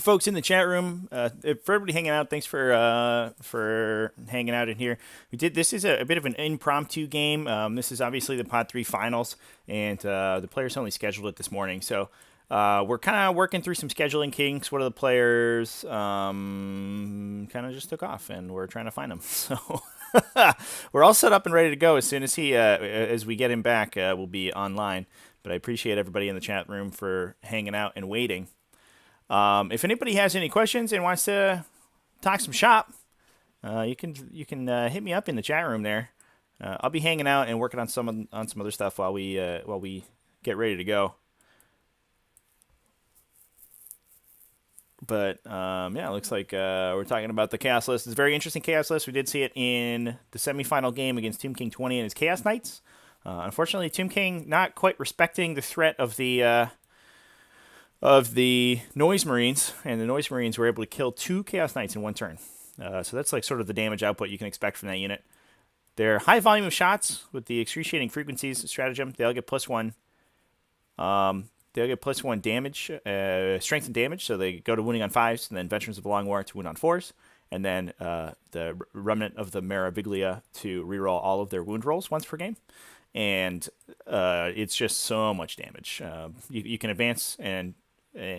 folks in the chat room. For everybody hanging out, thanks for hanging out in here. This is a bit of an impromptu game. This is obviously the Pod 3 finals, and the players only scheduled it this morning. So we're kind of working through some scheduling kinks. What are the players kind of just took off, and we're trying to find them. So we're all set up and ready to go. As soon as as we get him back, we'll be online. But I appreciate everybody in the chat room for hanging out and waiting. If anybody has any questions and wants to talk some shop, you can hit me up in the chat room there. I'll be hanging out and working on some other stuff while we get ready to go. But yeah, it looks like we're talking about the Chaos list. It's a very interesting Chaos list. We did see it in the semifinal game against Tomb King 20 and his Chaos Knights. Unfortunately, Tomb King not quite respecting the threat of the Noise Marines, and the Noise Marines were able to kill 2 Chaos Knights in one turn. So that's like sort of the damage output you can expect from that unit. Their high volume of shots with the excruciating frequencies stratagem, they all get +1. They'll get +1 damage, strength and damage, so they go to wounding on 5s, and then Veterans of the Long War to wound on 4s, and then the Remnant of the Meraviglia to reroll all of their wound rolls once per game. And it's just so much damage. You can advance and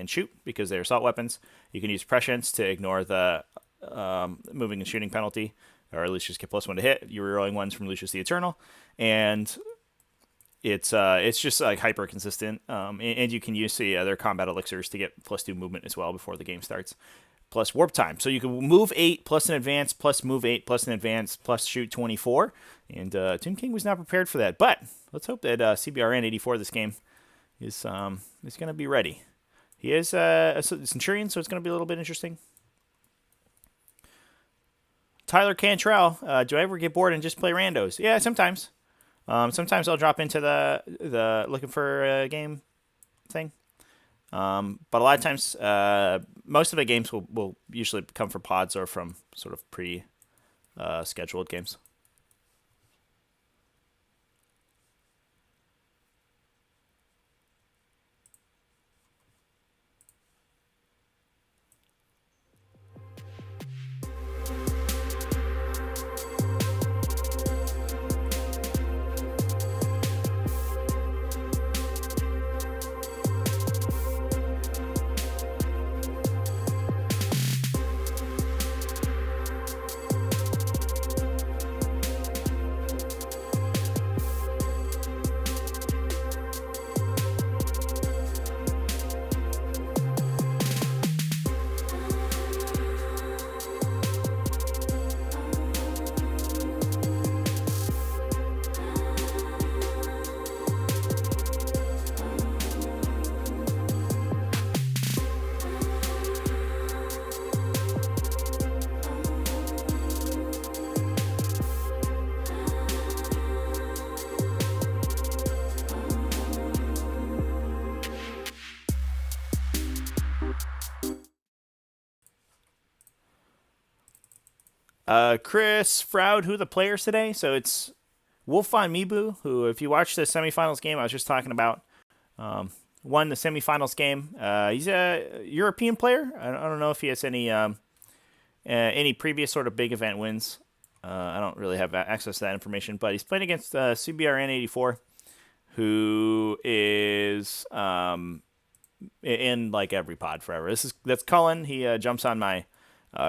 shoot because they're assault weapons. You can use Prescience to ignore the moving and shooting penalty, or at least just get +1 to hit. You're rerolling ones from Lucius the Eternal, and it's just like hyper consistent. And you can use the other combat elixirs to get +2 movement as well before the game starts, plus warp time. So you can move 8 plus an advance, plus move 8 plus an advance, plus shoot 24. And Tomb King was not prepared for that. But let's hope that CBRN 84 this game is going to be ready. He is a Centurion, so it's going to be a little bit interesting. Tyler Cantrell, do I ever get bored and just play randos? Yeah, sometimes. Sometimes I'll drop into the looking for a game thing. But a lot of times, most of the games will usually come from pods or from sort of scheduled games. Chris Froud, who are the players today? So it's Wolfvonmibu, who, if you watch the semifinals game I was just talking about, won the semifinals game. He's a European player. I don't know if he has any previous sort of big event wins. I don't really have access to that information, but he's playing against CBRN 84, who is in like every pod forever. That's Cullen. He jumps on my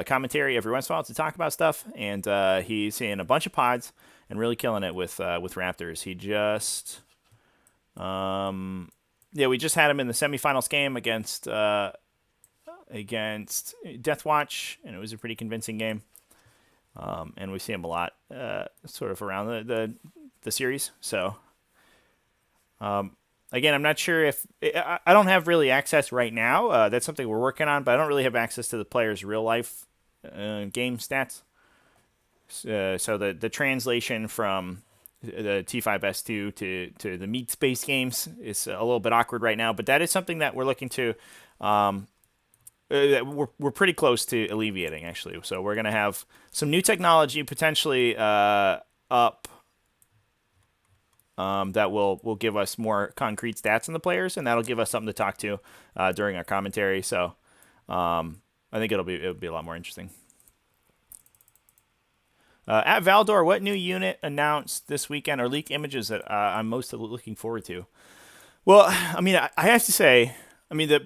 commentary every once in a while to talk about stuff, and he's in a bunch of pods and really killing it with Raptors. He just we just had him in the semifinals game against Deathwatch, and it was a pretty convincing game. And we see him a lot sort of around the series. So again, I'm not sure if I don't have really access right now. That's something we're working on, but I don't really have access to the players' real life game stats. So the translation from the T5S2 to the meat space games is a little bit awkward right now, but that is something that we're looking to we're pretty close to alleviating, actually. So we're going to have some new technology potentially up that will give us more concrete stats on the players, and that'll give us something to talk to during our commentary. So I think it'll be a lot more interesting. At Valdor, what new unit announced this weekend or leaked images that I'm most looking forward to? Well, I mean, I have to say, I mean, the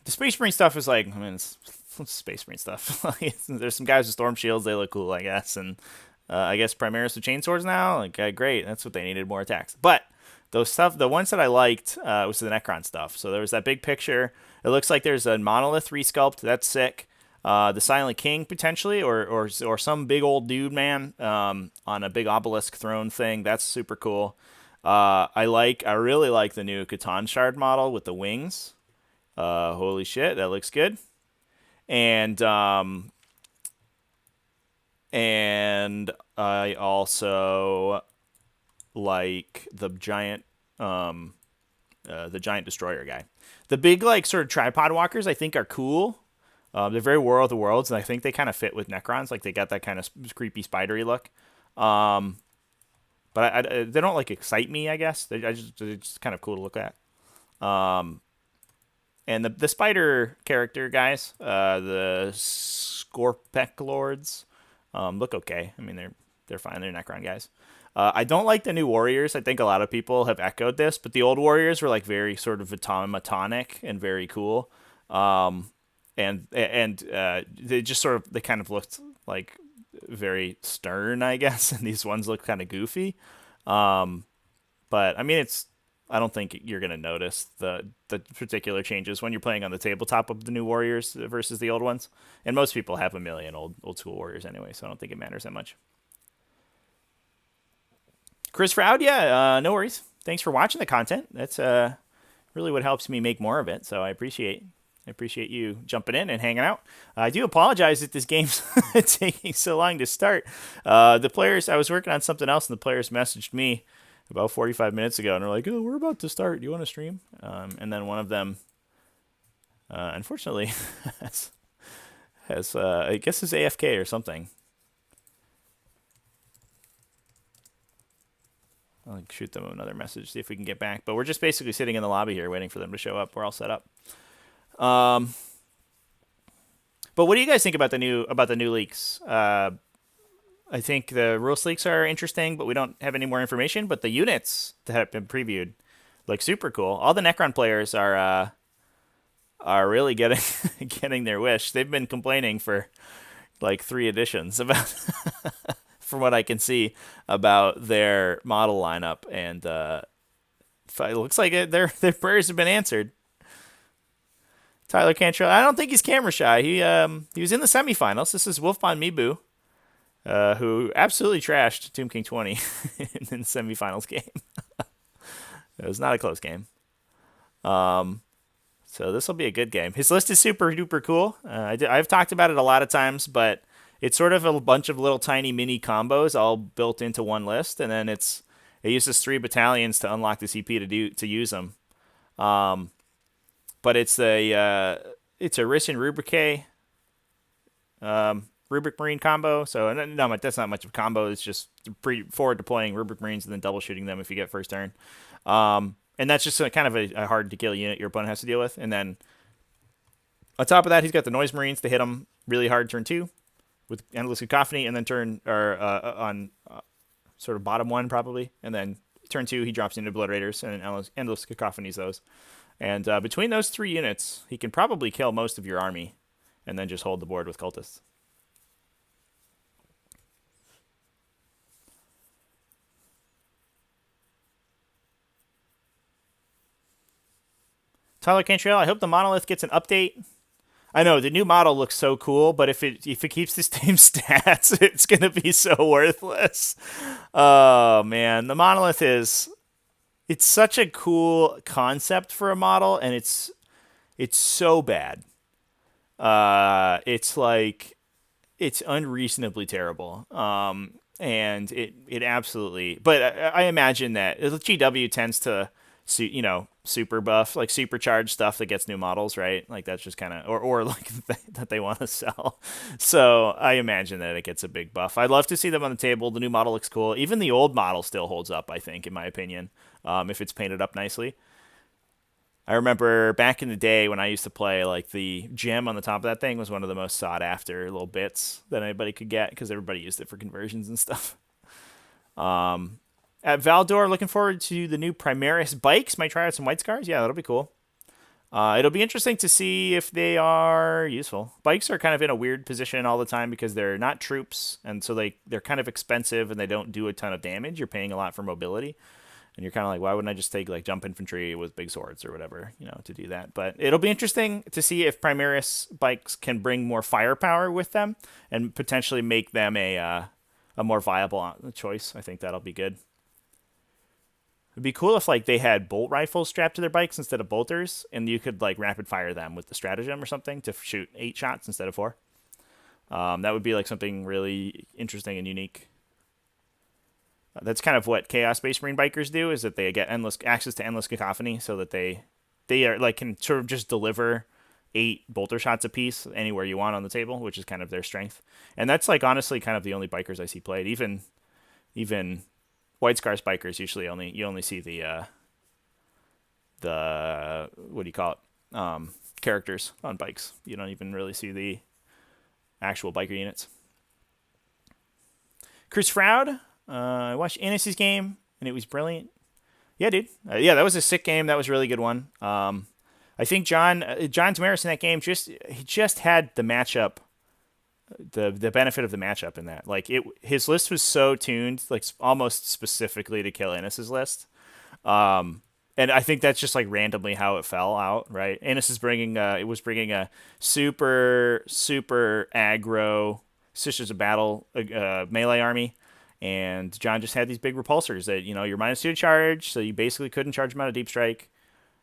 Space Marine stuff is like, I mean, it's Space Marine stuff. There's some guys with storm shields, they look cool, I guess, and I guess Primaris with chainswords now, like, great, that's what they needed, more attacks. But the ones that I liked was the Necron stuff. So there was that big picture. It looks like there's a monolith resculpt. That's sick. The Silent King potentially, or some big old dude man on a big obelisk throne thing. That's super cool. I really like the new Catan Shard model with the wings. Holy shit, that looks good. And I also like the giant destroyer guy. The big like sort of tripod walkers I think are cool. They're very War of the Worlds, and I think they kind of fit with Necrons. Like they got that kind of creepy spidery look. But they don't like excite me. I guess they're just kind of cool to look at. And the spider character guys, the Scorpec Lords, look okay. I mean they're fine. They're Necron guys. I don't like the new warriors. I think a lot of people have echoed this, but the old warriors were like very sort of automatonic and very cool. And they just sort of they kind of looked like very stern, I guess, and these ones look kind of goofy. But I mean, I don't think you're gonna notice the particular changes when you're playing on the tabletop of the new warriors versus the old ones. And most people have a million old school warriors anyway, so I don't think it matters that much. Chris Froud, yeah, no worries. Thanks for watching the content. That's really what helps me make more of it. So I appreciate you jumping in and hanging out. I do apologize that this game's taking so long to start. The players, I was working on something else, and the players messaged me about 45 minutes ago, and they're like, "Oh, we're about to start. Do you want to stream?" And then one of them, unfortunately, has I guess is AFK or something. I'll shoot them another message, see if we can get back. But we're just basically sitting in the lobby here waiting for them to show up. We're all set up. But what do you guys think about the new leaks? I think the rules leaks are interesting, but we don't have any more information. But the units that have been previewed look super cool. All the Necron players are really getting their wish. They've been complaining for like 3 editions about from what I can see about their model lineup, and it looks like their prayers have been answered. Tyler Cantrell, I don't think he's camera shy. He was in the semifinals. This is Wolfvonmibu, who absolutely trashed Tomb King 20 in the semifinals game. It was not a close game. So this will be a good game. His list is super duper cool. I've talked about it a lot of times, but it's sort of a bunch of little tiny mini combos all built into one list, and then it uses 3 battalions to unlock the CP to use them. But it's a Rissin Rubrique Rubric Marine combo. So no, that's not much of a combo. It's just forward deploying Rubric Marines and then double shooting them if you get first turn. And that's just kind of a hard to kill unit your opponent has to deal with. And then on top of that, he's got the Noise Marines to hit him really hard turn 2 with Endless Cacophony, and then on sort of bottom 1 probably, and then turn 2 he drops into Obliterators and Endless Cacophonies those. And between those 3 units, he can probably kill most of your army, and then just hold the board with Cultists. Tyler Cantrell, I hope the Monolith gets an update. I know the new model looks so cool, but if it keeps the same stats, it's gonna be so worthless. Oh man, the Monolith it's such a cool concept for a model, and it's so bad. It's unreasonably terrible. And it absolutely. But I imagine that GW tends to super buff, like supercharged stuff that gets new models, right? Like that's just kind of, or like that they want to sell. So I imagine that it gets a big buff. I'd love to see them on the table. The new model looks cool. Even the old model still holds up, I think, in my opinion, if it's painted up nicely. I remember back in the day when I used to play, like the gem on the top of that thing was one of the most sought after little bits that anybody could get because everybody used it for conversions and stuff. At Valdor, looking forward to the new Primaris bikes. Might try out some White Scars. Yeah, that'll be cool. It'll be interesting to see if they are useful. Bikes are kind of in a weird position all the time because they're not troops, and so they're kind of expensive and they don't do a ton of damage. You're paying a lot for mobility, and you're kind of like, why wouldn't I just take like jump infantry with big swords or whatever, to do that? But it'll be interesting to see if Primaris bikes can bring more firepower with them and potentially make them a more viable choice. I think that'll be good. It'd be cool if like they had bolt rifles strapped to their bikes instead of bolters, and you could like rapid fire them with the stratagem or something to shoot 8 shots instead of 4. That would be like something really interesting and unique. That's kind of what Chaos Space Marine bikers do, is that they get endless access to endless cacophony, so that they are like can sort of just deliver 8 bolter shots apiece anywhere you want on the table, which is kind of their strength. And that's like honestly kind of the only bikers I see played. Even White Scars bikers usually only see the what do you call it, characters on bikes. You don't even really see the actual biker units. Chris Froud, I watched Innis's game and it was brilliant. Yeah, dude. Yeah, that was a sick game. That was a really good one. I think John Tamaris in that game he just had the matchup. The benefit of the matchup in that, like his list was so tuned, like almost specifically to kill Innis's list, and I think that's just like randomly how it fell out. Right, Innis bringing a super aggro Sisters of Battle melee army, and John just had these big repulsors that you're -2 to charge, so you basically couldn't charge him out of deep strike,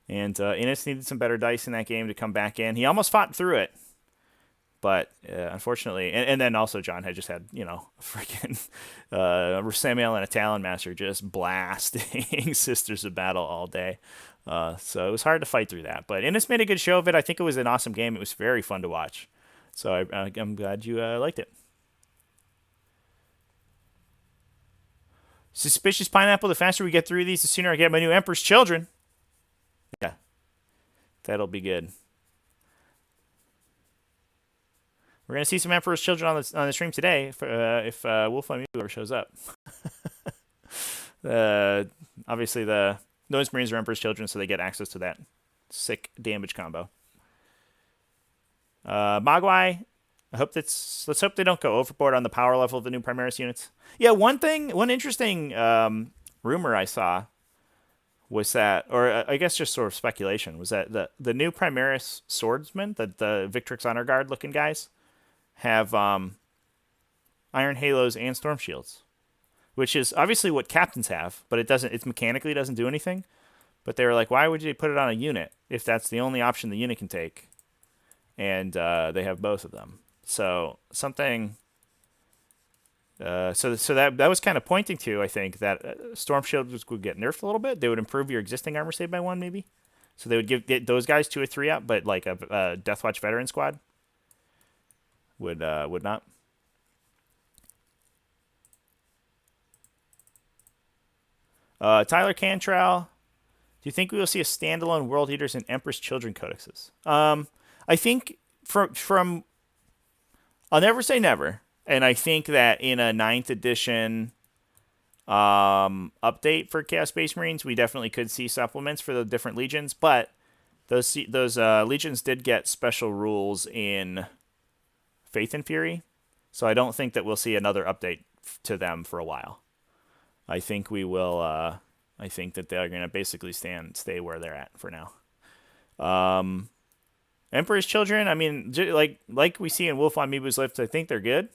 and Innis needed some better dice in that game to come back in. He almost fought through it. But unfortunately, and then also John had just had, freaking Samuel and a Talon Master just blasting Sisters of Battle all day. So it was hard to fight through that. But Innis made a good show of it. I think it was an awesome game. It was very fun to watch. So I'm glad you liked it. Suspicious Pineapple, the faster we get through these, the sooner I get my new Emperor's Children. Yeah, that'll be good. We're gonna see some Emperor's Children on the stream today if Wolfvonmibu ever shows up. Obviously the Noise Marines are Emperor's Children, so they get access to that sick damage combo. Mogwai, let's hope they don't go overboard on the power level of the new Primaris units. Yeah, one interesting rumor I saw was that, or I guess just sort of speculation, was that the new Primaris swordsmen, the Victrix Honor Guard looking guys, have Iron Halos and Storm Shields, which is obviously what captains have, but it mechanically doesn't do anything. But they were like, why would you put it on a unit if that's the only option the unit can take? And they have both of them. So something. So that was kind of pointing to, I think, that Storm Shields would get nerfed a little bit. They would improve your existing armor save by 1, maybe. So they would get those guys 2 or 3 up, but like a Deathwatch veteran squad would not. Tyler Cantrell, do you think we will see a standalone World Eaters and Empress Children codexes? I think from I'll never say never, and I think that in a 9th edition update for Chaos Space Marines, we definitely could see supplements for the different legions, but those legions did get special rules in Faith and Fury, so I don't think that we'll see another update to them for a while. I think we will. I think that they're going to basically stay where they're at for now. Emperor's Children, I mean, like we see in Wolfvonmibu's list, I think they're good.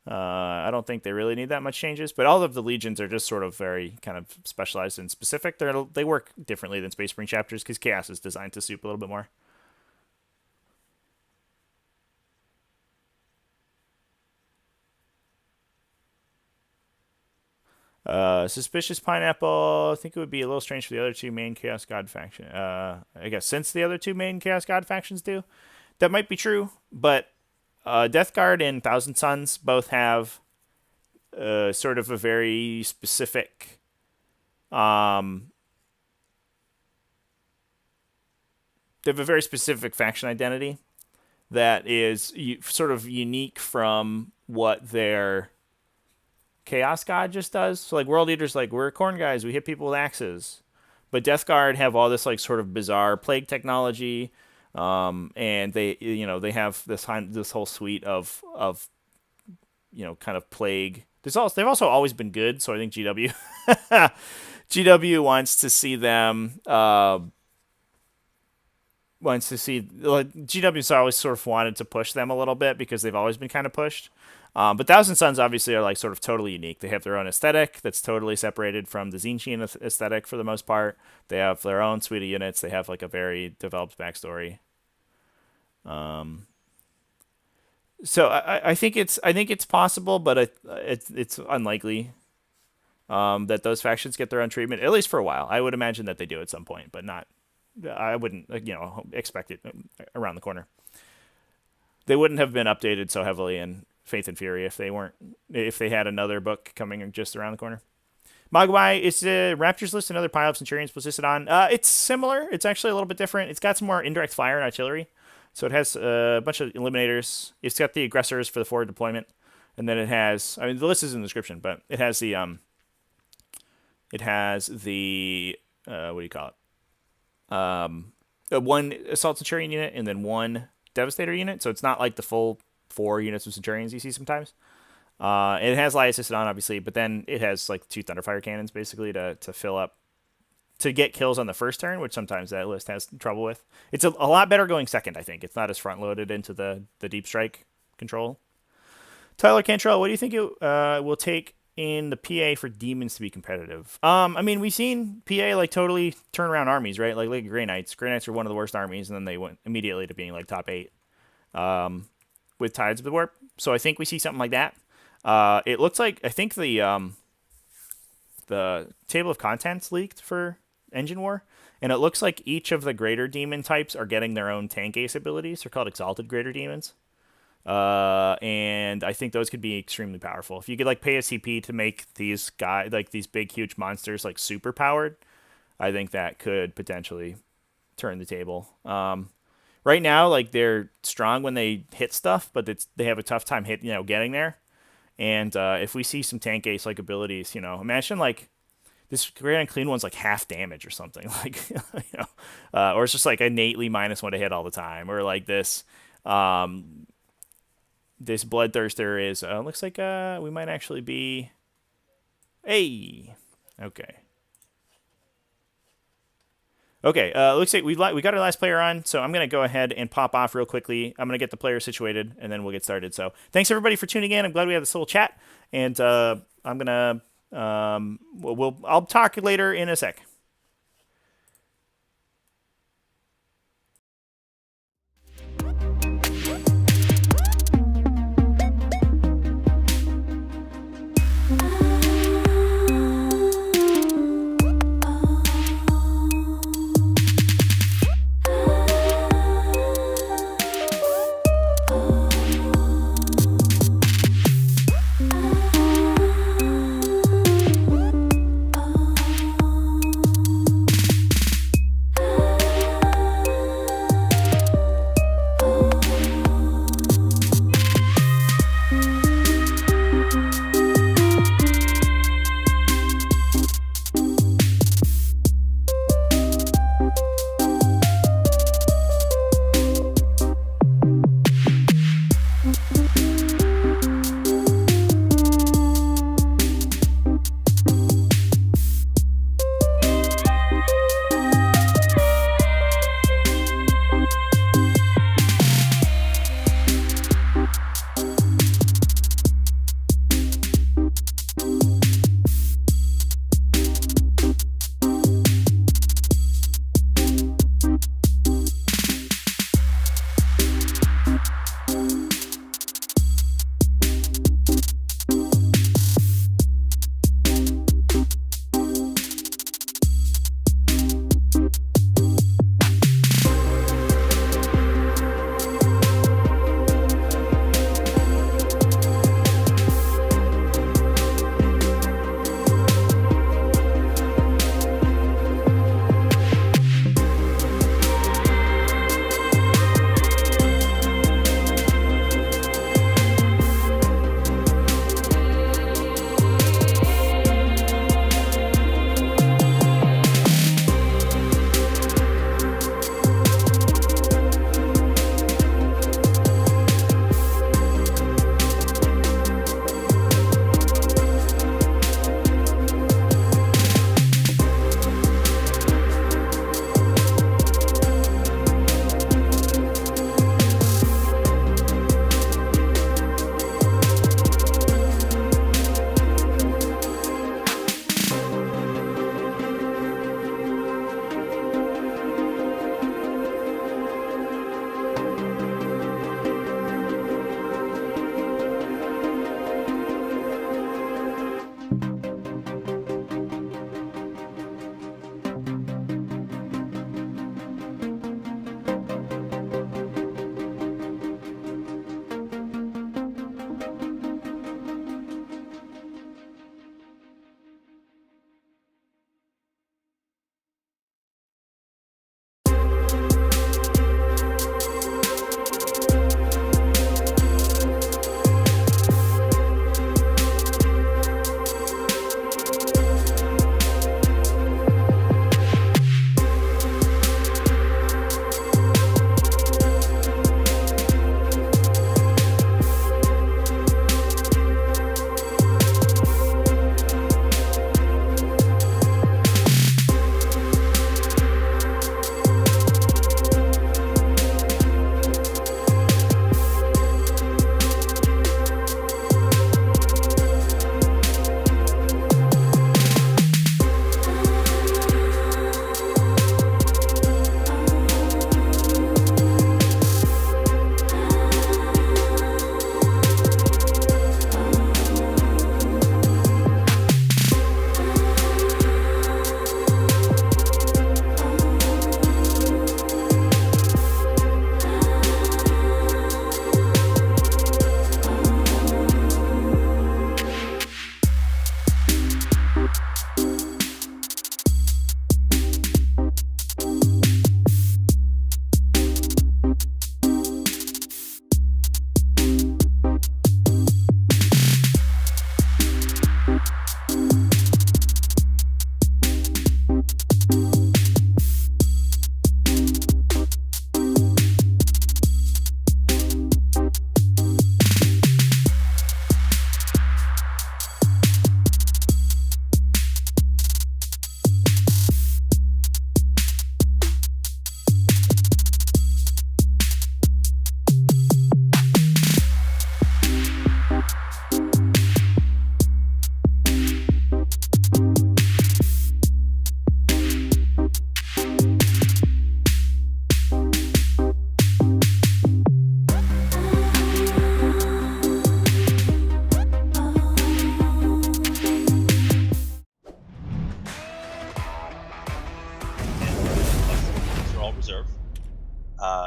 I don't think they really need that much changes, but all of the legions are just sort of very kind of specialized and specific. They work differently than Space Marine chapters because Chaos is designed to soup a little bit more. Suspicious Pineapple, I think it would be a little strange for the other 2 main Chaos God faction. I guess since the other 2 main Chaos God factions do. That might be true, but Death Guard and Thousand Suns both have sort of a very specific they have a very specific faction identity that is sort of unique from what their Chaos God just does. So like World Eaters, like we're corn guys, we hit people with axes. But Death Guard have all this like sort of bizarre plague technology, and they have this whole suite of kind of plague. They've also always been good, so I think GW wants to see them. GW's always sort of wanted to push them a little bit because they've always been kind of pushed. But Thousand Sons obviously are like sort of totally unique. They have their own aesthetic that's totally separated from the Tzeentchian aesthetic for the most part. They have their own suite of units. They have like a very developed backstory. So I think it's possible, but it's unlikely that those factions get their own treatment, at least for a while. I would imagine that they do at some point, but not. I wouldn't expect it around the corner. They wouldn't have been updated so heavily in Faith and Fury if they had another book coming just around the corner. Mogwai is the Raptors list, another pile of Centurions was listed on. It's similar. It's actually a little bit different. It's got some more indirect fire and artillery. So it has a bunch of eliminators. It's got the aggressors for the forward deployment. And then it has, the list is in the description, but it has the, what do you call it? One Assault Centurion unit and then one Devastator unit. So it's not like the full 4 units of Centurions you see sometimes. It has light assisted on, obviously, but then it has like 2 Thunderfire cannons basically to fill up, to get kills on the first turn, which sometimes that list has trouble with. It's a lot better going second, I think. It's not as front loaded into the deep strike control. Tyler Cantrell, what do you think it will take in the PA for demons to be competitive? We've seen PA like totally turn around armies, right? Like League of Grey Knights. Grey Knights are one of the worst armies, and then they went immediately to being like top 8 with Tides of the Warp. So I think we see something like that. It looks like, I think the table of contents leaked for Engine War, and it looks like each of the greater demon types are getting their own tank ace abilities. They're called Exalted Greater Demons. And I think those could be extremely powerful. If you could like pay a CP to make these guys, like these big, huge monsters, like super powered, I think that could potentially turn the table. Right now, like they're strong when they hit stuff, but they have a tough time getting there. And if we see some tank ace like abilities, imagine like this Great Unclean one's like half damage or something, like or it's just like innately -1 to hit all the time, or like this. This Bloodthirster is looks like we might actually be. Hey, okay. Looks like we got our last player on, so I'm gonna go ahead and pop off real quickly. I'm gonna get the player situated, and then we'll get started. So thanks everybody for tuning in. I'm glad we had this little chat, and I'm gonna I'll talk later in a sec.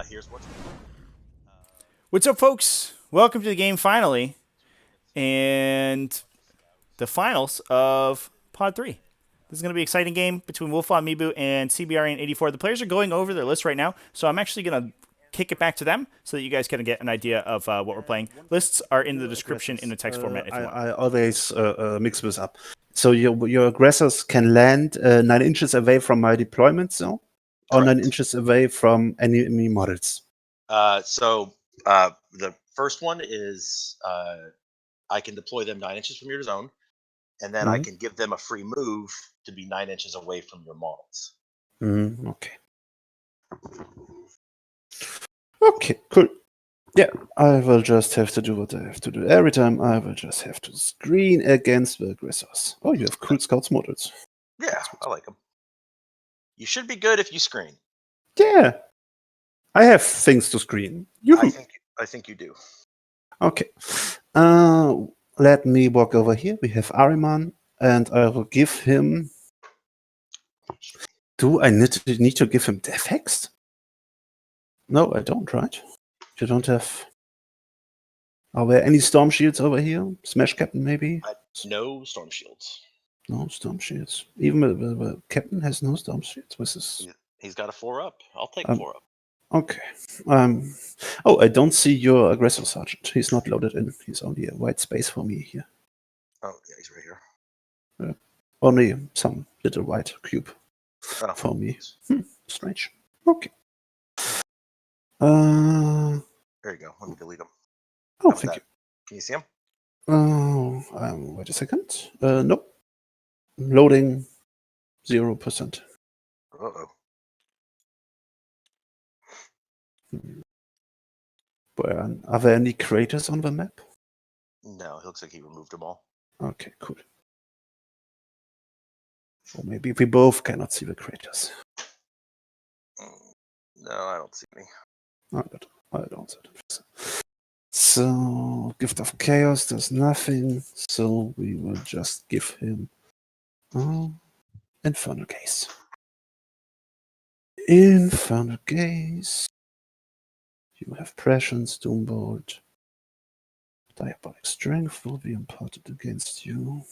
Here's what's going on. What's up, folks? Welcome to the game finally, and the finals of Pod 3. This is going to be an exciting game between Wolfvonmibu and CBR84. The players are going over their list right now, so I'm actually going to kick it back to them so that you guys can get an idea of what we're playing. Lists are in the description in the text format if you want. I always mix this up. So your aggressors can land 9 inches away from my deployment zone, or 9 inches away from enemy models. So the first one is I can deploy them 9 inches from your zone, and then I can give them a free move to be 9 inches away from your models. Okay. Okay, cool. Yeah, I will just have to do what I have to do every time. I will just have to screen against the aggressors. Oh, you have cool scouts models. Yeah, I like them. You should be good if you screen. Yeah, I have things to screen. I think you do. Okay. Let me walk over here. We have Ahriman, and I will give him. Do I need to give him defects? No, I don't, right? You don't have. Are there any storm shields over here? Smash Captain, maybe? No storm shields. No storm shields. Even the captain has no storm shields. What's this? He's got a 4-up. I'll take 4-up. Okay. Oh, I don't see your aggressor sergeant. He's not loaded in. He's only a white space for me here. Oh, yeah, he's right here. Yeah. Only some little white cube for me. Strange. Okay. There you go. Let me delete him. Oh, thank you. Can you see him? Oh, wait a second. Nope. Loading 0%. Uh-oh. Are there any craters on the map? No, it looks like he removed them all. Okay, cool. Or maybe we both cannot see the craters. No, I don't see any. I don't see it. So, Gift of Chaos does nothing, so we will just give him Infernal Gaze. Infernal Gaze. You have Prescience, Doombolt. Diabolic Strength will be imparted against you.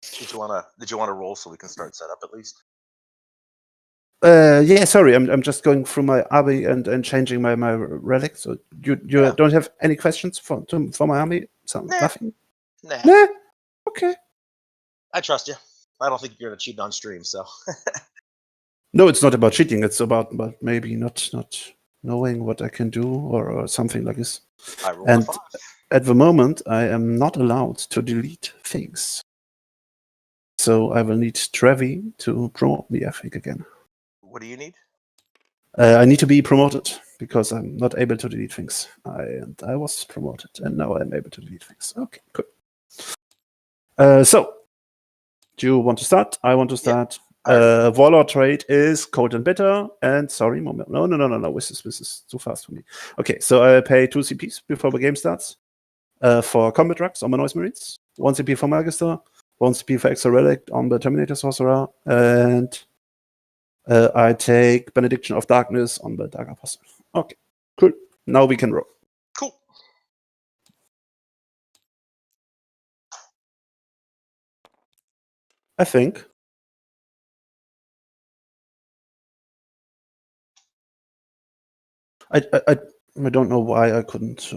Did you want to roll so we can start setup at least? Yeah, sorry, I'm just going through my army and changing my relic. So you don't have any questions for my army? Nothing? Nah. Okay. I trust you. I don't think you're gonna cheat on stream, so. No, it's not about cheating. It's about maybe not knowing what I can do or something like this. I rolled a 5. At the moment, I am not allowed to delete things. So I will need Trevi to promote me, I think, again. What do you need? I need to be promoted because I'm not able to delete things. I was promoted, and now I'm able to delete things. Okay, cool. So, do you want to start? I want to start. Yeah. Warlord trait is cold and bitter. And sorry, moment. No. This is too fast for me. Okay, so I pay 2 CPs before the game starts. For combat drugs on my Noise Marines, 1 CP for Magister, 1 CP for Extra Relic on the Terminator Sorcerer, and I take Benediction of Darkness on the Dark Apostle. Okay, cool. Now we can roll. Cool. I think. I don't know why I couldn't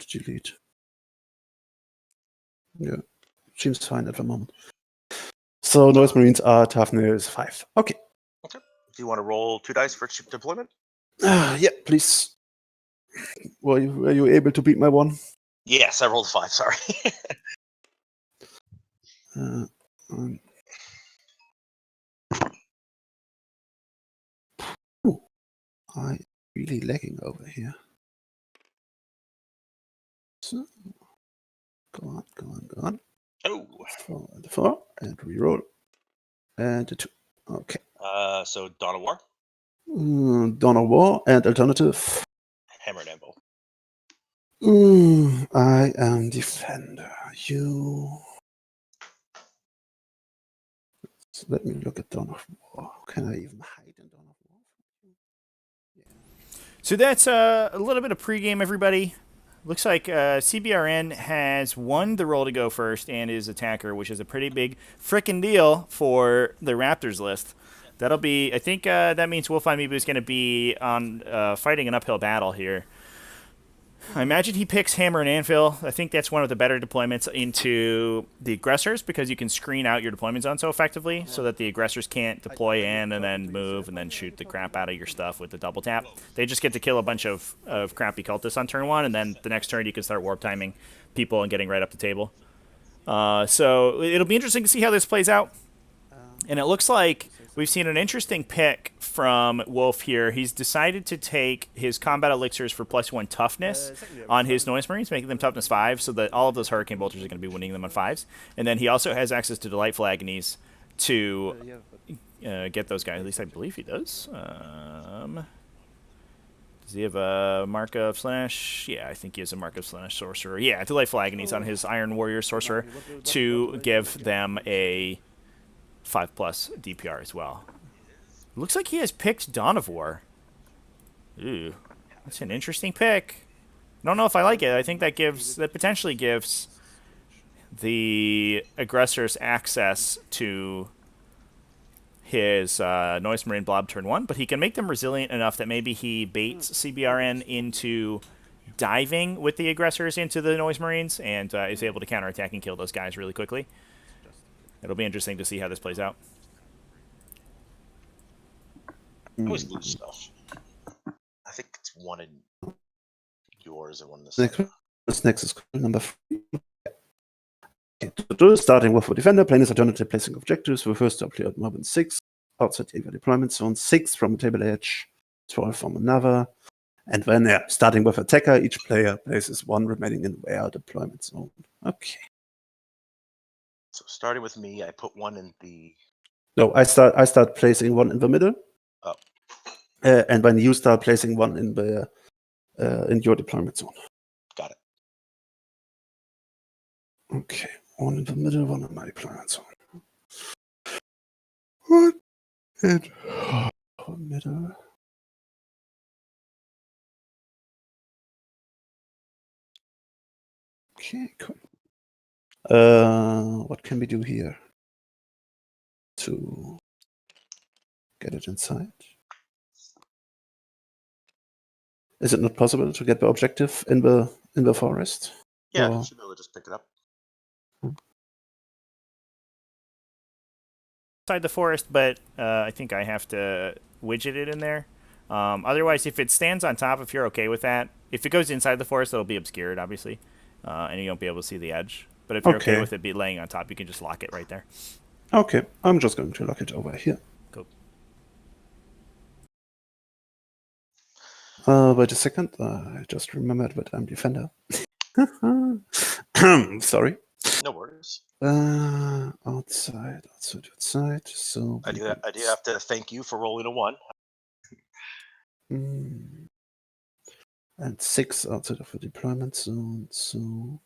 delete. Yeah, seems fine at the moment. So Noise Marines are toughness 5. Okay. Okay. Do you want to roll 2 dice for deployment? Yeah, please. Were you able to beat my 1? Yes, I rolled 5. Sorry. I'm really lagging over here. So, go on. Oh. 4 and reroll. And a 2. Okay. So Dawn of War? Dawn of War and alternative. Hammer and Anvil. I am defender. You. So let me look at Dawn of War. Can I even hide in Dawn of War? So that's a little bit of pregame, everybody. Looks like CBRN has won the roll to go first and is attacker, which is a pretty big frickin' deal for the Raptors list. That'll be, I think that means Wolfvonmibu is going to be on fighting an uphill battle here. I imagine he picks Hammer and Anvil. I think that's one of the better deployments into the aggressors because you can screen out your deployment zone so effectively so that the aggressors can't deploy in and then move and then shoot the crap out of your stuff with the double tap. They just get to kill a bunch of crappy cultists on turn 1, and then the next turn you can start warp timing people and getting right up the table. So it'll be interesting to see how this plays out. And it looks like we've seen an interesting pick from Wolf here. He's decided to take his combat elixirs for +1 toughness on his Noise Marines, making them toughness 5, so that all of those Hurricane Bolters are going to be winning them on 5s. And then he also has access to Delightful Agonies to get those guys. At least I believe he does. Does he have a Mark of Slaanesh? Yeah, I think he has a Mark of Slaanesh Sorcerer. Yeah, Delightful Agonies on his Iron Warrior Sorcerer to give them a 5+ DPR as well. Looks like he has picked Dawn of War. Ooh, that's an interesting pick. I don't know if I like it. I think that potentially gives the aggressors access to his Noise Marine Blob turn 1, but he can make them resilient enough that maybe he baits CBRN into diving with the aggressors into the Noise Marines and is able to counterattack and kill those guys really quickly. It'll be interesting to see how this plays out. I always lose stuff. I think it's one in yours and one in the This next is number 3. Okay, starting with a defender, playing his alternative placing objectives. The first to play at mob in 6, outside the deployment zone, 6 from a table edge, 12 from another. And then, starting with attacker, each player places 1 remaining in their deployment zone. Okay. So starting with me, I put 1 in the... No, I start placing 1 in the middle. Oh. And when you start placing 1 in the in your deployment zone. Got it. Okay, 1 in the middle, 1 in my deployment zone. 1 in the middle. Okay, cool. What can we do here to get it inside? Is it not possible to get the objective in the forest? Yeah, Or... you should be able to just pick it up. Inside the forest, but I think I have to widget it in there. Otherwise, if it stands on top, if you're okay with that, if it goes inside the forest, it'll be obscured, obviously, and you won't be able to see the edge. But if you're okay with it be laying on top, you can just lock it right there. Okay, I'm just going to lock it over here. Cool. Wait a second. I just remembered that I'm defender. Sorry. No worries. Outside. So I do have to thank you for rolling a 1. And 6 outside of the deployment zone. So.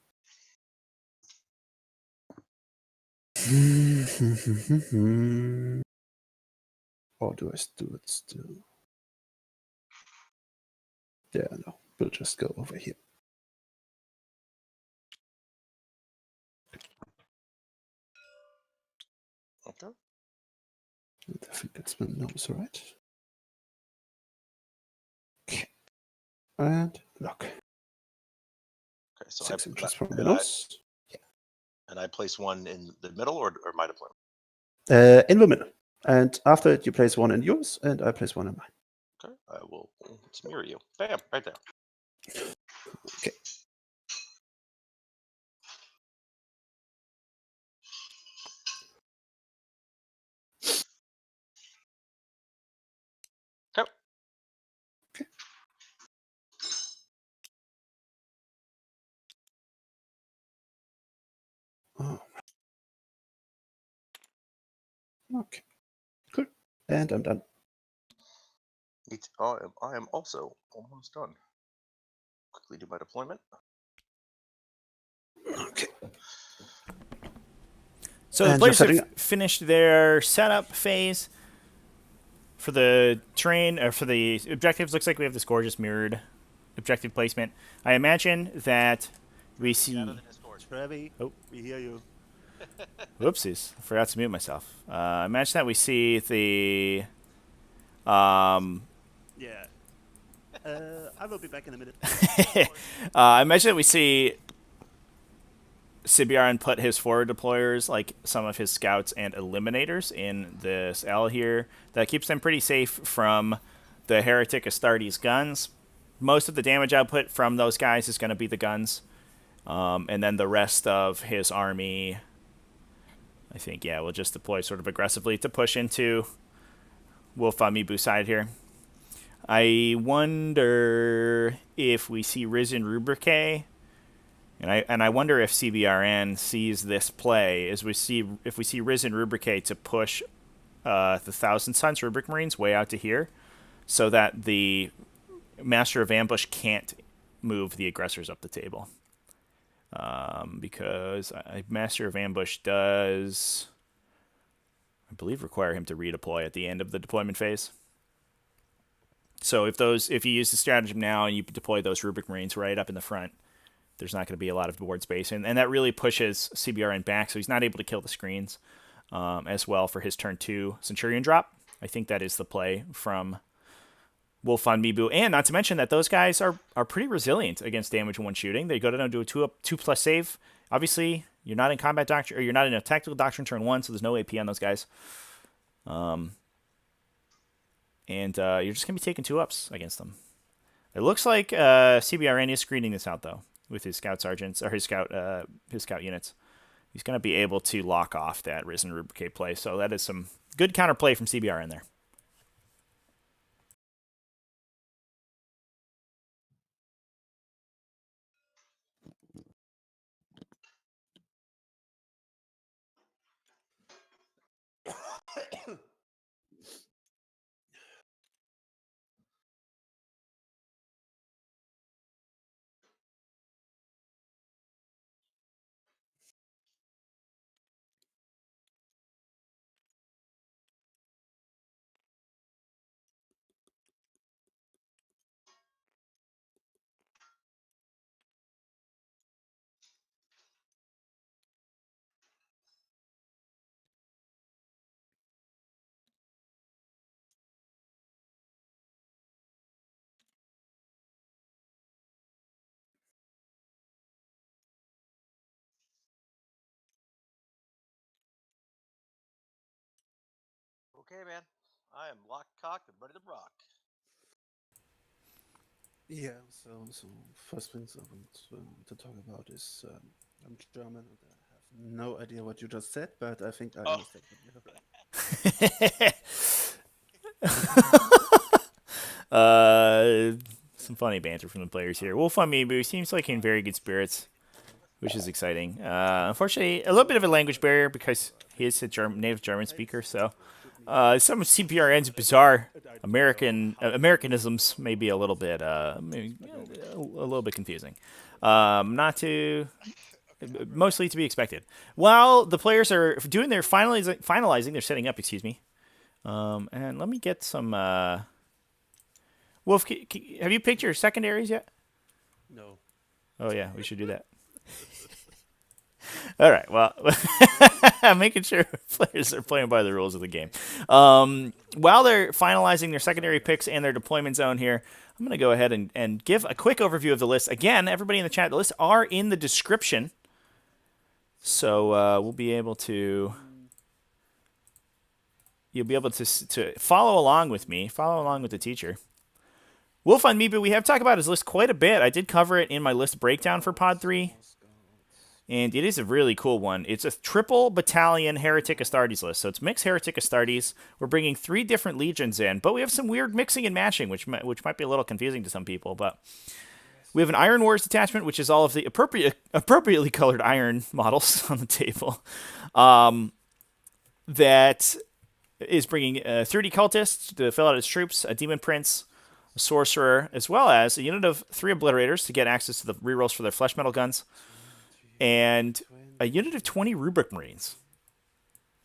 Or do I do it still? Yeah, no. We'll just go over here. Okay. I think that's my nose, right? Okay. And lock. Okay, so 6 inches from the nose. And I place 1 in the middle or my deployment? In the middle. And after it, you place 1 in yours, and I place 1 in mine. Okay, I will smear you. Bam, right there. Okay. Okay. Okay. Oh. Okay. Cool. And I'm done. I am also almost done. Quickly do my deployment. Okay. So the And players you're have setting- finished their setup phase for the terrain, or for the objectives. Looks like we have this gorgeous mirrored objective placement. I imagine that we see... Trevi, Oh. we hear you. Whoopsies. I forgot to mute myself. I imagine that we see the... Yeah. I will be back in a minute. I imagine that we see Sibiaran put his forward deployers, like some of his scouts and eliminators, in this L here. That keeps them pretty safe from the Heretic Astartes guns. Most of the damage output from those guys is going to be the guns. And then the rest of his army, I think, yeah, will just deploy sort of aggressively to push into Wolfvonmibu side here. I wonder if we see Risen Rubrique, and I wonder if CBRN sees this play if we see Risen Rubrique to push the Thousand Suns Rubric Marines way out to here, so that the Master of Ambush can't move the aggressors up the table. Because Master of Ambush does, I believe, require him to redeploy at the end of the deployment phase. So if you use the stratagem now and you deploy those Rubric Marines right up in the front, there's not going to be a lot of board space, and that really pushes CBRN back, so he's not able to kill the screens as well for his turn 2 Centurion drop. I think that is the play from Wolfvonmibu, and not to mention that those guys are pretty resilient against damage in one shooting. They go down and do a 2+ save. Obviously, you're not in combat doctrine, or you're not in a tactical doctrine turn 1, so there's no AP on those guys. And you're just gonna be taking 2-ups against them. It looks like CBRN is screening this out though with his scout sergeants, or his scout units. He's gonna be able to lock off that Risen Rubrique play. So that is some good counterplay from CBRN there. Okay, man. I am locked, cocked, and ready to rock. Yeah, so first things I want to talk about is I'm German and I have no idea what you just said, but I think I understand what you have. Some funny banter from the players here. Wolfvonmibu seems like in very good spirits, which is exciting. Unfortunately, a little bit of a language barrier because he is a native German speaker, so some of CPRN's bizarre Americanisms may be a little bit confusing. Mostly to be expected. While the players are doing their finalizing their setting up, excuse me. And let me get some. Wolf, have you picked your secondaries yet? No. Oh yeah, we should do that. All right. Well, I'm making sure players are playing by the rules of the game. While they're finalizing their secondary picks and their deployment zone here, I'm going to go ahead and give a quick overview of the list. Again, everybody in the chat, the lists are in the description. So we'll be able to... You'll be able to follow along with me, follow along with the teacher. Wolfvonmibu, we have talked about his list quite a bit. I did cover it in my list breakdown for Pod 3. And it is a really cool one. It's a triple battalion Heretic Astartes list. So it's mixed Heretic Astartes. We're bringing 3 different legions in, but we have some weird mixing and matching, which might be a little confusing to some people. But we have an Iron Wars detachment, which is all of the appropriately colored iron models on the table. That is bringing 30 cultists to fill out his troops, a Daemon Prince, a Sorcerer, as well as a unit of 3 Obliterators to get access to the rerolls for their flesh metal guns, and a unit of 20 Rubric Marines.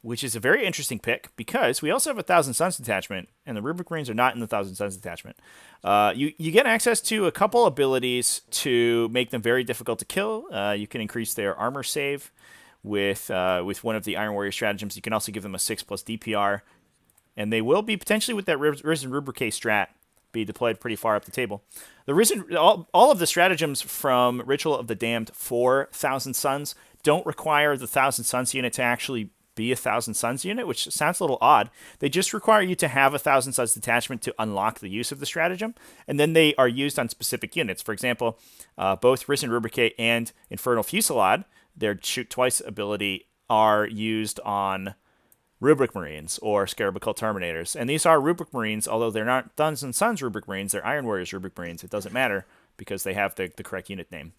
which is a very interesting pick because we also have a Thousand Suns detachment, and the Rubric Marines are not in the Thousand Suns detachment. You get access to a couple abilities to make them very difficult to kill. You can increase their armor save with one of the Iron Warrior stratagems. You can also give them a 6+ DPR, and they will be potentially with that Risen Rubrique strat be deployed pretty far up the table. The reason all of the stratagems from Ritual of the Damned for Thousand Suns don't require the Thousand Suns unit to actually be a Thousand Suns unit, which sounds a little odd. They just require you to have a Thousand Suns detachment to unlock the use of the stratagem, and then they are used on specific units. For example, both Risen Rubrique and Infernal Fusillade, their shoot twice ability, are used on Rubric Marines or Scarab Occult Terminators. And these are Rubric Marines, although they're not Thousand Suns Rubric Marines, they're Iron Warriors Rubric Marines. It doesn't matter because they have the correct unit name.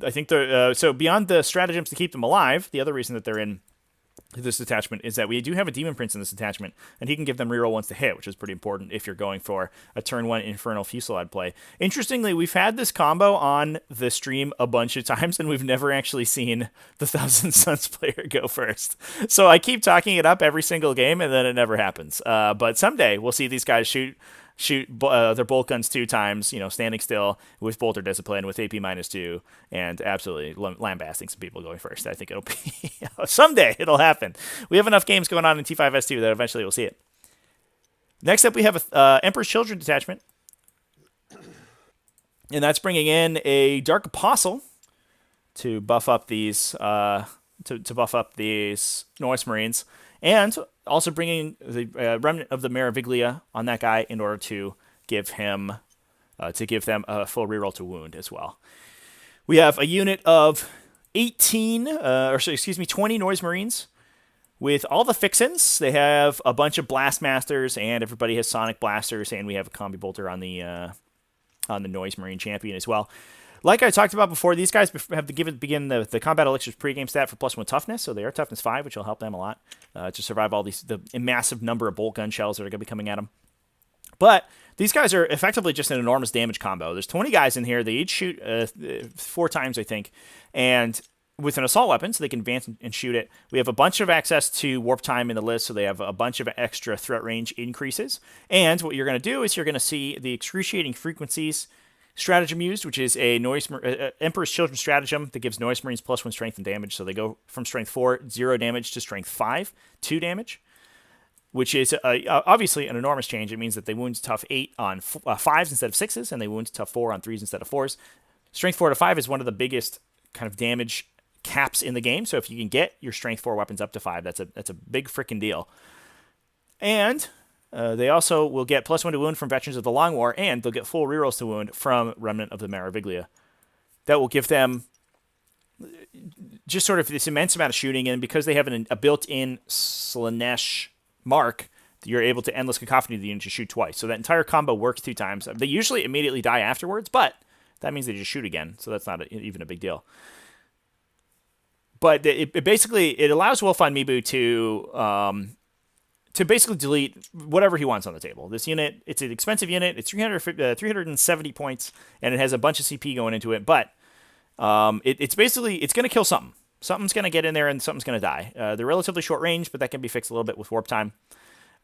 I think so beyond the stratagems to keep them alive, the other reason that they're in this detachment is that we do have a Daemon Prince in this detachment, and he can give them reroll once to hit, which is pretty important if you're going for a turn 1 Infernal Fusillade play. Interestingly, we've had this combo on the stream a bunch of times, and we've never actually seen the Thousand Suns player go first. So I keep talking it up every single game, and then it never happens. But someday we'll see these guys shoot their bolt guns 2 times, standing still with bolter discipline with AP -2, and absolutely lambasting some people going first. I think it'll be someday it'll happen. We have enough games going on in T5S2 that eventually we'll see it. Next up, we have a Emperor's Children detachment, and that's bringing in a Dark Apostle to buff up these to buff up these Noise Marines, and also bringing the Remnant of the Meraviglia on that guy in order to give them a full reroll to wound as well. We have a unit of 20 Noise Marines with all the fixins. They have a bunch of Blast Masters, and everybody has Sonic Blasters, and we have a Combi Bolter on the Noise Marine champion as well. Like I talked about before, these guys have to begin the Combat Elixirs pregame stat for +1 toughness, so they are toughness 5, which will help them a lot to survive all the massive number of bolt gun shells that are going to be coming at them. But these guys are effectively just an enormous damage combo. There's 20 guys in here. They each shoot 4 times, I think, and with an assault weapon, so they can advance and shoot it. We have a bunch of access to warp time in the list, so they have a bunch of extra threat range increases. And what you're going to do is you're going to see the Excruciating Frequencies stratagem used, which is a Emperor's Children stratagem that gives Noise Marines +1 strength and damage. So they go from strength 4, 0 damage, to strength 5, 2 damage, which is obviously an enormous change. It means that they wound tough 8 on 5s instead of 6s, and they wound tough 4 on 3s instead of 4s. Strength 4 to 5 is one of the biggest kind of damage caps in the game. So if you can get your strength 4 weapons up to 5, that's a big freaking deal. And they also will get +1 to wound from Veterans of the Long War, and they'll get full rerolls to wound from Remnant of the Meraviglia. That will give them just sort of this immense amount of shooting, and because they have a built-in Slaanesh mark, you're able to Endless Cacophony the unit to shoot twice. So that entire combo works 2 times. They usually immediately die afterwards, but that means they just shoot again, so that's not even a big deal. But it basically allows Wolfvonmibu to basically delete whatever he wants on the table. This unit, it's an expensive unit. It's 370 points, and it has a bunch of CP going into it. But it's going to kill something. Something's going to get in there, and something's going to die. They're relatively short range, but that can be fixed a little bit with warp time.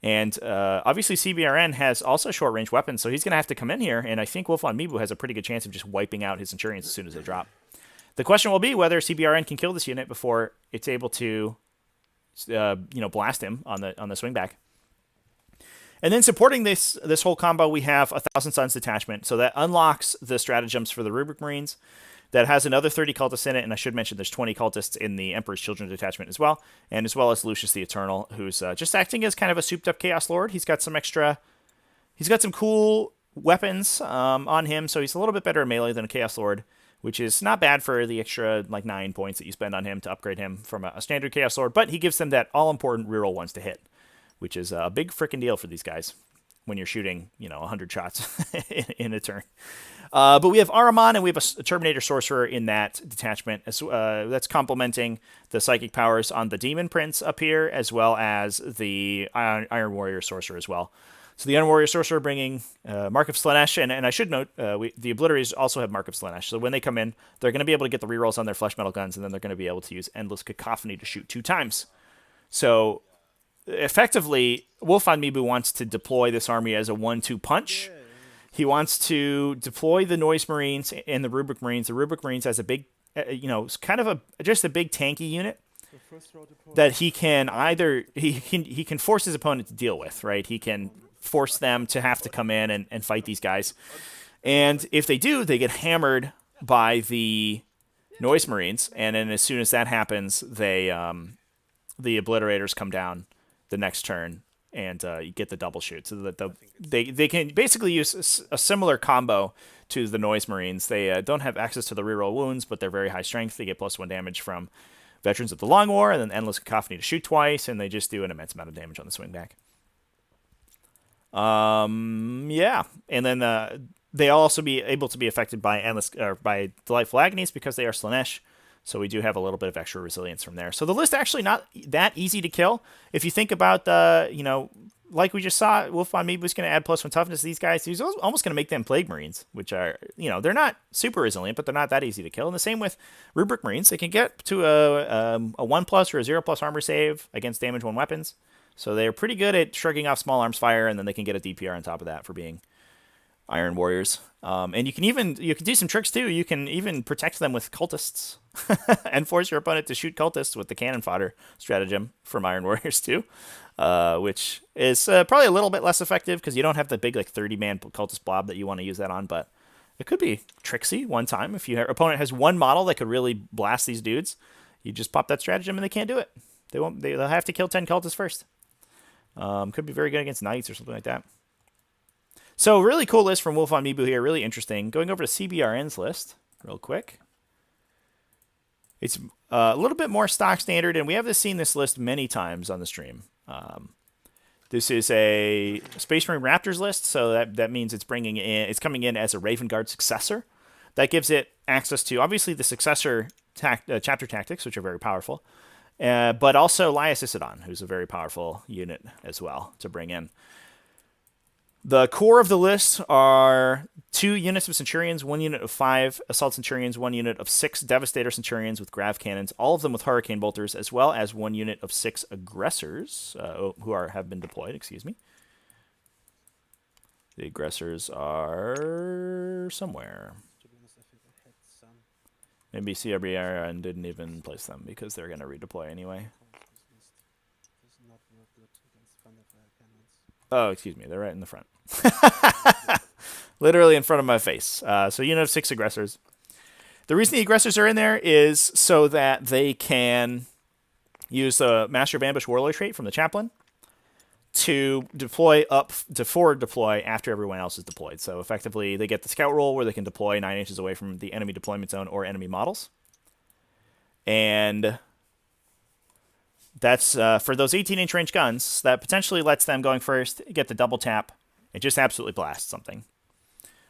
And obviously CBRN has also short range weapons, so he's going to have to come in here. And I think Wolfvonmibu has a pretty good chance of just wiping out his Centurions as soon as they drop. The question will be whether CBRN can kill this unit before it's able to blast him on the swingback. And then supporting this whole combo, we have a Thousand Suns detachment. So that unlocks the stratagems for the Rubric Marines. That has another 30 cultists in it, and I should mention there's 20 cultists in the Emperor's Children detachment as well, and as well as Lucius the Eternal, who's just acting as kind of a souped-up Chaos Lord. He's got some cool weapons on him, so he's a little bit better at melee than a Chaos Lord, which is not bad for the extra 9 points that you spend on him to upgrade him from a standard Chaos Lord, but he gives them that all-important reroll ones to hit, which is a big freaking deal for these guys when you're shooting, 100 shots in a turn. But we have Ahriman, and we have a Terminator Sorcerer in that detachment. That's complementing the psychic powers on the Daemon Prince up here, as well as the Iron Warrior Sorcerer as well. So the Iron Warrior Sorcerer bringing Mark of Slaanesh, and I should note, the Obliterators also have Mark of Slaanesh. So when they come in, they're going to be able to get the rerolls on their Flesh Metal guns, and then they're going to be able to use Endless Cacophony to shoot 2 times. So effectively, Wolfvonmibu wants to deploy this army as a 1-2 punch. He wants to deploy the Noise Marines and the Rubric Marines. The Rubric Marines as a big, it's kind of just a big tanky unit that he can either he can force his opponent to deal with, right? He can force them to have to come in and fight these guys. And if they do, they get hammered by the Noise Marines. And then as soon as that happens, the Obliterators come down the next turn, and you get the double shoot. So that they can basically use a similar combo to the Noise Marines. They don't have access to the reroll wounds, but they're very high strength. They get +1 damage from Veterans of the Long War, and then Endless Cacophony to shoot twice, and they just do an immense amount of damage on the swing back. Yeah, and then they'll also be able to be affected by by Delightful Agonies because they are Slaanesh. So we do have a little bit of extra resilience from there. So the list actually not that easy to kill. If you think about like we just saw, Wolfvonmibu is going to add +1 toughness to these guys. He's almost going to make them Plague Marines, which are, they're not super resilient, but they're not that easy to kill. And the same with Rubric Marines. They can get to a 1+ or a 0+ armor save against damage 1 weapons. So they're pretty good at shrugging off small arms fire, and then they can get a DPR on top of that for being Iron Warriors. And you can do some tricks too. You can even protect them with Cultists and force your opponent to shoot Cultists with the cannon fodder stratagem from Iron Warriors too, which is probably a little bit less effective because you don't have the big 30-man Cultist blob that you want to use that on, but it could be tricksy one time. If your opponent has one model that could really blast these dudes, you just pop that stratagem and they can't do it. They'll have to kill 10 Cultists first. Could be very good against Knights or something like that. So really cool list from Wolfvonmibu here, really interesting. Going over to CBRN's list real quick. It's a little bit more stock standard, and we have seen this list many times on the stream. This is a Space Marine Raptors list, so that means it's coming in as a Raven Guard successor. That gives it access to, obviously, the successor chapter tactics, which are very powerful, but also Laius-Issadon, who's a very powerful unit as well to bring in. The core of the list are 2 units of Centurions, 1 unit of 5 Assault Centurions, 1 unit of 6 Devastator Centurions with Grav Cannons, all of them with Hurricane Bolters, as well as 1 unit of 6 Aggressors, who have been deployed, excuse me. The Aggressors are somewhere. Maybe CRBR didn't even place them because they're going to redeploy anyway. Oh, excuse me. They're right in the front. Literally in front of my face. So unit of 6 Aggressors. The reason the Aggressors are in there is so that they can use the Master of Ambush Warlord trait from the Chaplain to deploy up to forward deploy after everyone else is deployed. So effectively, they get the scout roll where they can deploy 9 inches away from the enemy deployment zone or enemy models. And that's for those 18-inch range guns, that potentially lets them going first get the double tap and just absolutely blast something.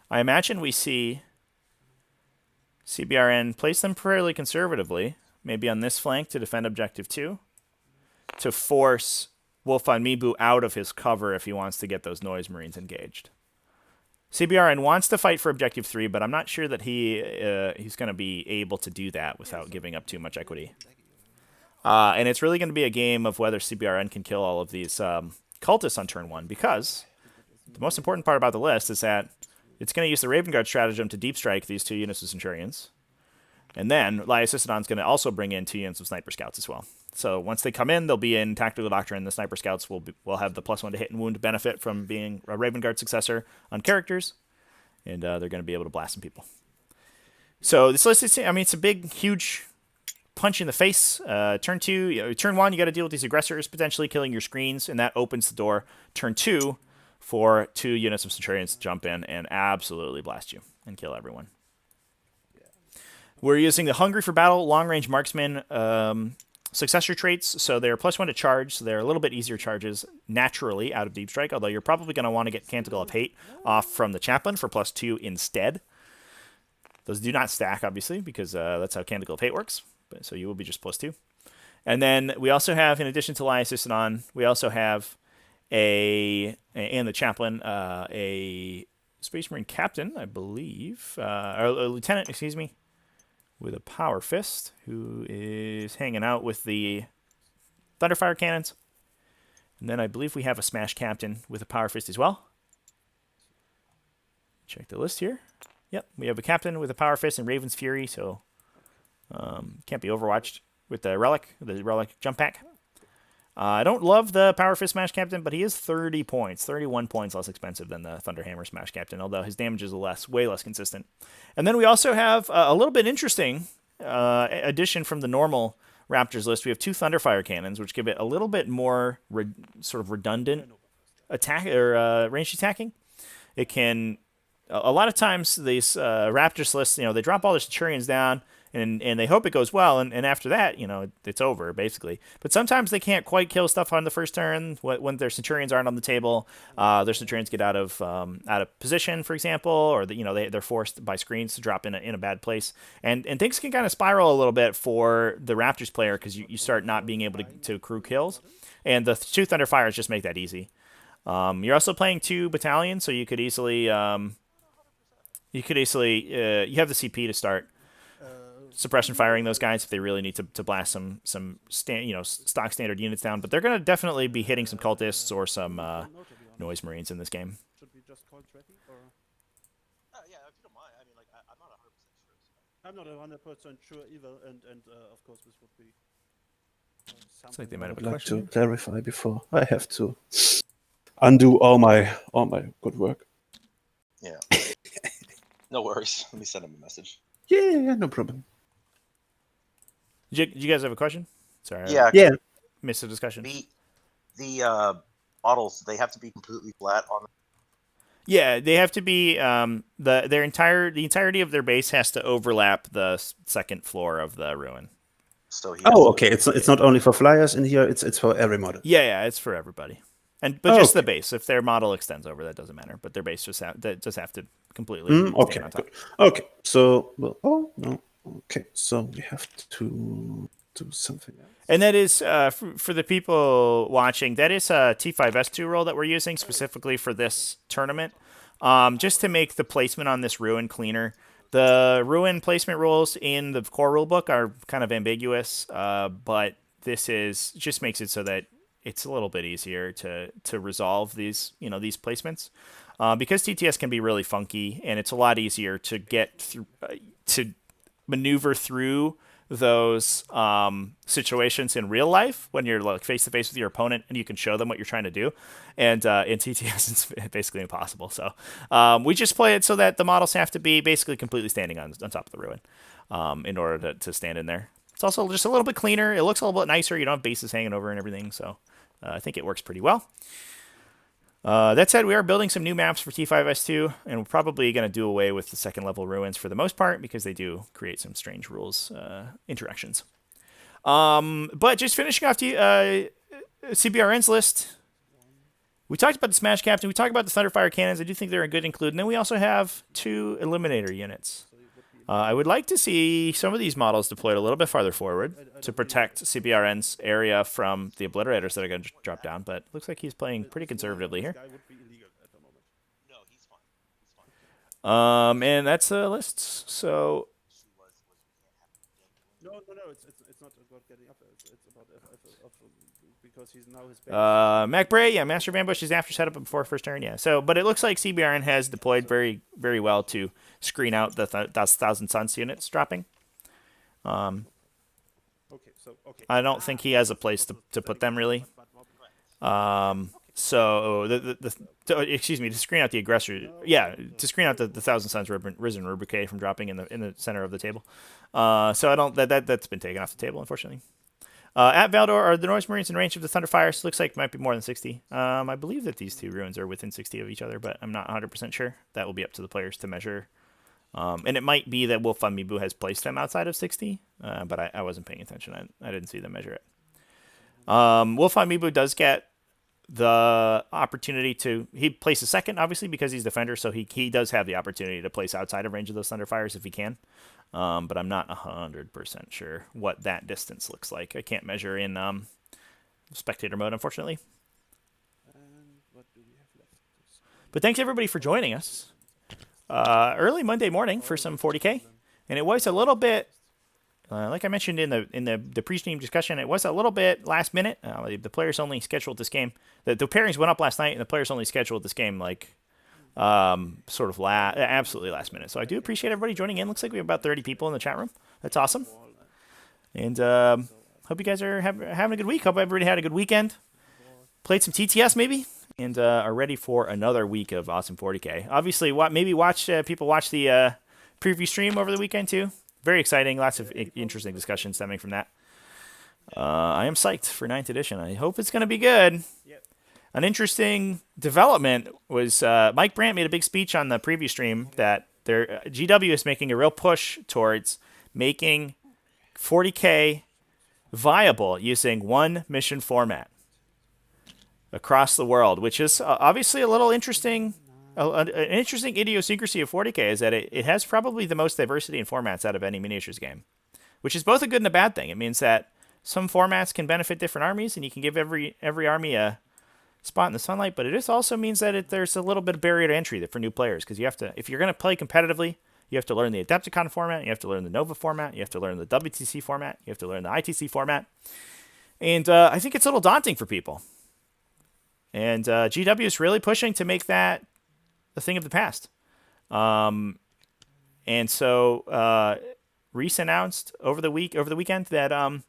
I imagine we see CBRN place them fairly conservatively, maybe on this flank to defend Objective 2, to force Wolfvonmibu out of his cover if he wants to get those Noise Marines engaged. CBRN wants to fight for Objective 3, but I'm not sure that he's going to be able to do that without giving up too much equity. And it's really going to be a game of whether CBRN can kill all of these Cultists on turn 1, because the most important part about the list is that it's going to use the Raven Guard stratagem to deep strike these 2 units of Centurions. And then Laius-Issadon's going to also bring in 2 units of Sniper Scouts as well. So once they come in, they'll be in Tactical Doctrine. The Sniper Scouts will have the +1 to hit and wound benefit from being a Raven Guard successor on characters. And they're going to be able to blast some people. So this list is, it's a big, huge punch in the face. Turn 2, turn 1, you got to deal with these Aggressors potentially killing your screens, and that opens the door. Turn 2 for 2 units of Centurions to jump in and absolutely blast you and kill everyone. We're using the Hungry for Battle long-range marksman successor traits, so they're +1 to charge, so they're a little bit easier charges naturally out of Deep Strike, although you're probably going to want to get Canticle of Hate off from the Chaplain for +2 instead. Those do not stack, obviously, because that's how Canticle of Hate works, so you will be just +2. And then we also have, in addition to Laius-Issadon, we also have and the chaplain, a Space Marine captain, I believe, or a lieutenant, excuse me, with a power fist, who is hanging out with the Thunderfire cannons. And then I believe we have a Smash captain with a power fist as well. Check the list here. Yep, we have a captain with a power fist and Raven's Fury, so can't be overwatched with the relic jump pack. I don't love the power fist Smash captain, but he is 30 points, 31 points less expensive than the Thunderhammer Smash captain, although his damage is way less consistent. And then we also have a little bit interesting addition from the normal Raptors list. We have 2 Thunderfire cannons, which give it a little bit more sort of redundant attack or ranged attacking. It can a lot of times these Raptors lists, they drop all their Centurions down and they hope it goes well, and after that, it's over basically. But sometimes they can't quite kill stuff on the first turn when their Centurions aren't on the table. Their Centurions get out of position, for example, or they're forced by screens to drop in a bad place, and things can kind of spiral a little bit for the Raptors player because you start not being able to accrue kills, and the 2 Thunderfires just make that easy. You're also playing 2 battalions, so you have the CP to start suppression firing those guys if they really need to blast some stock standard units down. But they're going to definitely be hitting some cultists or some noise marines in this game. Should we just call it ready, or? Yeah, if you don't mind. I mean, I'm not 100% sure. I'm not 100% sure either, and of course this would be. It's like they might have a like question. to clarify before I have to undo all my good work. Yeah. No worries. Let me send him a message. Yeah, no problem. Did you guys have a question? Sorry. Yeah. Missed the discussion. The models, they have to be completely flat on. Yeah, they have to be. The entirety of their base has to overlap the second floor of the ruin. So okay. It's not only for flyers in here. It's for every model. Yeah, it's for everybody. But just the base. If their model extends over, that doesn't matter. But their base just have to completely stand on top. Good. Okay. So okay. So we have to do something else. And that is for the people watching. That is a T5S2 roll that we're using specifically for this tournament, just to make the placement on this ruin cleaner. The ruin placement rules in the core rulebook are kind of ambiguous, but this just makes it so that it's a little bit easier to resolve these placements, because TTS can be really funky, and it's a lot easier to get through, to maneuver through those situations in real life when you're like face to face with your opponent and you can show them what you're trying to do. And in TTS, it's basically impossible. So we just play it so that the models have to be basically completely standing on top of the ruin in order to stand in there. It's also just a little bit cleaner. It looks a little bit nicer. You don't have bases hanging over and everything. So I think it works pretty well. That said, we are building some new maps for T5S2, and we're probably going to do away with the second level ruins for the most part because they do create some strange rules interactions. But just finishing off CBRN's list, we talked about the Smash Captain, we talked about the Thunderfire Cannons. I do think they're a good include, and then we also have 2 Eliminator units. I would like to see some of these models deployed a little bit farther forward to protect CBRN's area from the Obliterators that are going to drop down, but it looks like he's playing pretty conservatively here. No, he's fine. And that's the list. So. No, it's not about getting up. It's about because he's now his base. Mac Bray, yeah, Master of Ambush is after setup before first turn, yeah. So, but it looks like CBRN has deployed very, very well to screen out the 1,000 Suns units dropping. Okay. I don't think he has a place to put them really. So to screen out the aggressor, to screen out the 1,000 Suns Risen Rubrique from dropping in the center of the table. So I don't that's been taken off the table, unfortunately. At Valdor, are the Noise Marines in range of the Thunderfires? Looks like it might be more than 60. I believe that these 2 ruins are within 60 of each other, but I'm not 100% sure. That will be up to the players to measure. And it might be that Wolfvonmibu has placed them outside of 60, but I wasn't paying attention. I didn't see them measure it. Wolfvonmibu does get the opportunity he places second, obviously, because he's defender, so he does have the opportunity to place outside of range of those Thunderfires if he can. But I'm not 100% sure what that distance looks like. I can't measure in spectator mode, unfortunately. But thanks everybody for joining us early Monday morning for some 40K, and it was a little bit, like I mentioned in the pre-stream discussion, it was a little bit last minute. The players only scheduled this game. The pairings went up last night, and the players only scheduled this game like sort of absolutely last minute. So I do appreciate everybody joining in. Looks like we have about 30 people in the chat room. That's awesome. And hope you guys are having a good week. Hope everybody had a good weekend. Played some TTS maybe, and are ready for another week of awesome 40K. Obviously, people watch the preview stream over the weekend too. Very exciting. Lots of interesting discussions stemming from that. I am psyched for 9th edition. I hope it's going to be good. An interesting development was Mike Brandt made a big speech on the preview stream that GW is making a real push towards making 40K viable using one mission format across the world, which is obviously a little interesting. An interesting idiosyncrasy of 40K is that it has probably the most diversity in formats out of any miniatures game, which is both a good and a bad thing. It means that some formats can benefit different armies, and you can give every army a spot in the sunlight, but it also means that there's a little bit of barrier to entry for new players, because you have to, if you're going to play competitively, you have to learn the Adepticon format, you have to learn the Nova format, you have to learn the WTC format, you have to learn the ITC format, and I think it's a little daunting for people. And GW is really pushing to make that a thing of the past. And so Reese announced over the weekend that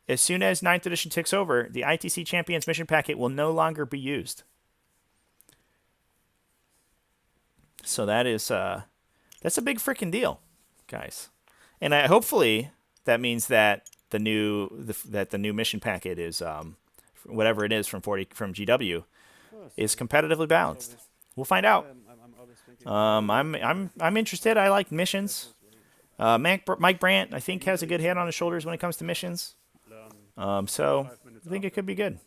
as soon as 9th edition ticks over, the ITC Champions mission packet will no longer be used. So that's a big freaking deal, guys. And hopefully that means that the new mission packet is whatever it is from GW is competitively balanced. We'll find out. I'm interested. I like missions. Mike Brandt, I think, has a good head on his shoulders when it comes to missions. So I think it could be good.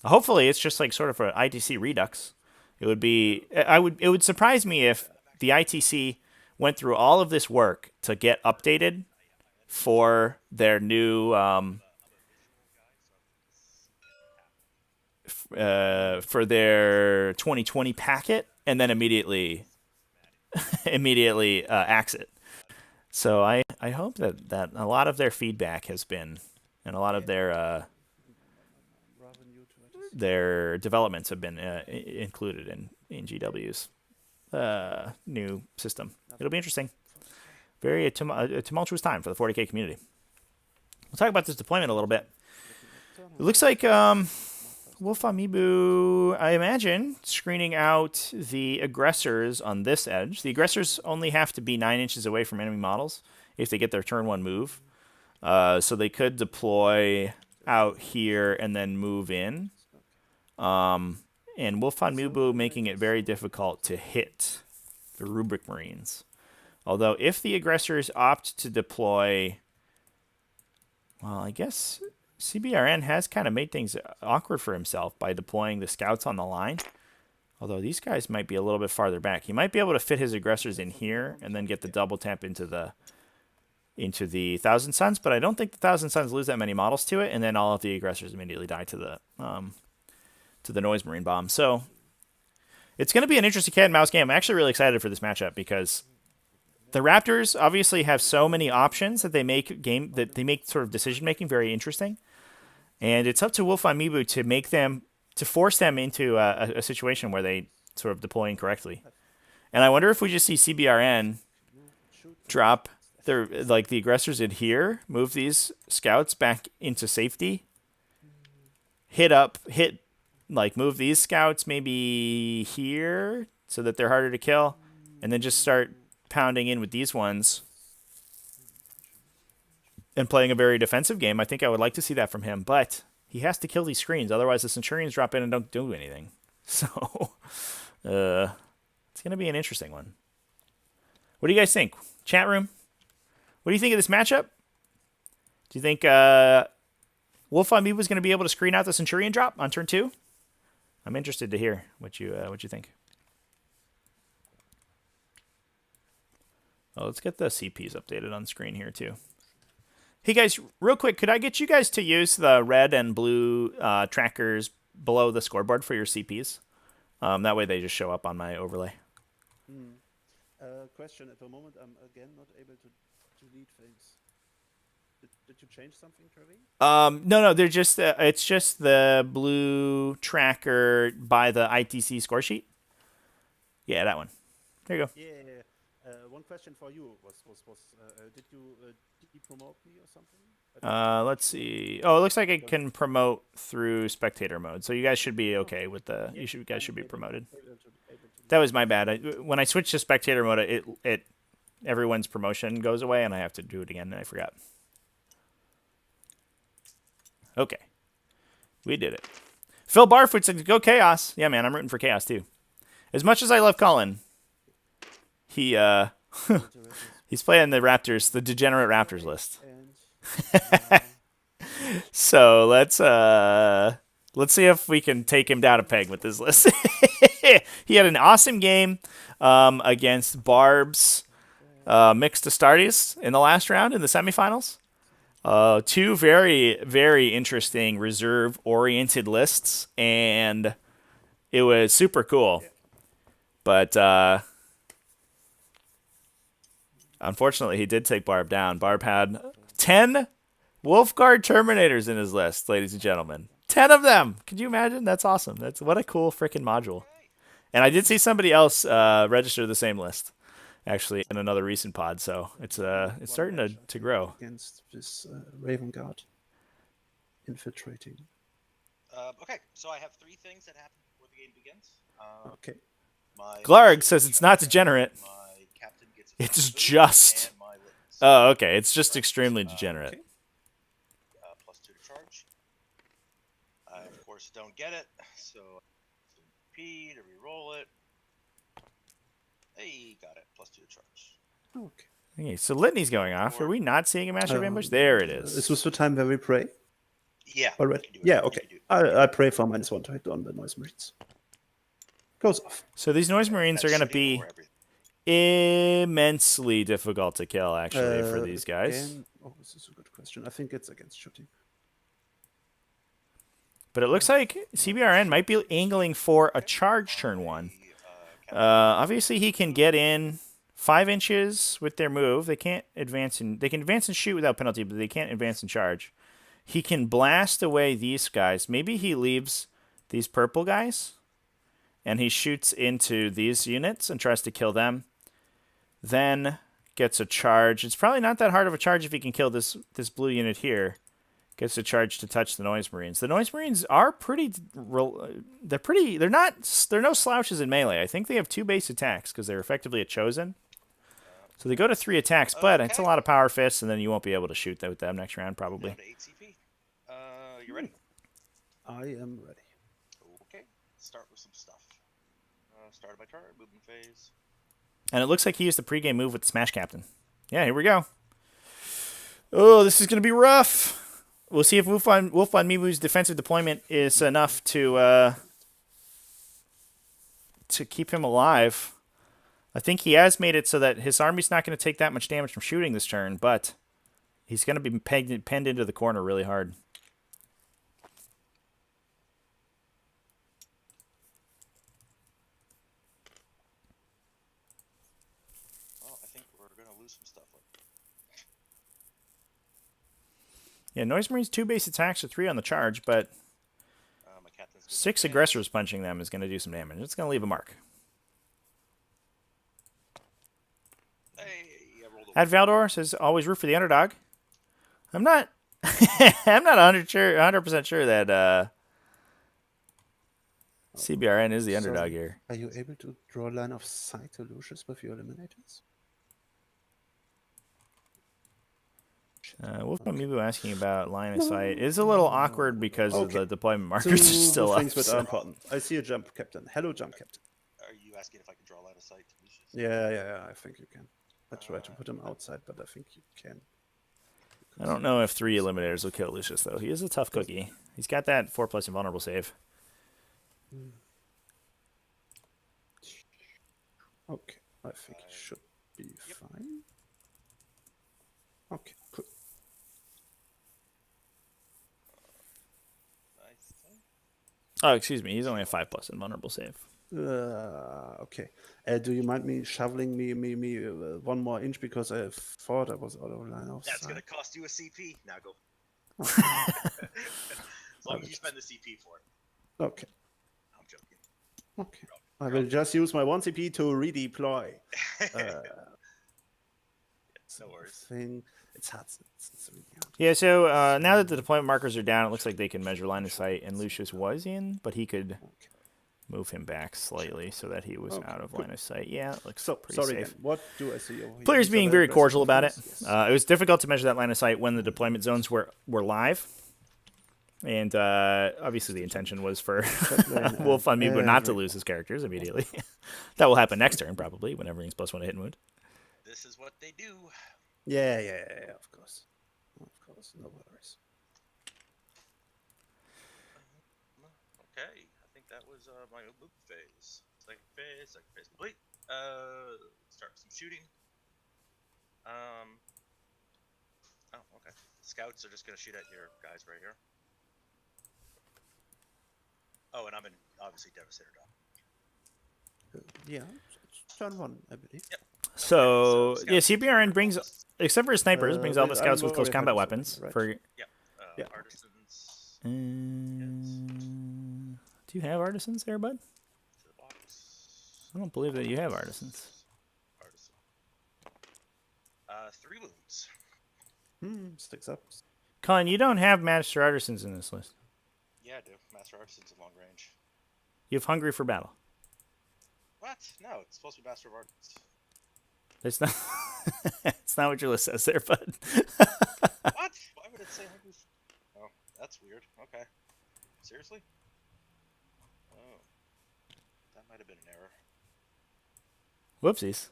Hopefully, it's just like sort of an ITC redux. It would surprise me if the ITC went through all of this work to get updated for their new for their 2020 packet, and then immediately axe it. So I hope that a lot of their feedback has been, and a lot of their developments have been included in GW's new system. It'll be interesting. Very a tumultuous time for the 40K community. We'll talk about this deployment a little bit. It looks like Wolfvonmibu, I imagine, screening out the aggressors on this edge. The aggressors only have to be 9 inches away from enemy models if they get their turn 1 move. So they could deploy out here and then move in. And Wolfvonmibu making it very difficult to hit the Rubric Marines. Although if the aggressors opt to deploy, well, I guess CBRN has kind of made things awkward for himself by deploying the scouts on the line. Although these guys might be a little bit farther back. He might be able to fit his aggressors in here and then get the double tap into the Thousand Suns, but I don't think the Thousand Suns lose that many models to it, and then all of the aggressors immediately die to the Noise Marine bomb. So it's going to be an interesting cat and mouse game. I'm actually really excited for this matchup because the Raptors obviously have so many options that they make sort of decision making very interesting. And it's up to Wolfvonmibu to force them into a situation where they sort of deploy incorrectly. And I wonder if we just see CBRN drop the aggressors in here, move these scouts back into safety, move these scouts maybe here so that they're harder to kill, and then just start pounding in with these ones and playing a very defensive game. I think I would like to see that from him, but he has to kill these screens. Otherwise, the Centurions drop in and don't do anything. So it's going to be an interesting one. What do you guys think? Chat room? What do you think of this matchup? Do you think Wolfvonmibu is going to be able to screen out the Centurion drop on turn 2? I'm interested to hear what you think. Oh, let's get the CPs updated on screen here too. Hey guys, real quick, could I get you guys to use the red and blue trackers below the scoreboard for your CPs? That way they just show up on my overlay. Question at the moment, I'm again not able to delete things. Did you change something, Trevi? No, they're just it's just the blue tracker by the ITC score sheet. Yeah, that one. There you go. Yeah. One question for you was did you de-promote me or something? Let's see. Oh, it looks like it can promote through spectator mode, so you guys should be okay with the. You guys should be promoted. That was my bad. When I switched to spectator mode, it everyone's promotion goes away, and I have to do it again, and I forgot. Okay, we did it. Phil Barfoot said, "Go Chaos." Yeah, man, I'm rooting for Chaos too. As much as I love Colin, he he's playing the Raptors, the degenerate Raptors list. So let's see if we can take him down a peg with this list. He had an awesome game against Barb's mixed Astartes in the last round in the semifinals. Two very, very interesting reserve-oriented lists, and it was super cool. But unfortunately, he did take Barb down. Barb had 10 Wolfguard Terminators in his list, ladies and gentlemen. 10 of them! Could you imagine? That's awesome. What a cool freaking module. And I did see somebody else register the same list, actually, in another recent pod. So it's starting to grow. Against this Raven Guard infiltrating. Okay, so I have 3 things that happen before the game begins. Okay. Glarg says it's not degenerate. My captain gets It's just. Oh, okay. It's just extremely degenerate. Okay. +2 to charge. I, of course, don't get it, so P to re-roll it. Hey, got it. +2 to charge. Okay. Okay, so Litany's going off. Are we not seeing a Master Ambush? There it is. Is this the time where we pray? Yeah. Already. Yeah, okay. I pray for -1 to hit on the Noise Marines. Goes off. So these Noise Marines are going to be immensely difficult to kill, actually, for these guys. Again, this is a good question. I think it's against shooting. But it looks like CBRN might be angling for a charge turn 1. Obviously, he can get in 5 inches with their move. They can't advance they can advance and shoot without penalty, but they can't advance and charge. He can blast away these guys. Maybe he leaves these purple guys, and he shoots into these units and tries to kill them. Then gets a charge. It's probably not that hard of a charge if he can kill this blue unit here. Gets a charge to touch the Noise Marines. The Noise Marines are they're no slouches in melee. I think they have 2 base attacks because they're effectively a chosen. So they go to 3 attacks, but it's a lot of power fists, and then you won't be able to shoot with them next round probably. Down to 8 CP. You ready? I am ready. Okay. Start with some stuff. Started my turn, movement phase. And it looks like he used the pregame move with the Smash Captain. Yeah, here we go. Oh, this is going to be rough. We'll see if Wolfvonmibu's defensive deployment is enough to keep him alive. I think he has made it so that his army's not going to take that much damage from shooting this turn, but he's going to be penned into the corner really hard. Well, I think we're going to lose some stuff. Yeah, Noise Marine's 2 base attacks or 3 on the charge, but 6 aggressors punching them is going to do some damage. It's going to leave a mark. At Valdor says, always root for the underdog. I'm not I'm not 100% sure that CBRN is the underdog here. Are you able to draw a line of sight to Lucius with your eliminators? Wolfvonmibu asking about line of sight is a little awkward because of the deployment markers are still up. Things that are important. I see a jump captain. Hello, jump captain. Are you asking if I can draw line of sight to Lucius? Yeah, I think you can. I try to put him outside, but I think you can. I don't know if 3 eliminators will kill Lucius, though. He is a tough cookie. He's got that 4+ invulnerable save. Okay, I think he should be fine. Okay, cool. Oh, excuse me. He's only a 5+ invulnerable save. Okay. Do you mind me shoveling me 1 more inch because I thought I was out of line of That's gonna sight? cost you a CP. Now go. Okay. As long as you spend the CP for it. Okay. I'm joking. Okay. I will just use my 1 CP to redeploy. No worries. Thing. It's hard. It's really hard. Yeah, so now that the deployment markers are down, it looks like they can measure line of sight, and Lucius was in, but he could Okay. move him back slightly so that he was Okay, out of cool. line of sight. Yeah, it looks So pretty sorry safe. again. What do I see over here? Players These are being very very aggressive, cordial of about it. course, yes. It was difficult to measure that line of sight when the deployment zones were live. And obviously the intention was for Wolfvonmibu not to lose his characters immediately. That will happen next turn, probably, when everything's +1 to hit and wound. This is what they do. Yeah, of course. Of course, no worries. Okay, I think that was my move phase. Second phase complete. Start some shooting. Oh, okay. Scouts are just gonna shoot at your guys right here. Oh, and I'm in obviously Devastator Dog. Yeah, it's turn 1, I believe. Yep. So, Okay, so yeah, Scouts CBRN are brings, Cultists. except for snipers, brings all the Wait, scouts I'm with close already combat having weapons. something, right? For Yep. Yeah, okay. Artisans. Do you have artisans there, bud? To the box. I don't believe that you have artisans. Artisan. 3 wounds. Sticks up. Colin, you don't have master artisans in this list. Yeah, I do. Master Artisans of long range. You have hungry for battle. What? No, it's supposed to be Master of Arts. It's not. It's not what your list says there, bud. What? Why would it say hungry? Oh, that's weird. Okay. Seriously? Oh, that might have been an error. Whoopsies.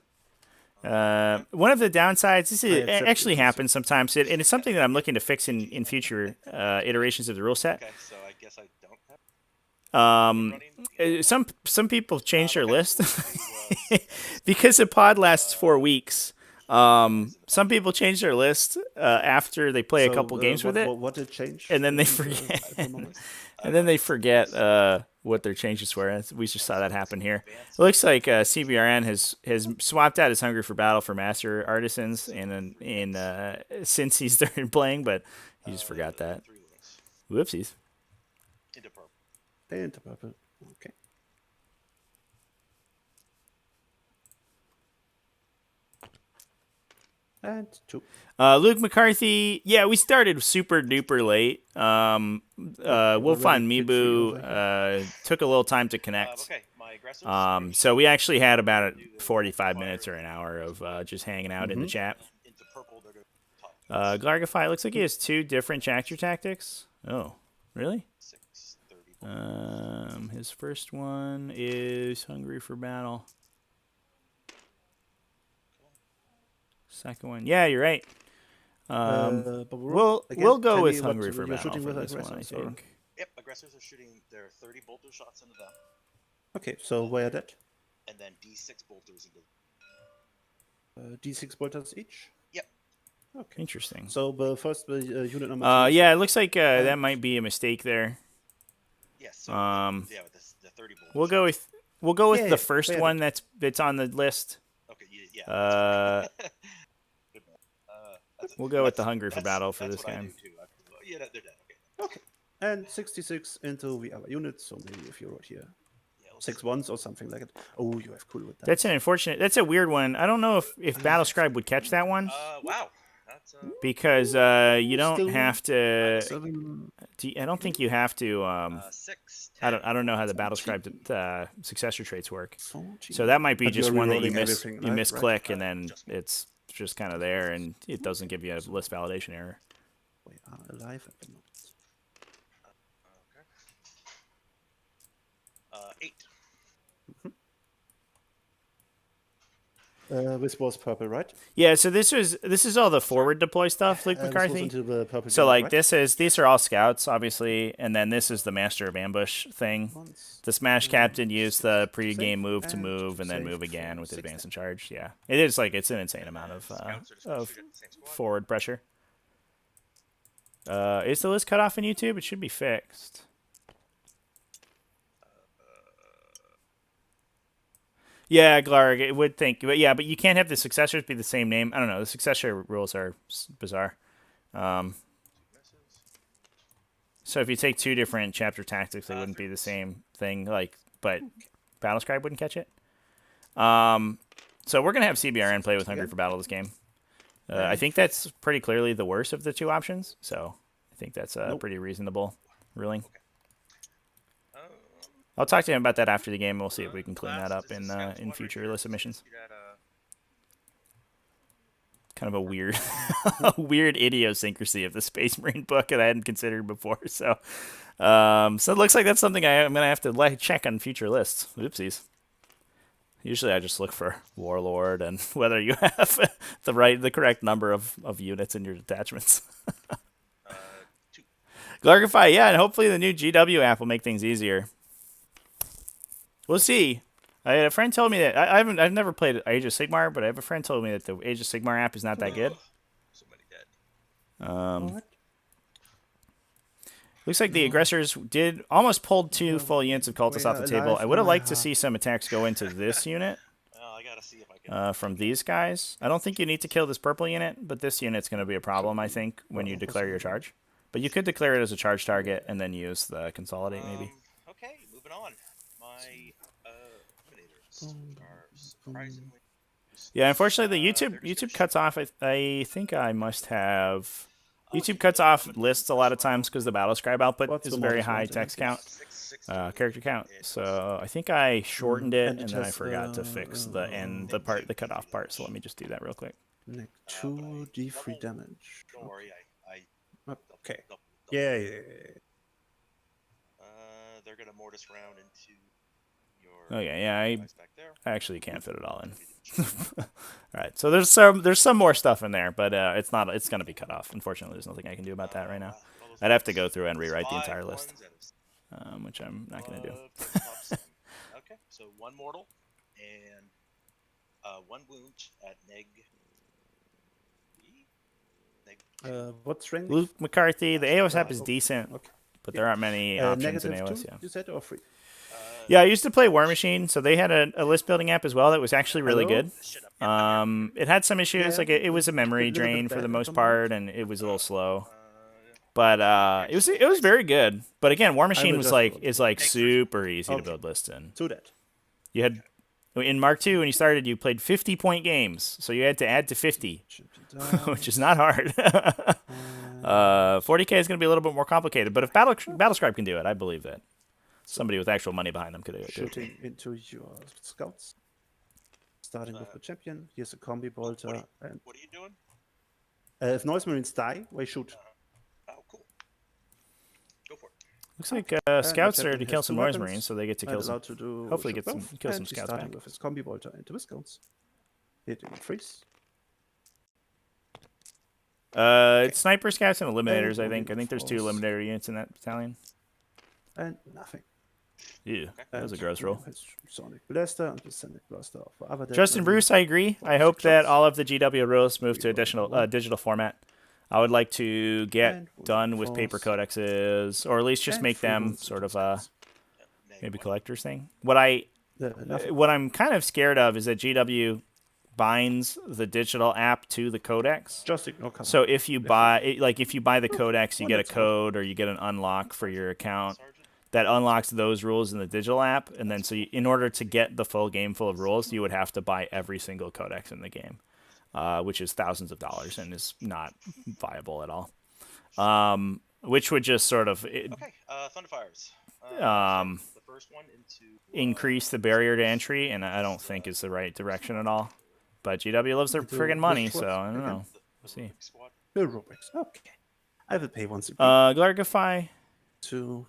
One of the downsides, this is, actually happens sometimes, and it's something that I'm looking to fix in future iterations of the rule set. Okay, so I guess I don't have. Some people change their list because a pod lasts 4 weeks. Some people change their list after they play a couple games with it, What did change? and then they forget. And then they forget what their changes were. We just saw that happen here. It looks like CBRN has swapped out his Hungry for Battle for Master Artisans since he started playing, but he just forgot that. Whoopsies. Into purple. Into purple. Okay. And 2. Luke McCarthy, yeah, we started super duper late. Wolfvonmibu took a little time to connect. Okay, my aggressors. So we actually had about 45 minutes or an hour of just hanging out in the chat. Into purple, they're going Glargify looks like he has 2 different Chactor tactics. Oh, really? 6:30. His first one is Hungry for Battle. Second one, yeah, you're right. But We'll go with Hungry for Battle for this one, I think. Yep, aggressors are shooting their 30 bolter shots into them. Okay, so where that? And then D6 bolters into. D6 bolters each. Yep. Okay. Interesting. So the first unit number 2. Yeah, it looks like that might be a mistake there. Yes. So yeah, with the 30 bolters. We'll go with the first one that's on the list. Okay. Yeah. We'll go with the Hungry for Battle for this game. Yeah, they're dead. Okay. And 66 into the other units, so maybe if you wrote here 6 ones or something like it. Oh, you have cool with that. That's an unfortunate. That's a weird one. I don't know if Battle Scribe would catch that one. Wow. That's because you don't have to. 7. I don't think you have to. 6. 10, I don't know how the Battle Scribe successor traits work. 14. So that might be But just you're one that you rerolling everything, misclick, right? and then it's just kind of there, and it doesn't give you a list validation error. We are alive at the moment. Okay. 8. This was purple, right? Yeah. So this is all the forward deploy stuff, Luke McCarthy. Into the purple So unit, like right? these are all scouts, obviously, and then this is the Master of Ambush thing. The Smash Captain used the pre-game move to move and then move again with advance and charge. Yeah, it is like it's an insane amount of forward pressure. Is the list cut off in YouTube? It should be fixed. Yeah, Glarg, it would think. But yeah, but you can't have the successors be the same name. I don't know. The successor rules are bizarre. So if you take two different chapter tactics, they wouldn't be the same thing. But Battlescribe wouldn't catch it. So we're gonna have CBRN play with Hungry for Battle this game. I think that's pretty clearly the worst of the two options. So I think that's a pretty reasonable ruling. I'll talk to him about that after the game. We'll see if we can clean that up in future list submissions. Kind of a weird, weird idiosyncrasy of the Space Marine book that I hadn't considered before. So, so it looks like that's something I'm gonna have to check on future lists. Oopsies. Usually, I just look for Warlord and whether you have the correct number of units in your detachments. Glargify, yeah, and hopefully the new GW app will make things easier. We'll see. I had a friend told me that I've never played Age of Sigmar, but I have a friend told me that the Age of Sigmar app is not that good. Somebody dead. Looks like the aggressors did almost pulled 2 full units of cultists off the table. I would have liked to see some attacks go into this unit I gotta see if I can. from these guys. I don't think you need to kill this purple unit, but this unit's going to be a problem, I think, when you declare your charge. But you could declare it as a charge target and then use the consolidate, maybe. Okay, moving on. My eliminators are surprisingly. Yeah, unfortunately, the YouTube cuts off. I think I must have. YouTube cuts off lists a lot of times because the Battlescribe output is a very high text count, character count. So I think I shortened it and then I forgot to fix the cutoff part. So let me just do that real quick. 2 D3 damage. Don't worry, I Okay. Yeah. they're gonna mortis round into your. Okay, yeah, Back there. I actually can't fit it all in. All right, so there's some more stuff in there, but it's gonna be cut off. Unfortunately, there's nothing I can do about that right now. I'd have to go through and rewrite the entire list, which I'm not gonna do. Okay, so 1 mortal and 1 wound at neg. What's rank? Luke McCarthy, the AOS app is decent, Okay. but there aren't many options in AOS. -2, Yeah. you said, or 3? Yeah, I used to play War Machine, so they had a list building app as well that was actually really good. It had some issues, like it was a memory drain for the most part, and it was a little slow. But it was very good. But again, War Machine is super easy to build lists in. To that. You had in Mark II when you started, you played 50-point games, so you had to add to 50, which is not hard. 40K is going to be a little bit more complicated, but if Battlescribe can do it, I believe that. Somebody with actual money behind them could do it. Shooting into your scouts. Starting with the champion. Here's a combi bolter. And What are you doing? if Noise Marines die, we shoot. Oh, cool. Go for it. Looks like scouts are to kill some Noise Marines, so they get to kill some. To do Hopefully shoot get some both, kill some and he's scouts starting back. with his combi bolter into Viscounts. Hitting freeze. It's sniper scouts and eliminators. I think. moving I think there's 2 force. eliminator units in that battalion. And nothing. Ew, that was a And gross roll. his Sonic Blaster and the Sonic Blaster of other Justin Bruce, I agree. I hope that all of the GW rules move to additional digital format. I would like to get done with paper codexes, or at least just make them sort of maybe collector's thing. What I'm kind of scared of is that GW binds the digital app to the codex. Just ignore cover. So if you buy the codex, you get a code or you get an unlock for your account that unlocks those rules in the digital app, and then in order to get the full game full of rules, you would have to buy every single codex in the game, which is thousands of dollars and is not viable at all. Which would just sort of Thunderfires. The first one into increase the barrier to entry, and I don't think is the right direction at all. But GW loves their friggin' money, so I don't know. We'll see. No rubrics. Okay. I will pay once again. Glargify. To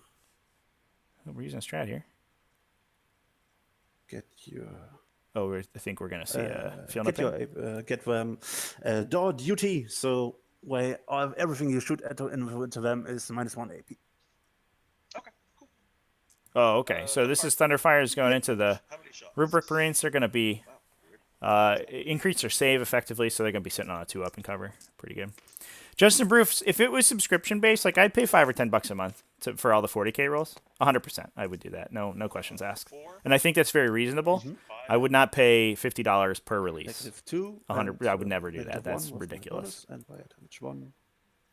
We're using a strat here. get your I think we're gonna see field nothing. get them door duty. So where everything you shoot into them is -1 AP. Okay, cool. Oh, okay. So this is Thunderfires going into the How many shots? Rubric Marines. They're gonna be Wow, weird. increase their save effectively, so they're gonna be sitting on a 2-up and cover. Pretty good. Justin Bruce, if it was subscription based, like I'd pay $5 or $10 a month. for all the 40k rolls? 100%. I would do that. No questions asked. And I think that's very reasonable. I would not pay $50 per release. -2. 100. I would never do that. That's -1 with my ridiculous. bonus, and by damage 1.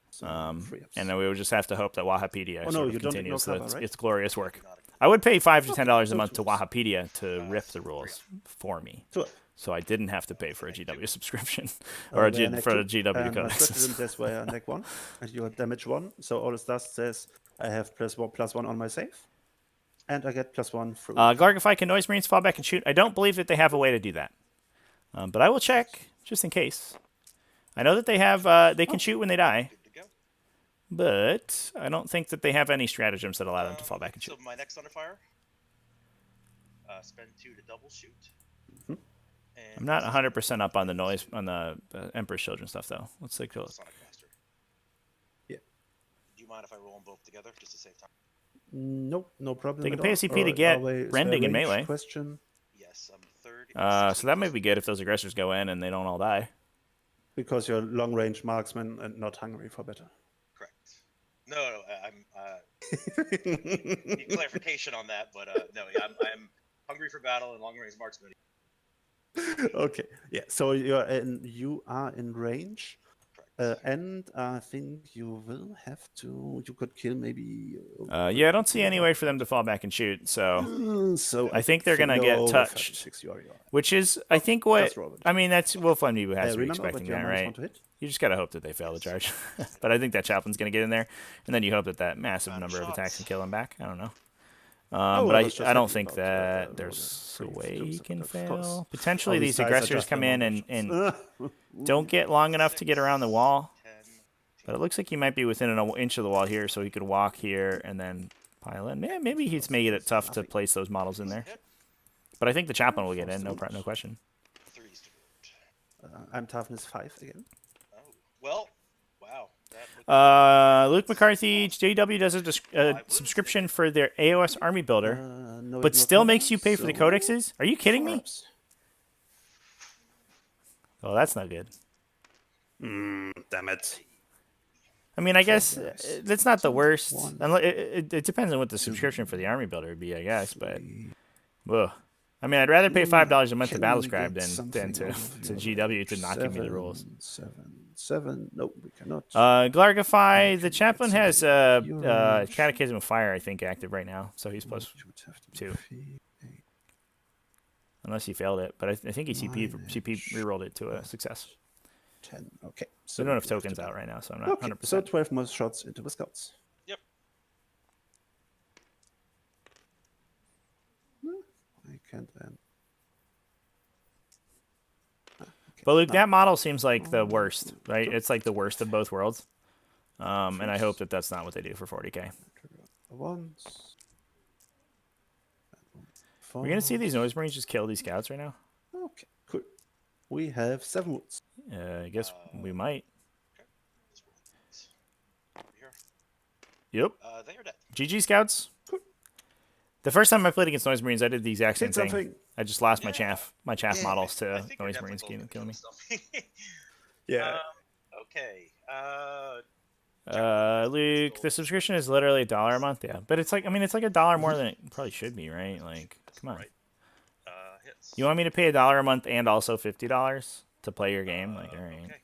So free ups. And then we would just have to hope that Wahapedia Oh, no, sort of you don't continues ignore cover, right? its glorious work. I would pay $5 to $10 a no month to tools. Wahapedia to rip the rules for me, so I didn't have to pay for a GW subscription or a GW code. My stratagem says where I neck 1, and you are damage 1. So all it does says I have +1/+1 on my save, and I get +1 through. Gargify, can Noise Marines fall back and shoot? I don't believe that they have a way to do that, but I will check just in case. I know that they have. They can shoot when they die. But I don't think that they have any stratagems that allow them to fall back and shoot. So my next Thunderfire, spend 2 to double shoot. And I'm not 100% up on the noise on the Emperor's Children stuff though. Let's take a look. Sonic Master. Yeah. Do you mind if I roll them both together just to save time? Nope, no problem. They can at pay all. a CP to Or get are we- is rending there in a range melee. Question. Yes, I'm third. So that might be good if those aggressors go in and they don't all die. Because you're long range marksman and not hungry for better. Correct. No, I'm. Need clarification on that, but no, yeah, I'm hungry for battle and long range marksman. Okay, yeah. So you are in range, and I think you will have to. You could kill maybe. Yeah, I don't see any way for them to fall back and shoot. So So I think they're gonna get touched. Which is, I think, what I mean. That's Wolfvonmibu has to be expecting that, right? You just gotta hope that they fail the charge. But I think that chaplain's gonna get in there, and then you hope that that massive number of attacks can kill him back. I don't know. But I don't think that there's a way he can fail. Potentially, these aggressors come in and don't get long enough to get around the wall. But it looks like he might be within an inch of the wall here, so he could walk here and then pile in. Yeah, maybe he's made it tough to place those models in there. But I think the chaplain will get in, no question. I'm toughness 5 again. Oh, well, wow. Luke McCarthy, JW does a subscription for their AOS army builder, No, but still makes you pay for the codexes? Are you kidding me? Oh, that's not good. Damn it. I mean, I guess that's not the worst. It depends on what the subscription for the army builder would be, I guess. But, ugh. I mean, I'd rather pay $5 a month to Battlescribe than to GW to not give me the rules. 7. Nope, we cannot. Glargify, the chaplain has Catechism of Fire, I think, active right now, so he's +2. Unless he failed it, but I think he CP rerolled it to a success. 10. Okay. So we don't have tokens out right now, so I'm not 100%. So 12 more shots into the scouts. Yep. I can't then. But Luke, that model seems like the worst, right? It's like the worst of both worlds. And I hope that that's not what they do for 40k. We're going to see these Noise Marines just kill these scouts right now? Okay, cool. We have 7 wounds. I guess we might. Here. Yep. They are dead. GG scouts. Cool. The first time I played against Noise Marines, I did the exact same thing. Something. I just lost my chaff models to Noise Marines killing me. Yeah. Okay. Luke, the subscription is literally $1 a month. Yeah, but it's like, I mean, it's like $1 more than it probably should be, right? Like, come on. Right. Hits. You want me to pay $1 a month and also $50 to play your game? Like, all right. Okay.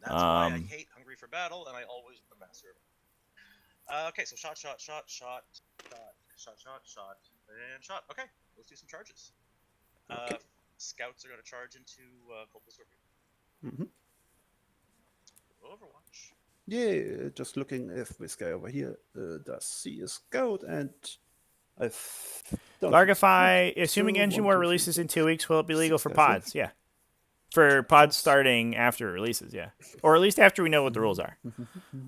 That's why I hate Hungry for Battle, and I always the master. Okay, so shot, and shot. Okay, let's do some charges. Okay. Scouts are going to charge into Cultist. Overwatch. Yeah, just looking if this guy over here does see a scout, and I don't. Largify, assuming So, Engine 1, War 2, 3, releases in 2 weeks, will it be legal for 6, that's it. pods? Yeah. For pods starting after it releases, yeah. Or at least after we know what the rules are.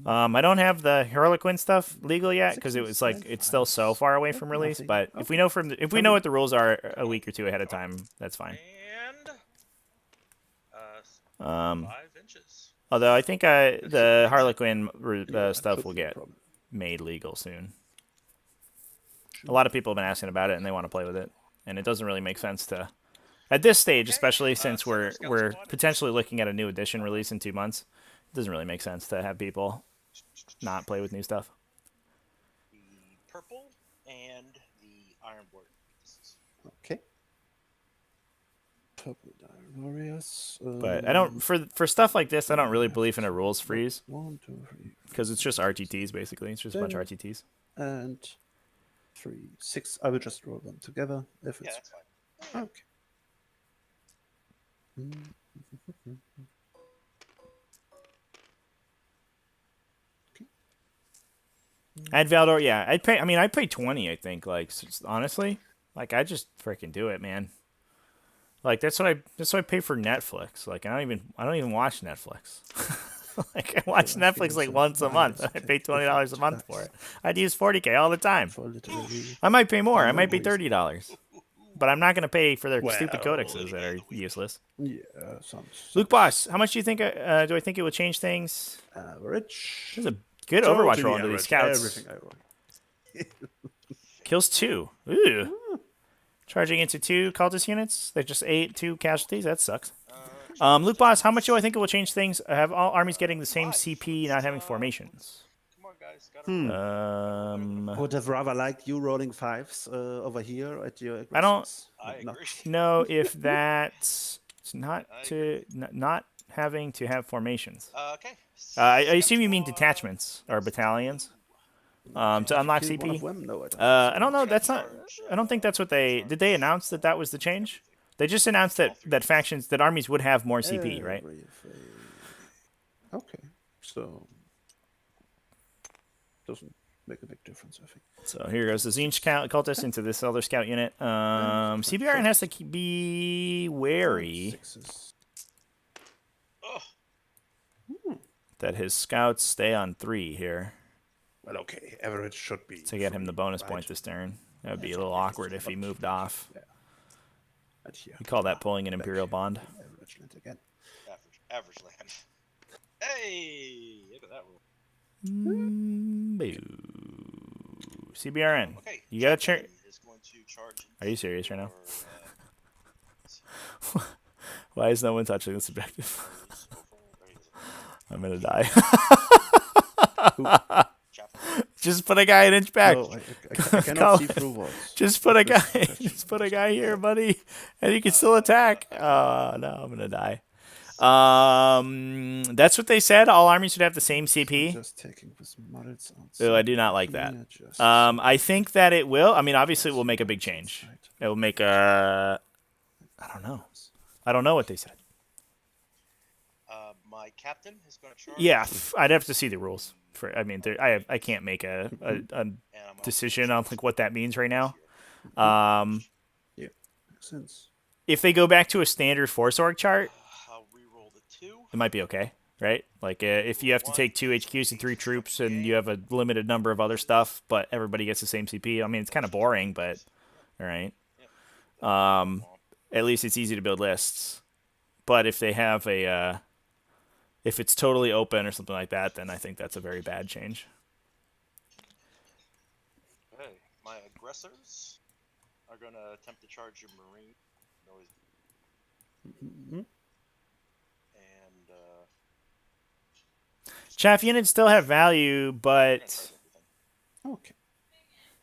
I don't have the Harlequin stuff legal yet because it was like it's still so far away from release. But if we know if we know what the rules are a week or 2 ahead of time, that's fine. And 5 inches. Although I think the Harlequin stuff will get made legal soon. A lot of people have been asking about it and they want to play with it, and it doesn't really make sense to. At this stage, especially since we're potentially looking at a new edition release in 2 months, it doesn't really make sense to have people not play with new stuff. and the Ironborn. Okay. Purple Dire Warriors. But I don't for stuff like this. I don't really believe in a rules freeze 1, 2, 3, because it's just RTTs basically. It's just a bunch of RTTs. and 3, 6. I will just roll them together if Yeah, it's that's fine. okay. I'd Valdor, yeah. I'd pay. I mean, I'd pay 20. I think. Like honestly, like I just freaking do it, man. Like that's what I pay for Netflix. Like I don't even watch Netflix. Like I watch Netflix like once a month. I pay $20 a month for it. I'd use 40K all the time. I might pay more. I might pay $30. But I'm not going to pay for their stupid codexes that are useless. Yeah, Luke Boss, how much do you think? Do I think it will change things? Average. There's a good Overwatch roll into these scouts. Everything I roll. Kills 2. Ooh. Charging into 2 cultist units. They just ate 2 casualties. That sucks. Luke Boss, how much do I think it will change things? Have all armies getting the same CP, not having formations? Come on, guys. Would have rather liked you rolling 5s over here at your I don't I agree. know if that's not having to have formations. Okay. I assume you mean detachments or battalions. To unlock CP. No, I don't know. That's not. I don't think that's what they did. They announce that was the change. They just announced that factions, that armies would have more CP, right? Okay, so doesn't make a big difference, I think. So here goes the Tzeentch cultist into this other scout unit. CBRN has to be wary that his scouts stay on 3 here. Well, okay, average should be to get him the bonus point this turn. That would be a little awkward if he moved off. Yeah. We call that pulling an Imperial Bond. Average land again. Average land. Hey, look at that roll. Boo. CBRN. Okay. You got a chair. Is going to charge Are you serious right now? Why is no one touching this objective? I'm gonna die. Just put a guy an inch back. No, I cannot see through walls. Just put a guy here, buddy, and you can still attack. Oh no, I'm gonna die. That's what they said. All armies should have the same CP. Just taking this models Oh, I do not like that. I think that it will. I mean, obviously, it will make a big change. It will make a. I don't know. I don't know what they said. My captain is going to charge. Yeah, I'd have to see the rules. I can't make a decision on like what that means right now. Yeah, makes sense. If they go back to a standard force org chart, I'll re-roll the 2. it might be okay, right? Like if you have to take 2 HQs and 3 troops, and you have a limited number of other stuff, but everybody gets the same CP. I mean, it's kind of boring, but all right. At least it's easy to build lists. But if they have if it's totally open or something like that, then I think that's a very bad change. Okay, my aggressors are going to attempt to charge your marine. And Chaff units still have value, but Okay.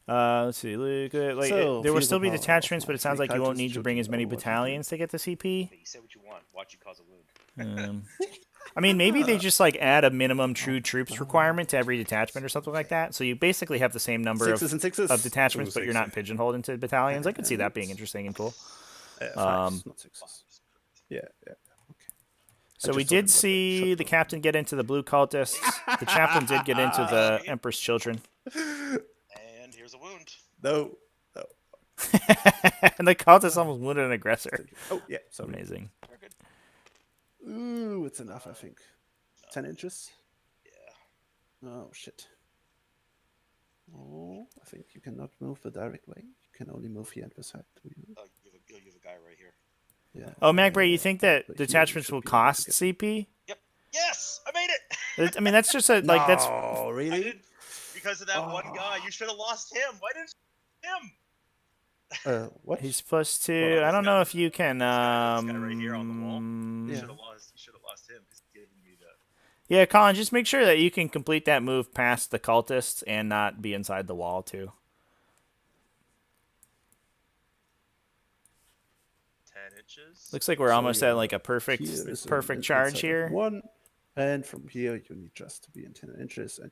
let's see. Look, like So, there will feel still the be power detachments, of but it sounds my like you won't Cultists need to should bring as many know what to do. battalions to get the CP. you say what you want. Watch you cause a wound. I mean, maybe they just like add a minimum true troops requirement to every detachment or something like that. So you basically have the same number of detachments, but you're not pigeonholed into battalions. I could see that being interesting and cool. Fives, not 6s. Yeah. Okay. So we did see the captain get into the blue cultists. The chaplain did get into the Emperor's Children. And here's a wound. No. And the cultist almost wounded an aggressor. Oh, yeah. So Amazing. We're good. Ooh, it's enough, I think. 10 inches? Yeah. Oh, shit. Oh, I think you cannot move the direct way. You can only move here and beside. You have a guy right here. Yeah. Oh, Magbray, you think that But here detachments should will be able to cost get- CP? Yep. Yes, I made it. I mean, that's just a like that's. Oh, I really? did, because of that one guy. You should have lost him. Why didn't you him? What? He's supposed Well, to. I don't this guy- know if you can. This guy right here on the wall. You Yeah. should have lost him because he gave me the. Yeah, Colin, just make sure that you can complete that move past the cultists and not be inside the wall too. inches. Looks like we're So almost at you're- like a perfect here is perfect charge inside of here. 1, and from here you need just to be in 10 inches, and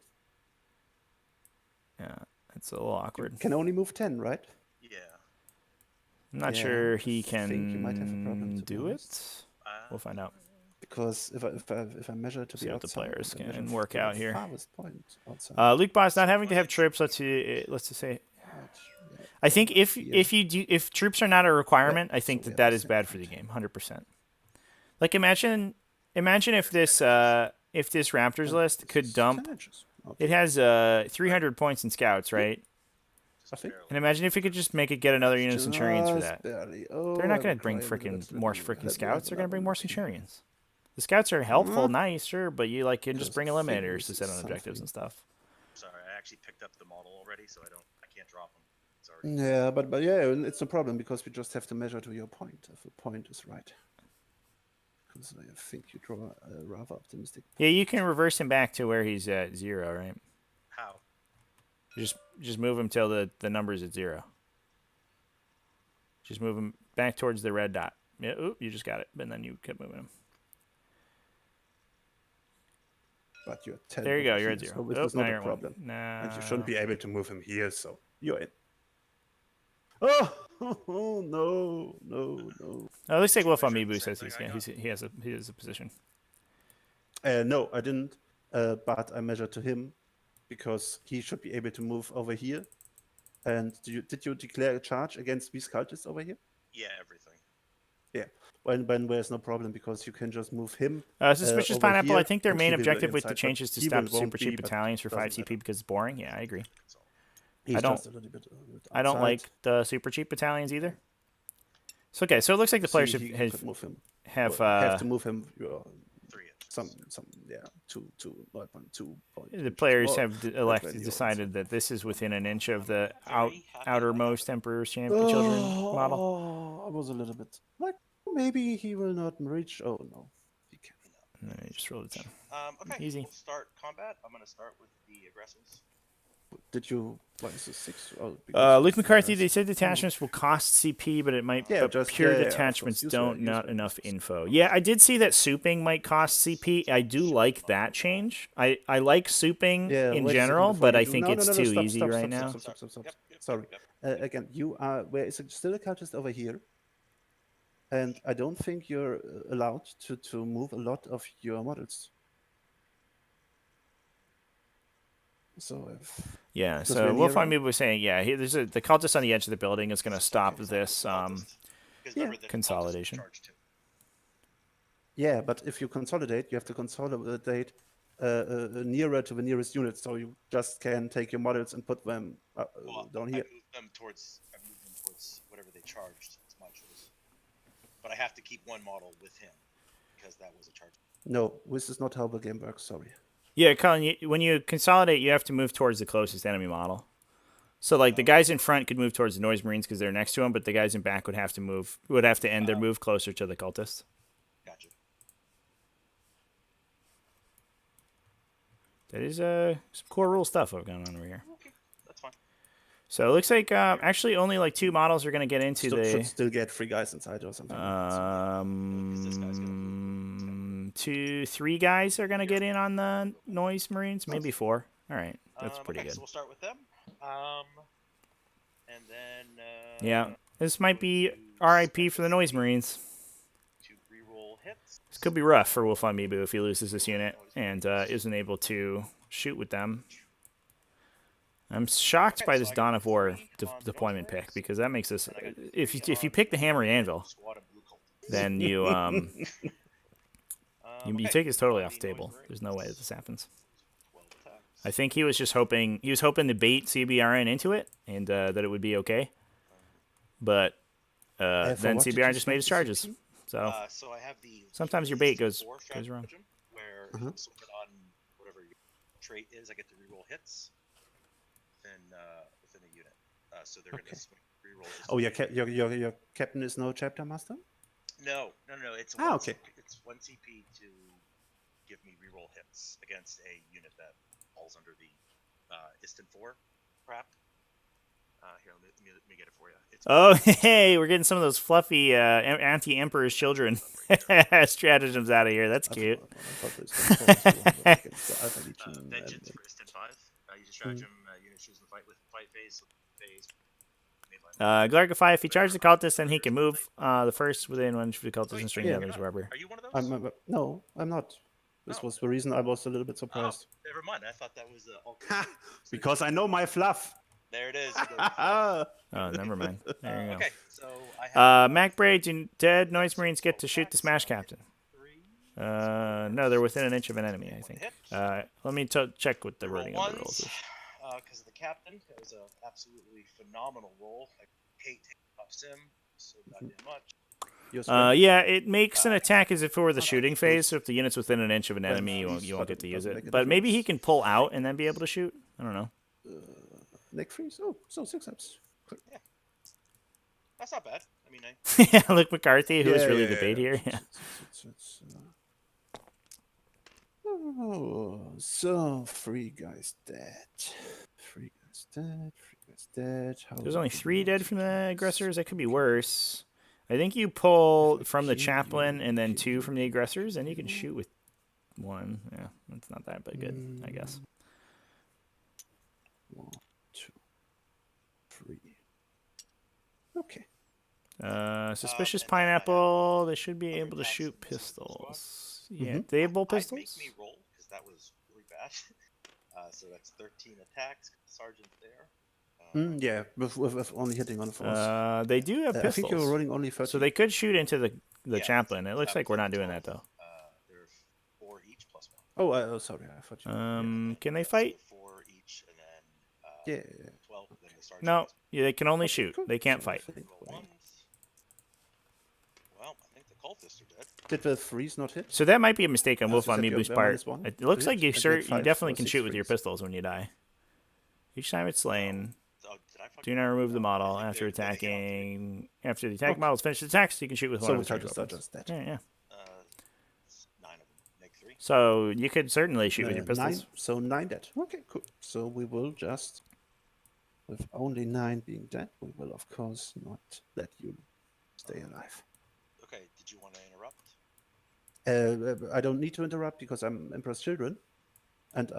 Yeah, it's a little you awkward. can only move 10, right? Yeah. I'm not Yeah, sure I he think you might have a problem, can to be do honest. it. We'll find out. Because if I measure to See the what the outside, players and I can measure work to the out here. farthest point outside, Luke Boss not having to have troops. Let's just say. right, yeah, I think if here. if troops are not a requirement, I think so we that have the is same bad for the point. game, 100%. Like imagine if this Raptors list This could is dump. 10 inches. Okay. It has 300 points in scouts, right? I think. And imagine if we could just make it get another unit of Centurions for Just that. barely. Oh, They're not I going will to bring cry a little bit. more Let freaking me scouts. have They're going to bring another more look here. Centurions. The scouts are helpful, Mhm. nice, sure, but you like can just Because bring I think eliminators this to set is on objectives something. and stuff. Sorry, I actually picked up the model already, so I can't drop them. Sorry. Yeah, but yeah, it's a problem because we just have to measure to your point if the point is right. Because I think you draw a rather optimistic. Yeah, you can reverse him back to where he's at 0, right? How? Just move him till the number's at 0. Just move him back towards the red dot. Yeah, oop, you just got it, and then you kept moving him. But you're 10. There you go, over you're at here, 0. So this Oh, is now not you're a at 1. problem. No. And you shouldn't be able to move him here, so you're in. Oh, no. Oh, it looks like Wolfvonmibu says he has a position. No, I didn't. But I measured to him because he should be able to move over here. And did you declare a charge against these cultists over here? Yeah, everything. Yeah. When there's no problem because you can just move him. Suspicious over Pineapple, I here, think their and main he will be objective with the inside, but changes to he stop won't super be, cheap but battalions for 5 doesn't CP matter. because it's boring. Yeah, I agree. So, He's I don't- just a little bit I don't outside. like the super cheap battalions either. So okay, so it looks like the players See, he have could move him. have Have to move him. 3 inches. Some yeah, 2.2 point. the players Oh, have when you're decided that this is within an inch of the Very happy outermost about Emperor's Children model. Oh, I was a little bit like maybe he will not reach. Oh no, he can. And then you just roll the 10. Okay, Easy. we'll start combat. I'm going to start with the aggressors. Did you? What is this 6? Oh, because Luke it's McCarthy, nice. they said detachments will cost CP, but it might. Yeah, but just- pure yeah, of detachments course. Use don't that, not use that. enough info. Yeah, I did see that souping might cost CP. I do like that change. I like souping Yeah, in wait a second general, before but you I do- think no, it's no, no, too stop, easy stop, right stop, now. Stop. Yep. Sorry. Again, you are. Where is it still a cultist over here? And I don't think you're allowed to move a lot of your models. So if Yeah, Because so we're near Wolfvonmibu was saying, yeah, there's the cultist on the edge of the building is going to stop okay. this. Because yeah. remember, the Consolidation. Cultists charge 2. yeah, but if you consolidate, you have to consolidate nearer to the nearest unit, so you just can take your models and put them down here. I moved them towards whatever they charged. It's my choice. But I have to keep one model with him because that was a charge. No, this is not how the game works. Sorry. Yeah, Colin, when you consolidate, you have to move towards the closest enemy model. So, like, the guys in front could move towards the Noise Marines because they're next to them, but the guys in back would have to end their move closer to the cultists. Gotcha. That is some cool rule stuff I've going on over here. Okay, that's fine. So it looks like actually only like 2 models are going to get into Should still get 3 guys inside or something. the 3 guys are going to get in on the Noise Marines, maybe 4. All right, that's pretty okay, good. So we'll start with them. And then. Yeah, this might be RIP for the Noise Marines. To reroll hits. This could be rough for Wolfvonmibu if he loses this unit and isn't able to shoot with them. I'm shocked by this Dawn of War deployment pick because that makes us. If you pick the Hammer and Anvil, then you you take this totally off the table. There's no way that this happens. I think he was just hoping to bait CBRN into it and that it would be okay. But then CBRN just made his charges. So so I have the sometimes your bait goes wrong. stratagem, where if I'm sorted on whatever your trait is, I get to reroll hits within a unit. So they're going to reroll. Oh, your captain is no chapter master? No. It's okay. It's 1 CP to give me reroll hits against a unit that falls under the Istan 4 crap. Here, let me get it for you. It's Oh, hey, we're getting some of those fluffy anti-Emperor's Children stratagems out of here. That's cute. Vengeance for instant 5. You just stratagem units choosing fight with fight phase. Glargify, if he charges the cultist, then he can move the first within one for the cultist and string the others wherever. Are you one of those? No, I'm not. This was the reason I was a little bit surprised. Oh, never mind. I thought that was Because I know my fluff. There it is. Oh, never mind. There you go. Okay, so I have Mac Braids and Dead Noise Marines get to shoot the Smash Captain. No, they're within an inch of an enemy, I think. Let me check what the wording of the rules is. Because of the captain, it was an absolutely phenomenal roll. I hate taking off sim so goddamn much. Yeah, it makes an attack as if it were the shooting phase, so if the unit's within an inch of an enemy, you won't get to use it. But maybe he can pull out and then be able to shoot? I don't know. Neck freeze? Oh, so 6 ups. Cool. Yeah. That's not bad. I mean, Yeah, Luke McCarthy, who is really the bait here. Yeah. Oh, so 3 guys dead. 3 guys dead. 3 guys dead. There's only 3 dead from the aggressors. That could be worse. I think you pull from the chaplain and then 2 from the aggressors, and you can shoot with 1. Yeah, that's not that bad good, I guess. 1, 2, 3. Okay. Suspicious Pineapple. They should be able to shoot pistols. Yeah, they have bolt pistols? Make me roll, because that was really bad. So that's 13 attacks. Sergeant there. Yeah, with only hitting on 4s. They do have pistols. I think you're rolling only 13. So they could shoot into the chaplain. It looks like we're not doing that, though. They're 4 each plus 1. Oh, sorry. I thought you... Can they fight? 4 each, and then 12, then the sergeant. No, yeah, they can only shoot. They can't fight. Well, I think the cultists are dead. Did the freeze not hit? So that might be a mistake on Wolfvonmibu's part. -1? It looks like you And definitely can 6 shoot with your freeze. pistols when you die. Each time it's slain, Oh, did I fuck do not remove the model after attacking. After the attack model is finished attacks, you can shoot with one So of the the charge charges are weapons. just dead. Yeah. 9 of them. Make 3. So you could certainly shoot with your pistols. 9, so 9 dead. Okay, cool. So we will just, with only 9 being dead, we will of course not let you stay alive. Okay, did you want to interrupt? I don't need to interrupt because I'm Emperor's Children, and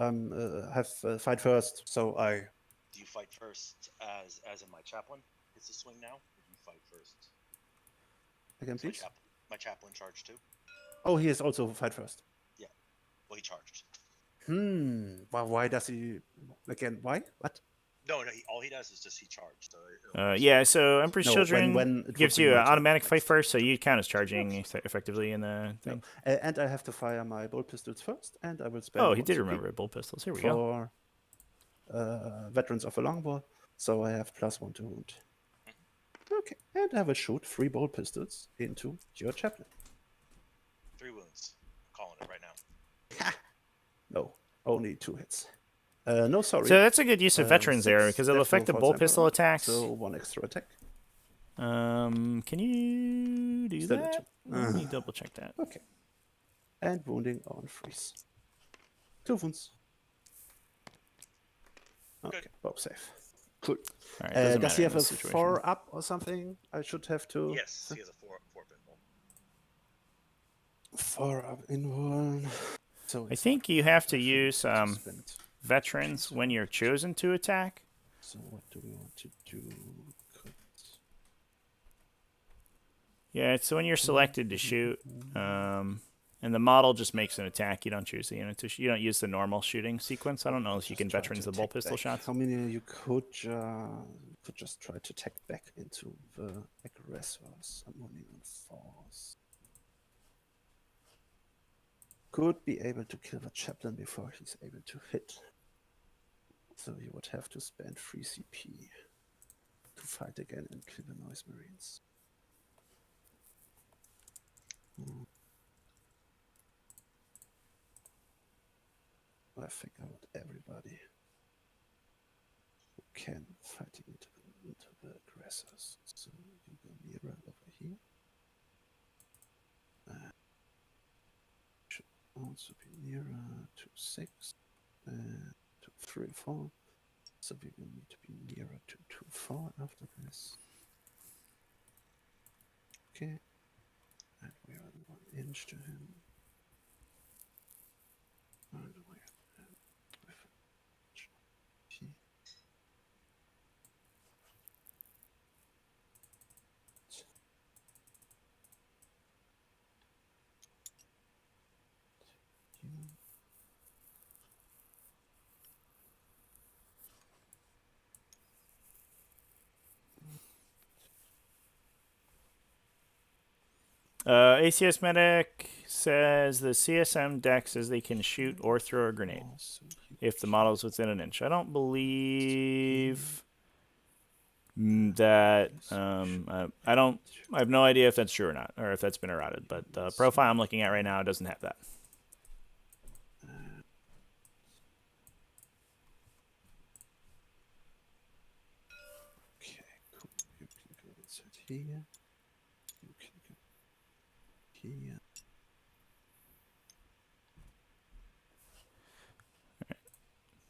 have fight first. So I. Do you fight first as in my chaplain? It's a swing now. Or do you fight first? Again, please. My chaplain charged too. Oh, he is also fight first. Yeah. Well, he charged. Well, why does he? Again, why? What? No, all he does is just he charged. So Yeah, so Emperor's No, Children when it gives would be you an my turn. automatic fight first, so you count as charging effectively in the thing. And I have to fire my bolt pistols first, and I will spend. Oh, he 1 did CP remember bolt pistols. Here we go. For veterans of a longbow, so I have +1 to wound. Okay, and I will shoot 3 bolt pistols into your chaplain. 3 wounds. I'm calling it right now. No, only 2 hits. No, sorry. So that's a good use of veterans there, 6 because it'll affect the for bolt example. pistol attacks. So 1 extra attack. Can you do Still that? at 2. Let me double check that. Okay. And wounding on freeze. 2 wounds. Okay, both safe. Cool. All right, doesn't Does he matter in have a this situation. 4 up or something? I should have to. Yes, he has a 4-pin roll. 4 up in 1. So I think you have to use spend. veterans when you're chosen to attack. So what do we want to do? Yeah, it's when you're selected to shoot, and the model just makes an attack. You don't choose the unit to you don't use the normal shooting sequence. I don't know if you can Just try veterans to the bolt attack pistol back. shots. How many you could just try to attack back into the aggressors? Summoning on force. Could be able to kill the chaplain before he's able to hit. So you would have to spend 3 CP to fight again and kill the noise marines. I think I want everybody who can fighting into the aggressors. So you go mirror over here. Should also be nearer to 6 and to 3, 4. So we will need to be nearer to 2-4 after this. Okay. And we are 1 inch to him. And we are with T. ACS Medic says the CSM deck says they can shoot or throw a grenade if the model is within an inch. I don't believe that. I don't. I have no idea if that's true or not, or if that's been eroded. But the profile I'm looking at right now doesn't have that. Okay, cool. You can go inside here. You can go here.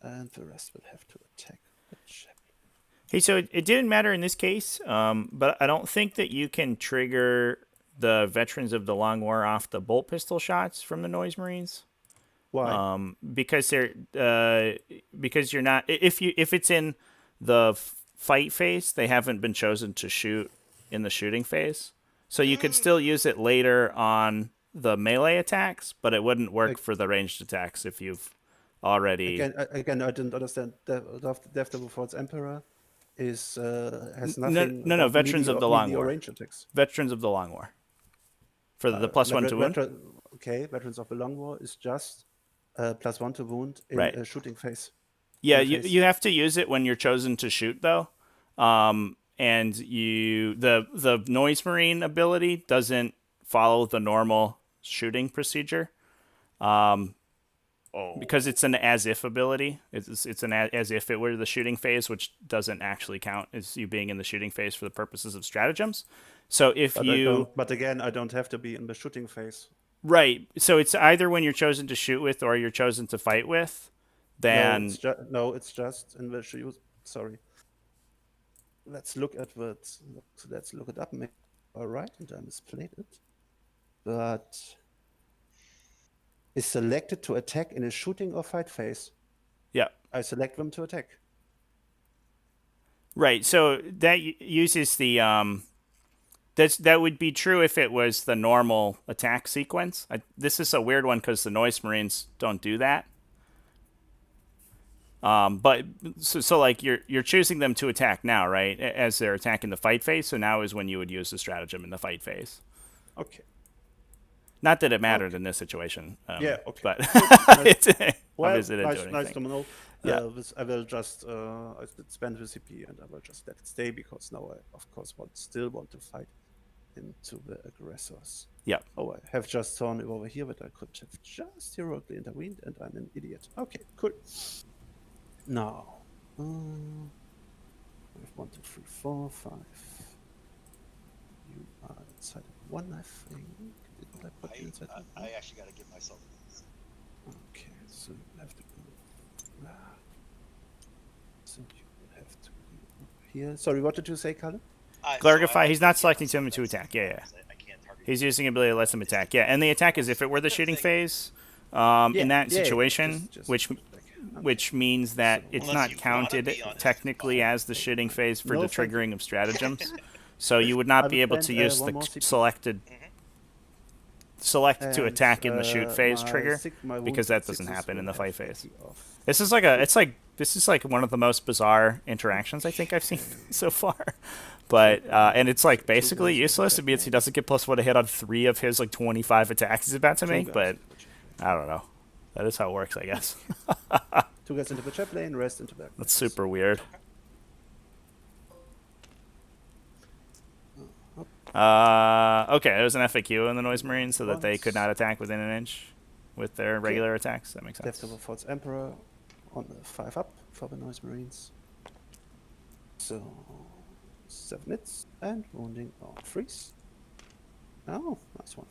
And the rest will have to attack the chaplain. Hey, so it didn't matter in this case, but I don't think that you can trigger the Veterans of the Long War off the bolt pistol shots from the Noise Marines. Why? Because you're not, if it's in the fight phase, they haven't been chosen to shoot in the shooting phase. So you could still use it later on the melee attacks, but it wouldn't work for the ranged attacks if you've already. Again, I didn't understand. Death before its Emperor has nothing. No. Veterans of the Long melee or War. range attacks. Veterans of the Long War. For the +1 to wound. Okay, Veterans of the Long War is just +1 to wound in Right. a shooting phase. Yeah, you have to use it when you're chosen to shoot though. And the Noise Marine ability doesn't follow the normal shooting procedure. Because it's an as if ability. It's an as if it were the shooting phase, which doesn't actually count as you being in the shooting phase for the purposes of stratagems. So But again, I don't have to be in the shooting phase. Right. So it's either when you're chosen to shoot with or you're chosen to fight with. Then it's just in the shoot. Sorry. Let's look at what. Let's look it up. All right, and I misplayed it. But is selected to attack in a shooting or fight phase. Yeah. I select them to attack. Right. So that uses the that would be true if it was the normal attack sequence. This is a weird one because the Noise Marines don't do that. But so like you're choosing them to attack now, right? As they're attacking the fight phase. So now is when you would use the stratagem in the fight phase. Okay. Not that it mattered in this situation. Yeah. Okay. But obviously nice to know. Yeah. I will just I spend the CP and I will just let it stay because now I of course still want to fight into the aggressors. Yeah. Oh, I have just thrown it over here, but I could have just heroically intervened, and I'm an idiot. Okay, cool. Now, we have 1, 2, 3, 4, 5. You are inside of 1, I think. Did I put you inside of 1? I actually got to give myself. Okay, so you have to go. So you will have to go here. Sorry, what did you say, Colin? Clarify, he's not selecting him to attack. Yeah. I can't target. He's using ability to let him attack. Yeah, and the attack is if it were the shooting phase. In that situation, which means that it's not counted technically as the shooting phase for the triggering of stratagems. So you would not be able to use the select to attack in the shoot phase trigger because that doesn't happen in the fight phase. This is like one of the most bizarre interactions I think I've seen so far. But and it's like basically useless. It means he doesn't get +1 to hit on 3 of his like 25 attacks he's about to make. But I don't know. That is how it works, I guess. 2 guys into the trap lane, rest into back. That's super weird. Okay, there's an FAQ in the Noise Marines so that they could not attack within an inch with their regular attacks. That makes sense. Death before its Emperor on the 5 up for the Noise Marines. So 7 hits and wounding on freeze. Oh, nice one.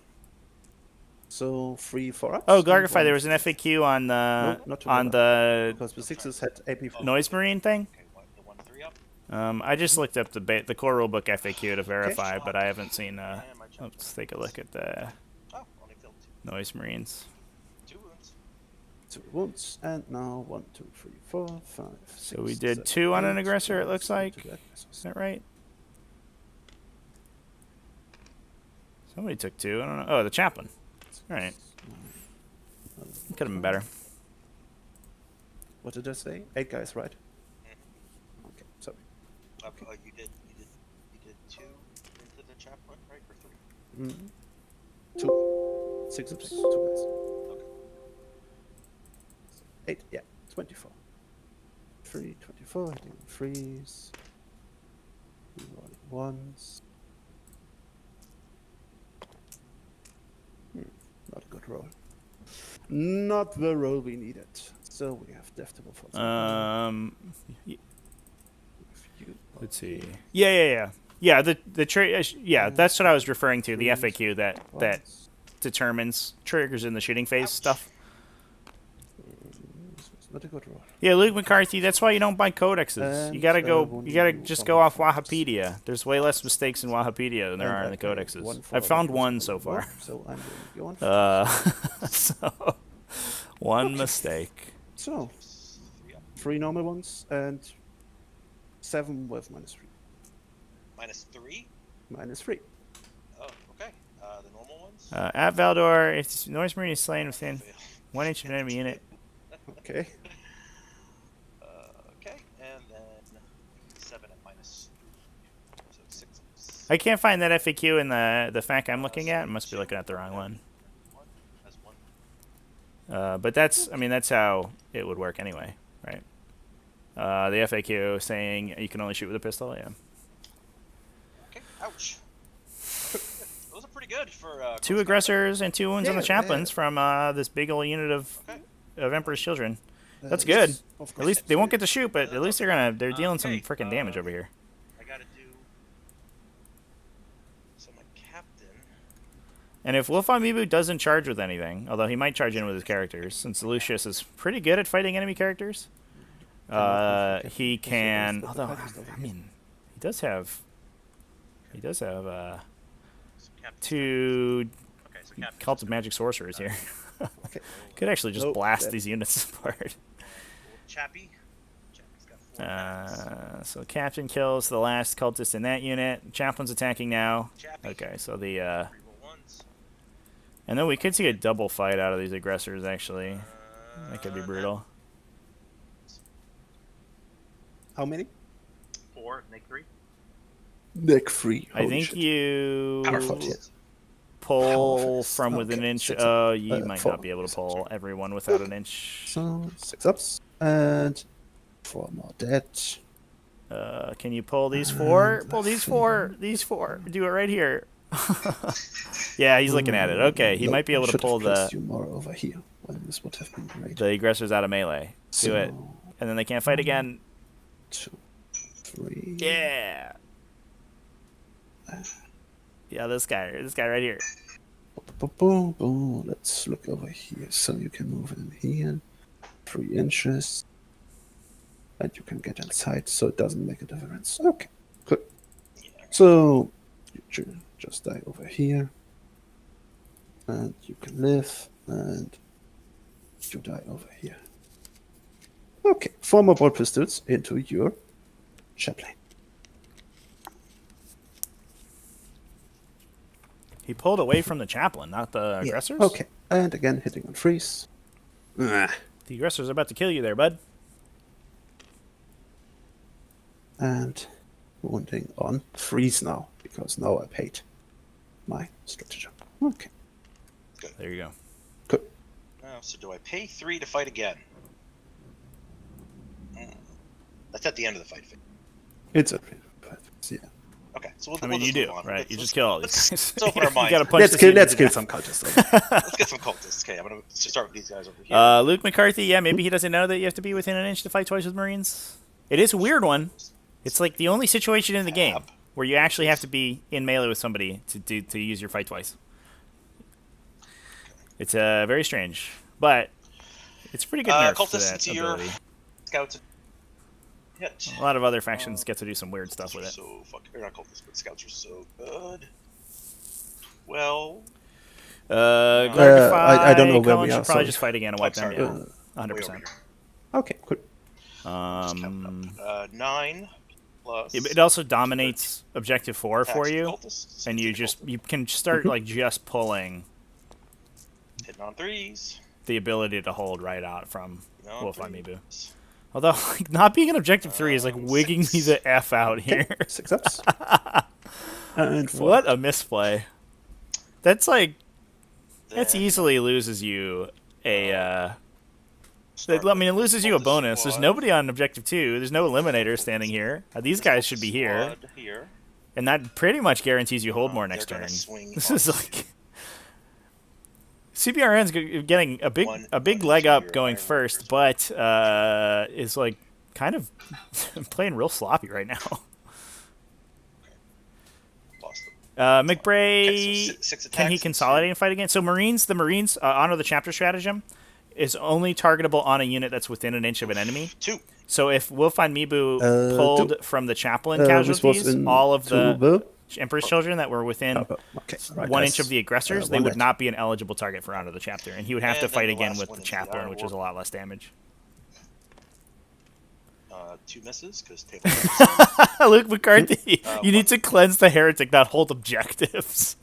So 3 for ups. Oh, and Gargify, 1 there was an for- FAQ on No, not the because the 6s had AP 4. Noise Marine thing. Okay, the 1-3 up. I just looked up the core rulebook FAQ to verify, but I haven't seen. And my Let's take a look at the Oh, only filled Noise Marines. 2 wounds. 2 wounds. And now 1, 2, 3, 4, 5, 6. So we did 7, 2 on an 8, aggressor, it looks 2 like. aggressors. Is that right? Somebody took 2. I don't know. Oh, the chaplain. All right. Could have been better. What did I say? 8 guys, right? Okay, sorry. You did 2 into the chaplain, right? Or 3? 2. 6 ups, 2 guys. Okay. 8, yeah, 24. 3, 24, hitting on 3s. Rolling 1s. Not a good roll. Not the roll we needed. So we have Death to Wolf. Let's see. Yeah. Yeah, that's what I was referring to. The FAQ that determines triggers in the shooting phase stuff. Not a good roll. Yeah, Luke McCarthy. That's why you don't buy codexes. And, You gotta one just for go off one. Wikipedia. There's way less mistakes in Wikipedia than there are in the codexes. I've found one so far. So I'm going to So one mistake. So 3 normal ones and 7 with -3. -3? -3. Oh, okay. The normal ones? At Valdor, if Noise Marine is slain within 1 inch of an enemy unit. Okay. Okay, and then 7 at -3. So 6 ups. I can't find that FAQ in the FAQ I'm looking at. I must be looking at the wrong one. As 1. But that's how it would work anyway, right? The FAQ saying you can only shoot with a pistol, yeah. Okay, ouch. Those are pretty good for 2 aggressors and 2 wounds on the Yeah, chaplains from this big old unit of Emperor's Children. That's Yes, good. of At course. least they won't get to shoot, but at least they're dealing some Okay, freaking damage over here. I gotta do. So my captain. And if Wolfvonmibu doesn't charge with anything, although he might charge in with his characters, since Lucius is pretty good at fighting enemy characters, he can. Although I mean, he does have So captain. 2 Okay, so captain. Cult of Magic Sorcerers here. Okay. Could actually just Nope, blast that- these units apart. Chappie. Chappie's got 4 captains. So Captain kills the last cultist in that unit. Chaplain's attacking now. Chappie. Okay, so the Reroll 1s. and then we could see a double fight out of these aggressors actually. That could be brutal. How many? 4, make 3. Neck 3. I think you Powerful. pull Powerfist. from within an Okay, inch. 6 Oh, up. you might 4. not be able to pull everyone without an inch. So 6 ups and 4 more dead. Can you pull these 4? Pull these 4. These 4. Do it right here. Yeah, he's looking at it. Okay, he Nope, might be able to should pull have the placed you more over here when this would have been great. aggressors out of melee. Do it, and then they can't fight again. 2, 3. Yeah. Yeah, this guy right here. Boom, boom. Let's look over here. So you can move in here, 3 inches, and you can get inside, so it doesn't make a difference. Okay, good. So you just die over here, and you can live, and you die over here. Okay, 4 more ball pistols into your chaplain. He pulled away from the chaplain, not the aggressors. Okay, and again hitting on freeze. The aggressors are about to kill you there, bud. And wounding on freeze now, because now I paid my stratagem. Okay, There you go. good. So do I pay 3 to fight again? That's at the end of the fight phase. It's a yeah. Okay, so we'll, I we'll mean, you just do, move on. right? You just kill all these guys. let's open our You minds. gotta punch Let's this kill. unit Let's to kill death. some cultists. Let's get some cultists. Okay, I'm gonna start with these guys over here. Luke McCarthy, yeah, maybe he doesn't know that you have to be within an inch to fight twice with Marines. It is a weird one. It's like the only situation in the game where you actually have to be in melee with somebody to use your fight twice. It's very strange, but it's pretty good nerf to Cultists that into your ability. scouts. Hit. A lot of other factions get to do some weird stuff with it. So they're not cultists, but scouts are so good. Well, I don't know where Cullen we should are. probably Sorry. just fight again and wipe them. sorry. Yeah, way over 100%. here. Okay, cool. Just counting up. 9 plus. It also dominates objective 4 for you, Cultists. and you can start like just pulling Hitting on 3s. the ability to hold right out from Hitting on Wolfvonmibu. 3s. Although like, not being an objective 3 is like wigging me 6. the f out here. 6 ups. And 4. What a misplay! That's like that's Then easily loses you a. start I mean, it with loses you a Cultist bonus. There's squad. nobody on objective 2. There's no eliminator standing here. These guys should be here, Squad here. and that pretty much guarantees you hold more next They're gonna turn. swing This on is like CBRN's getting a big One leg to up your going Iron first, Warriors. but is like kind of playing real sloppy right now. Lost them. McBray, Okay, so 6 can he attacks consolidate and fight again? So the Marines honor the chapter stratagem is only targetable on a unit that's within an inch of an enemy. 2. So if Wolfvonmibu Uh, pulled from the chaplain This casualties, was in all of the the Emperor's children that were within okay, right, 1 guys. inch of the aggressors, they one would that. not be an eligible target for honor the chapter, and he would have And to then fight the again last with one the is the chaplain, Iron which is a Warlord. lot less damage. 2 misses because table. Luke McCarthy, you one. need to cleanse the heretic, not hold objectives.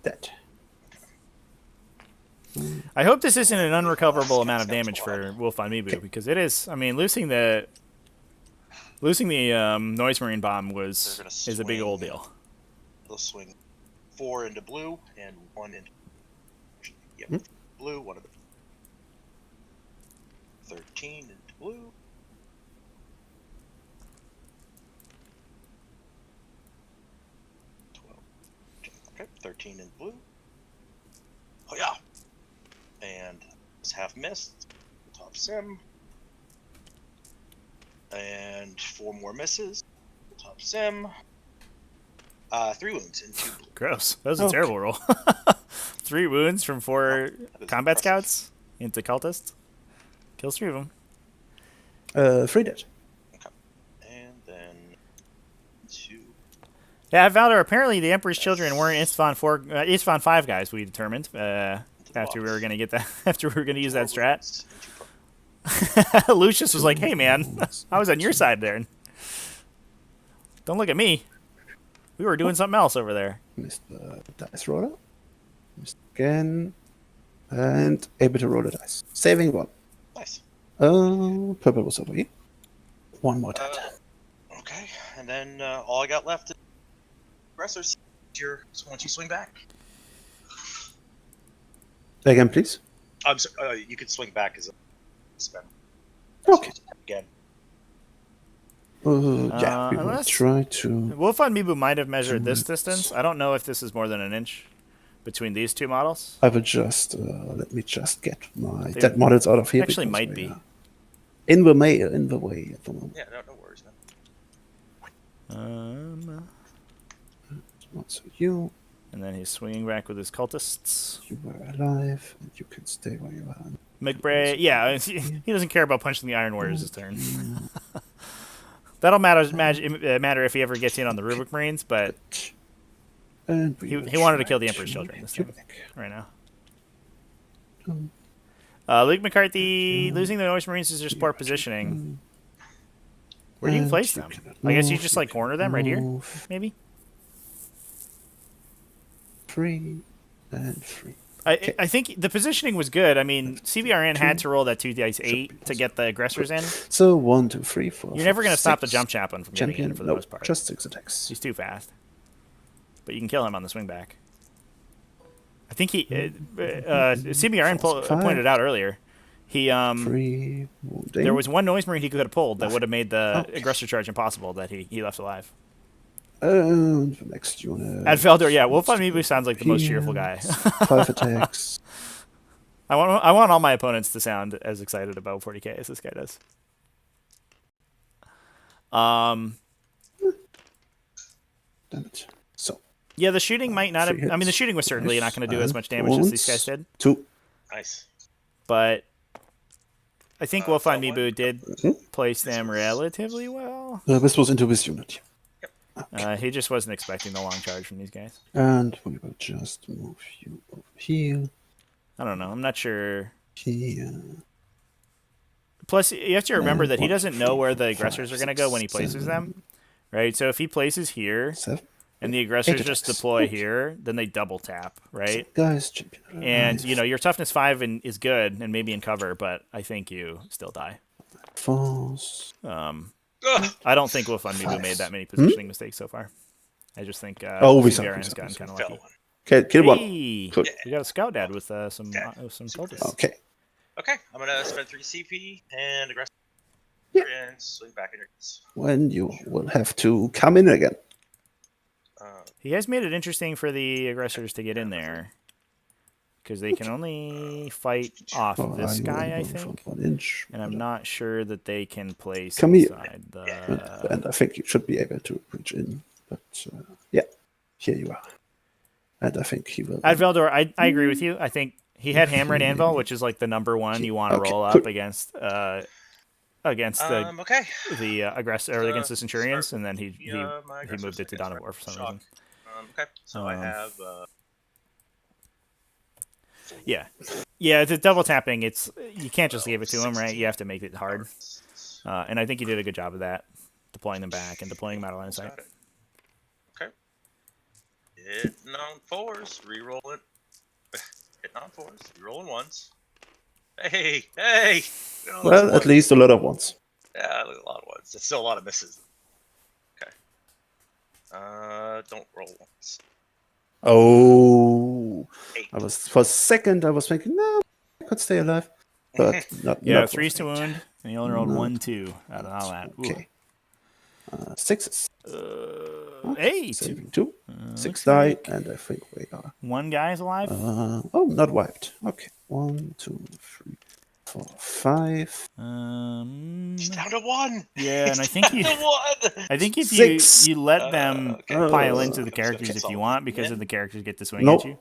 Dead. I hope this isn't an unrecoverable amount of damage for Wolfvonmibu, because it is. I mean, losing the Noise Marine bomb is a big old deal. They'll swing 4 into blue and 1 into blue. 1 of the 13 into blue. Okay, 13 in blue. Oh yeah. And it's half missed. Top sim. And 4 more misses. Top sim. 3 wounds and 2 blue. Gross. That was a Okay. terrible roll. 3 wounds from 4 That is combat impressive. scouts into cultists. Kills 3 of them. 3 dead. Okay. And then 2. Yeah, Valder, apparently the Emperor's Children weren't Istvon 5 guys, we determined. After we were gonna get that after we were gonna use that strat. Lucius was like, "Hey man, I was on your side there. Don't look at me. We were doing something else over there." Missed the dice roller. Missed again. And able to roll the dice. Saving 1. Nice. Purple was over here. 1 more dead. Okay, and then all I got left is aggressors. So why don't you swing back? Again, please. I'm sorry, you could swing back as a spend. Okay. Again. Yeah, we will unless- try to. Wolfvonmibu might have measured this distance. I don't know if this is more than an inch between these two models. I will just let me just get my dead models out of here. Actually because might we be. are in the way at the moment. Yeah, no worries, man. Not so you. And then he's swinging back with his cultists. You were alive, and you can stay where you are. McBray, yeah, he doesn't care about punching the Iron Warriors this turn. That'll matter if he ever gets in on the Rubik Marines, but And he wanted to kill the Emperor's Children this turn, right now. Luke McCarthy, losing the Noise Marines is just poor positioning. Where do you place them? I guess you just like corner them right here, maybe? 3 and 3. I think the positioning was good. I mean, CBRN had to roll that 2 dice 8 to get the aggressors in. So 1, 2, 3, 4. You're never going to stop the jump chaplain from getting in for the no, most part. just 6 attacks. He's too fast. But you can kill him on the swing back. I think he CBRN pointed out earlier. He 3 wounding. there was one Noise Marine he could have pulled that would have made the aggressor charge impossible that he left alive. And the next unit. At Veldor, yeah, Wolfvonmibu sounds like the most cheerful guy. 5 attacks. I want all my opponents to sound as excited about 40k as this guy does. Damn it. So Yeah, the shooting might not have. Three I mean, the hits. shooting was certainly not going to do as And much damage as these guys wounds. did. 2. Nice. But I think Wolfvonmibu did Mhm. place them relatively well. This was into this unit. He just wasn't expecting the long charge from these guys. And we will just move you over here. I don't know. I'm not sure. Here. Plus, you have to remember that he 1, doesn't 2, know 3, where the 4, aggressors 5, are going to go when he 6, places 7, them, right? So if he places here 7. and the aggressors 8 just attacks. deploy Okay. here, then they double tap, right? Guys, champion. And alive. you know your toughness 5 is good and maybe in cover, but I think you still die. Force. I don't think Wolfvonmibu made Fives. that many positioning mistakes so far. I just think Oh, we saw. Baron has gotten kind of Fell lucky. one. Okay, kill one. Hey, Good. we got a scout dad with some cultists. Okay. Okay, I'm gonna spend 3 CP and aggressive Yeah. and swing back in your guys. When you will have to come in again. He has made it interesting for the aggressors to get in there because they can only fight off Oh, this are you guy, I involved think, from 1 inch? and I'm not sure that they can place Come here. inside And I think you should be able to reach in. But yeah, here you are. And I think he will. At Veldor, I agree with you. I think he had Hammer and Anvil, which is like the number one you want to Okay, roll cool. up against Okay. the aggressor or against the Centurions, start and then he my moved aggressors it to Dawn of War for some reason. Okay, so I have. Yeah. The double tapping. You can't just give it to him, right? You have to make it hard. And I think he did a good job of that, deploying them back and deploying them out of line of sight. Got it. Okay. Hitting on 4s, rerolling. Hitting on 4s, rerolling 1s. Hey! Well, at least a lot of ones. Yeah, a lot of 1s. It's still a lot of misses. Okay. Don't roll 1s. Oh, 8. for a second I was thinking, no, I could stay alive, but not. Yeah, not 3s to with 8. wound, and he only rolled No. 1, 2 out of all that. Ooh. Okay. 6s. Hey, 2. Saving 2. 6 looks die, like and I think we are. one guy's alive. Oh, not wiped. Okay. 1, 2, 3, 4, 5. He's down to 1. Yeah, and I think you. Down to 1. I think if 6. you let them Okay. pile into the I'm just gonna characters if cancel you all want, of because them. then the characters get to swing No. at you.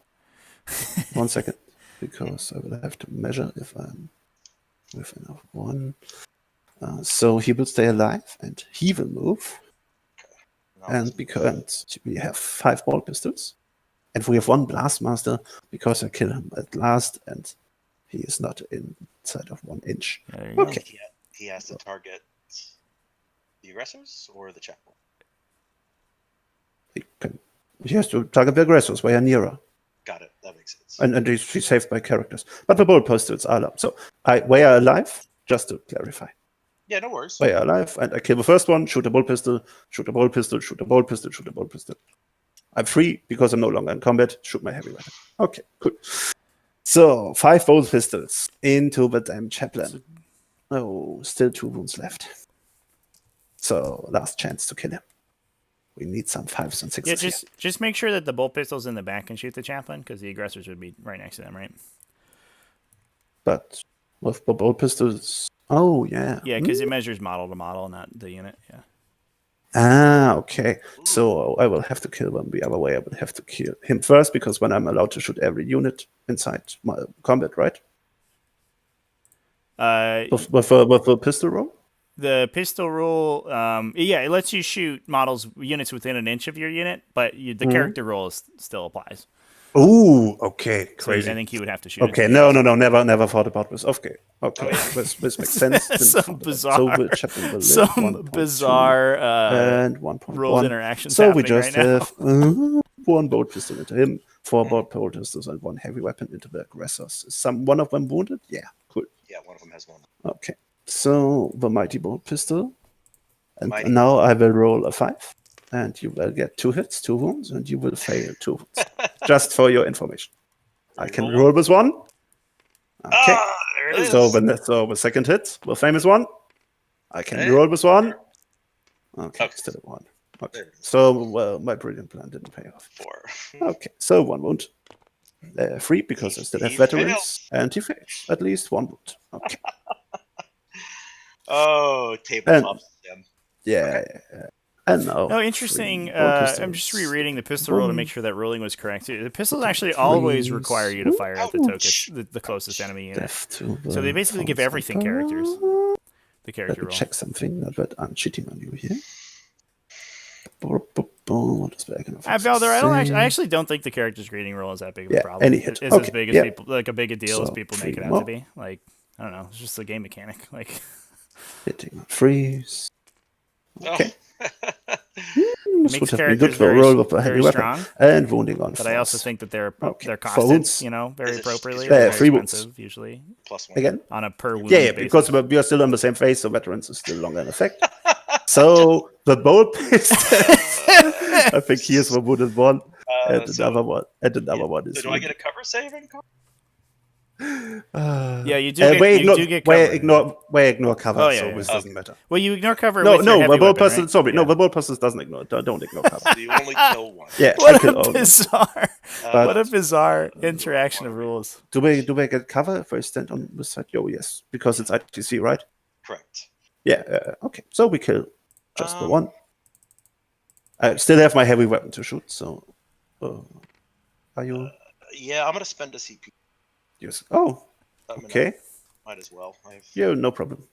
1 second, because I will have to measure if I'm with enough 1. So he will stay alive, and he will move. And because we have 5 ball pistols, and we have 1 blastmaster, because I kill him at last, and he is not inside of 1 inch. Yeah, there you Okay. He has to target the aggressors or the chapel. He has to target the aggressors where nearer. Got it. That makes sense. And he's saved by characters. But the ball pistols are up. So we are alive, just to clarify. Yeah, no worries. We are alive, and I kill the first one, shoot a ball pistol, shoot a ball pistol, shoot a ball pistol, shoot a ball pistol. I'm free because I'm no longer in combat, shoot my heavy weapon. Okay, cool. So, 5 ball pistols into the damn chaplain. Oh, still 2 wounds left. So, last chance to kill him. We need some 5s and 6s. Yeah, here. just make sure that the bolt pistols in the back can shoot the chaplain, because the aggressors would be right next to them, right? But with the ball pistols. Oh, yeah. Yeah, because it measures model to model, not the unit. Yeah. Ah, okay. So I will have to kill them the other way. I will have to kill him first, because when I'm allowed to shoot every unit inside my combat, right? With a pistol roll? The pistol rule, it lets you shoot units within an inch of your unit, but the character rule still applies. Ooh, okay, So I crazy. think he would have to shoot. Okay, no, never thought about this. Okay, this makes sense. Some bizarre, and 1.1 rules interactions. So we happening just right now. have 1 bolt pistol into him, 4 bolt pistols, and 1 heavy weapon into the aggressors. Is one of them wounded? Yeah, cool. Yeah, one of them has 1. Okay, so the mighty bolt pistol, and Mighty. now I will roll a 5. And you will get 2 hits, 2 wounds, and you will fail 2 wounds. Just for your information. I can roll with 1. Okay. There it is. So the second hit, the famous one. I can roll with 1. Okay, still a 1. Okay. So my brilliant plan didn't pay off. 4. Okay, so 1 wound. 3 because I still have He veterans, fails. and he fails. At least 1 wound. Okay. Oh, tabletop sim. Yeah. And now, No, interesting. 3 I'm just pistols. rereading the pistol roll to make sure that ruling was correct. The pistols actually always require you to fire at the Ouch. the closest enemy unit. Death to the So they basically give false everything emperor. characters. The Let character me roll. check something. Not bad. I'm cheating on you here. What is back in Valder, I actually don't think the character's grading roll is that big of a Yeah, problem. any hit. It's Okay, as big as yeah. people, like a big a deal as So, people 3 make it out more. to be. Like, I don't know, it's just a game mechanic. Like, Hitting on freeze. Okay. This makes would have been good characters for a roll with a heavy very weapon. strong. And wounding on But I also force. think that they're Okay. costed, wounds. very Is it- appropriately. is They're your- very 3 wounds. expensive usually +1. Again? on a per wound Yeah, basis. because we are still on the same phase, so veterans is still longer in effect. So the bolt pistols, I think here's one wounded one, and So- another one, and another one is. So do I get a cover saving? Yeah, you do get cover. Ignore cover, Oh, yeah, so yeah. this doesn't matter. Well, you ignore cover No, with your the heavy bolt weapon, pistol. right? Sorry, no, Yeah. the bolt pistols doesn't ignore. Don't ignore cover. So you only kill one. Yeah, I What kill a all of them. bizarre, Uh, what a bizarre interaction of rules. Do we get cover if I stand on this side? Oh yes, because it's ITC, right? Correct. Yeah. Okay, so we kill just the Um, one. I still have my heavy weapon to shoot, so. Are you? Yeah, I'm gonna spend a CP. Yes. Oh, I mean, okay. Might as well. Yeah, no problem.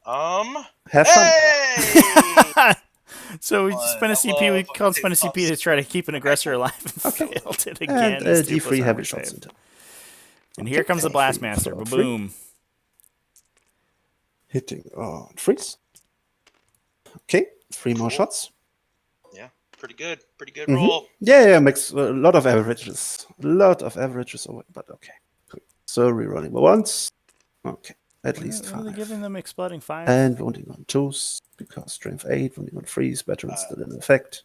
Hey! Have fun. So we Fun. spent a I CP. We love called spend a CP to tabletop try to keep an aggressor alive and Okay. failed it again. And It's 2 plus D3 heavy armor shots save. into. And here comes the Okay. Blastmaster. 3, 4, Boom. Hitting on freeze. Okay, 3 more Cool. shots. Yeah, pretty good. Pretty good Mhm. roll. Yeah, makes a lot of averages. But okay. Good. So rerolling the ones. Okay, at least What are they 5. giving them exploding 5? And wounding on 2s, because strength 8, wounding on 3s, veterans still in effect.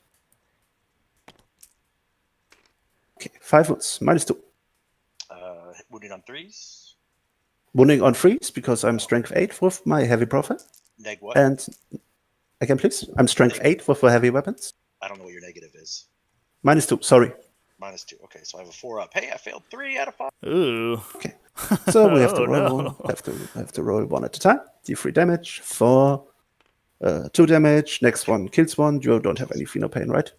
Okay, 5 wounds, -2. Wounded on 3s. Wounding on 3s, because I'm strength 8 with my heavy profile. Neg what? And again, please. I'm strength 8 with the heavy weapons. I don't know what your negative is. -2, sorry. -2. Okay, so I have a 4 up. Hey, I failed 3 out of 5. Ooh. Okay. So we have to Oh, roll. no. Have to roll 1 at a time. D3 damage for 2 damage. Next one kills 1. You don't have any pheno pain, right?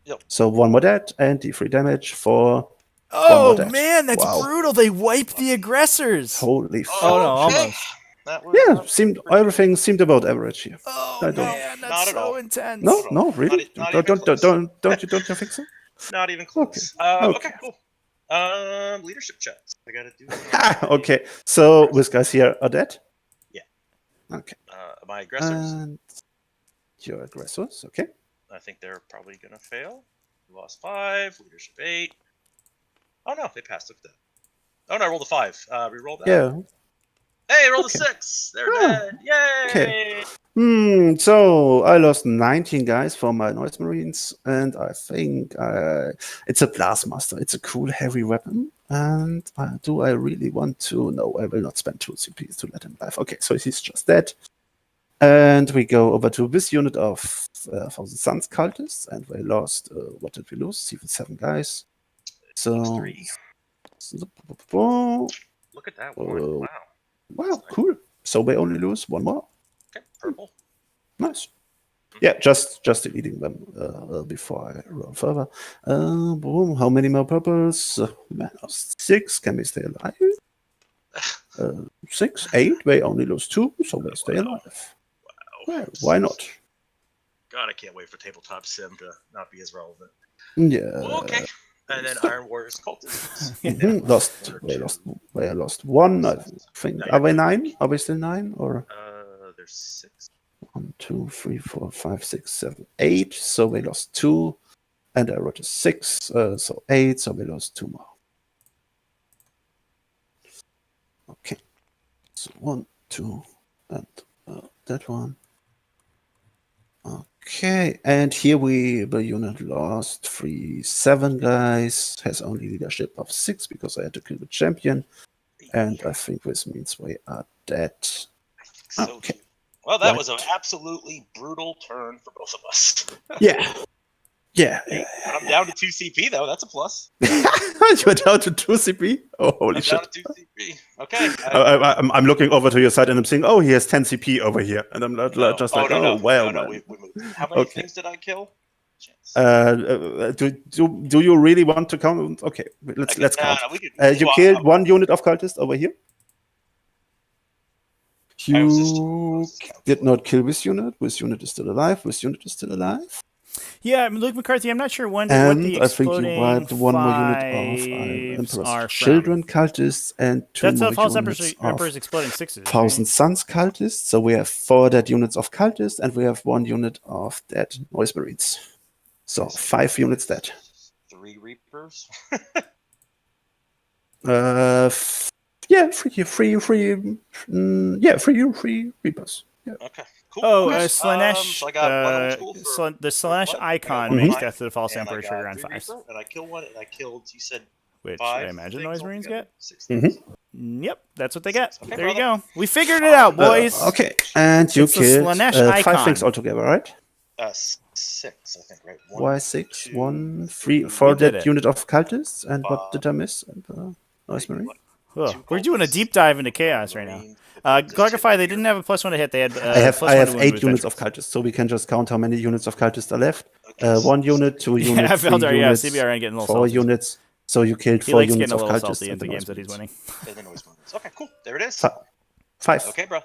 Yep. So 1 more dead and D3 damage for. Oh, dead. man, that's Wow. brutal. They wiped the aggressors. Holy fuck. Oh, no, Okay. almost. That was, Yeah, everything seemed about average here. Oh, I don't- man, Not that's at so all. intense. No, really? Not Don't even close. don't you think so? Not even close. Okay. Okay, cool. Leadership checks. I gotta do. Okay, so these guys here are dead? Yeah. Okay. My aggressors. And your aggressors, okay. I think they're probably gonna fail. We lost 5. Leadership 8. Oh no, they passed. Look at that. Oh no, I rolled a 5. Reroll that. Yeah. Hey, rolled Okay. a 6. They're Oh, dead. Yay! okay. So I lost 19 guys for my Noise Marines, and I think it's a Blastmaster. It's a cool heavy weapon. And do I really want to? No, I will not spend 2 CPs to let him live. Okay, so he's just dead. And we go over to this unit of Thousand Suns Cultists, and we lost. What did we lose? Even 7 guys. So 3. Oh, Look at that one. Wow. wow, cool. So we only lose 1 more. Okay, purple. Nice. Yeah, just deleting them before I roll further. Boom. How many more purples? Man, 6. Can we stay alive? 6, 8. We only lose 2, so we stay alive. Wow. Well, why not? God, I can't wait for Tabletop Sim to not be as relevant. Yeah. Okay. And then Iron Warriors Cultists. Mhm. We lost 1. I think. Are we 9? Are we still 9 or? There's 6. 1, 2, 3, 4, 5, 6, 7, 8. So we lost 2. And I wrote a 6. So 8. So we lost 2 more. Okay. So 1, 2, and that one. Okay. And here the unit lost 3, 7 guys. Has only leadership of 6 because I had to kill the champion. And I think this means we are dead. So Okay. too. Well, that Right. was an absolutely brutal turn for both of us. Yeah. Yeah. I'm down to 2 CP though. That's a plus. You're down to 2 CP? Oh, holy I'm shit. down to 2 CP. Okay. I'm looking over to your side and I'm saying, oh, he has 10 CP over here. And I'm not No. just Oh, like, no, oh, no. well, No, man. we moved. How many Okay. things did I kill? Chance. Do you really want to count? Okay, let's count. No, we could, You killed 1 unit of cultist over here. I was just did not kill this unit. This unit is still alive. This unit is still alive. Yeah, Luke McCarthy, I'm not sure what the And I think you exploding wiped 1 more unit of fives Emperor's are Children from. cultists and 2 That's more a false units Emperor's of exploding sixes. Thousand Right? Suns cultists. So we have 4 dead units of cultists and we have 1 unit of dead Noise Marines. So 5 units dead. 3 Reapers. Yeah, free Reapers. Yeah. Okay, cool. Oh, Cool. Slaanesh. So I got 1 old school for The Slaanesh blood. icon I got makes one Death to the False and Emperor I got trigger on 3 5s. Reaper, and I killed 1, and I killed. You said Which 5 I imagine things Noise Marines altogether? get. 6 Mhm. things. Yep, that's what they get. Okay, There you brother. go. We figured it out, boys. Okay, and you It's the killed Slaanesh 5 icon. things altogether, right? 6, I think, right? Why 6? 2, 1, 3, 3, 4 We did dead it. unit of cultists. And what 5, did I miss? Noise Marine? We're doing a deep dive into chaos right now. Clarify, they didn't have a +1 to hit. They had I have +1 to wound 8 with units of veterans. cultists, so we can just count how many units of cultists are left. Okay, 1 unit, 2 Yeah, units, 3 Veldar, yeah, units, CBRN getting a little 4 salty. units. So you killed He 4 likes units getting a of little cultists. salty in and the the games Noise that he's Marines. winning. and then Noise Marines. Okay, cool. There it is. 5. Okay, bro.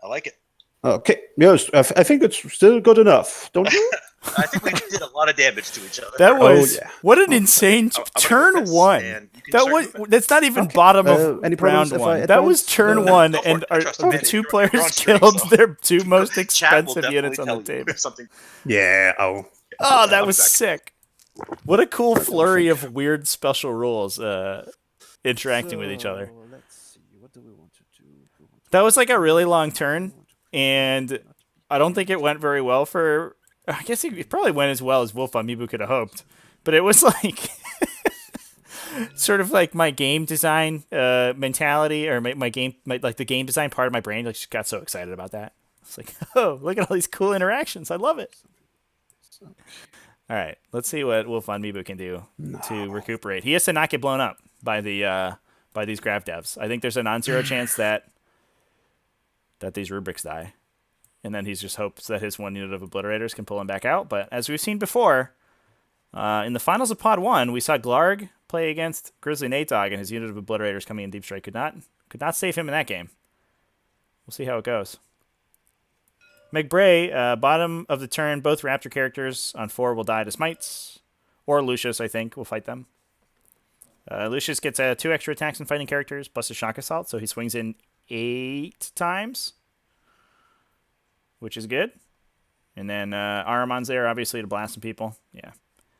I like it. Okay, yes, I think it's still good enough, don't you? I think we did a lot of damage to each other. That was yeah. what an insane I'm gonna go turn piss, 1. and you can That start was moving. that's not even Okay, bottom of any problems round if I 1. That was advance? turn Go 1, for and it. I trust you, the man. 2 You're on players stream, killed so. their 2 most Chat will expensive definitely units on the tell you table. if something. Yeah, Oh, I that love was that. sick. What a cool don't flurry think- of weird special rules interacting with each other. Let's see. What do we want to do? That was like a really long turn, and I don't think it went very well for... I guess it probably went as well as Wolfvonmibu could have hoped. But it was like... sort of like my game design mentality, or my the game design part of my brain just got so excited about that. It's like, oh, look at all these cool interactions. I love it. All right, let's see what Wolfvonmibu can do to recuperate. He has to not get blown up by these graph devs. I think there's a non-zero chance that these rubrics die, and then he just hopes that his 1 unit of obliterators can pull him back out. But as we've seen before, in the finals of Pod 1, we saw Glarg play against Grizzly Nate Dogg, and his unit of obliterators coming in deep strike could not save him in that game. We'll see how it goes. McBray, bottom of the turn, both Raptor characters on 4 will die to smites. Or Lucius, I think, will fight them. Lucius gets 2 extra attacks and fighting characters, plus a shock assault, so he swings in 8 times, which is good. And then Ahriman's there, obviously, to blast some people. Yeah.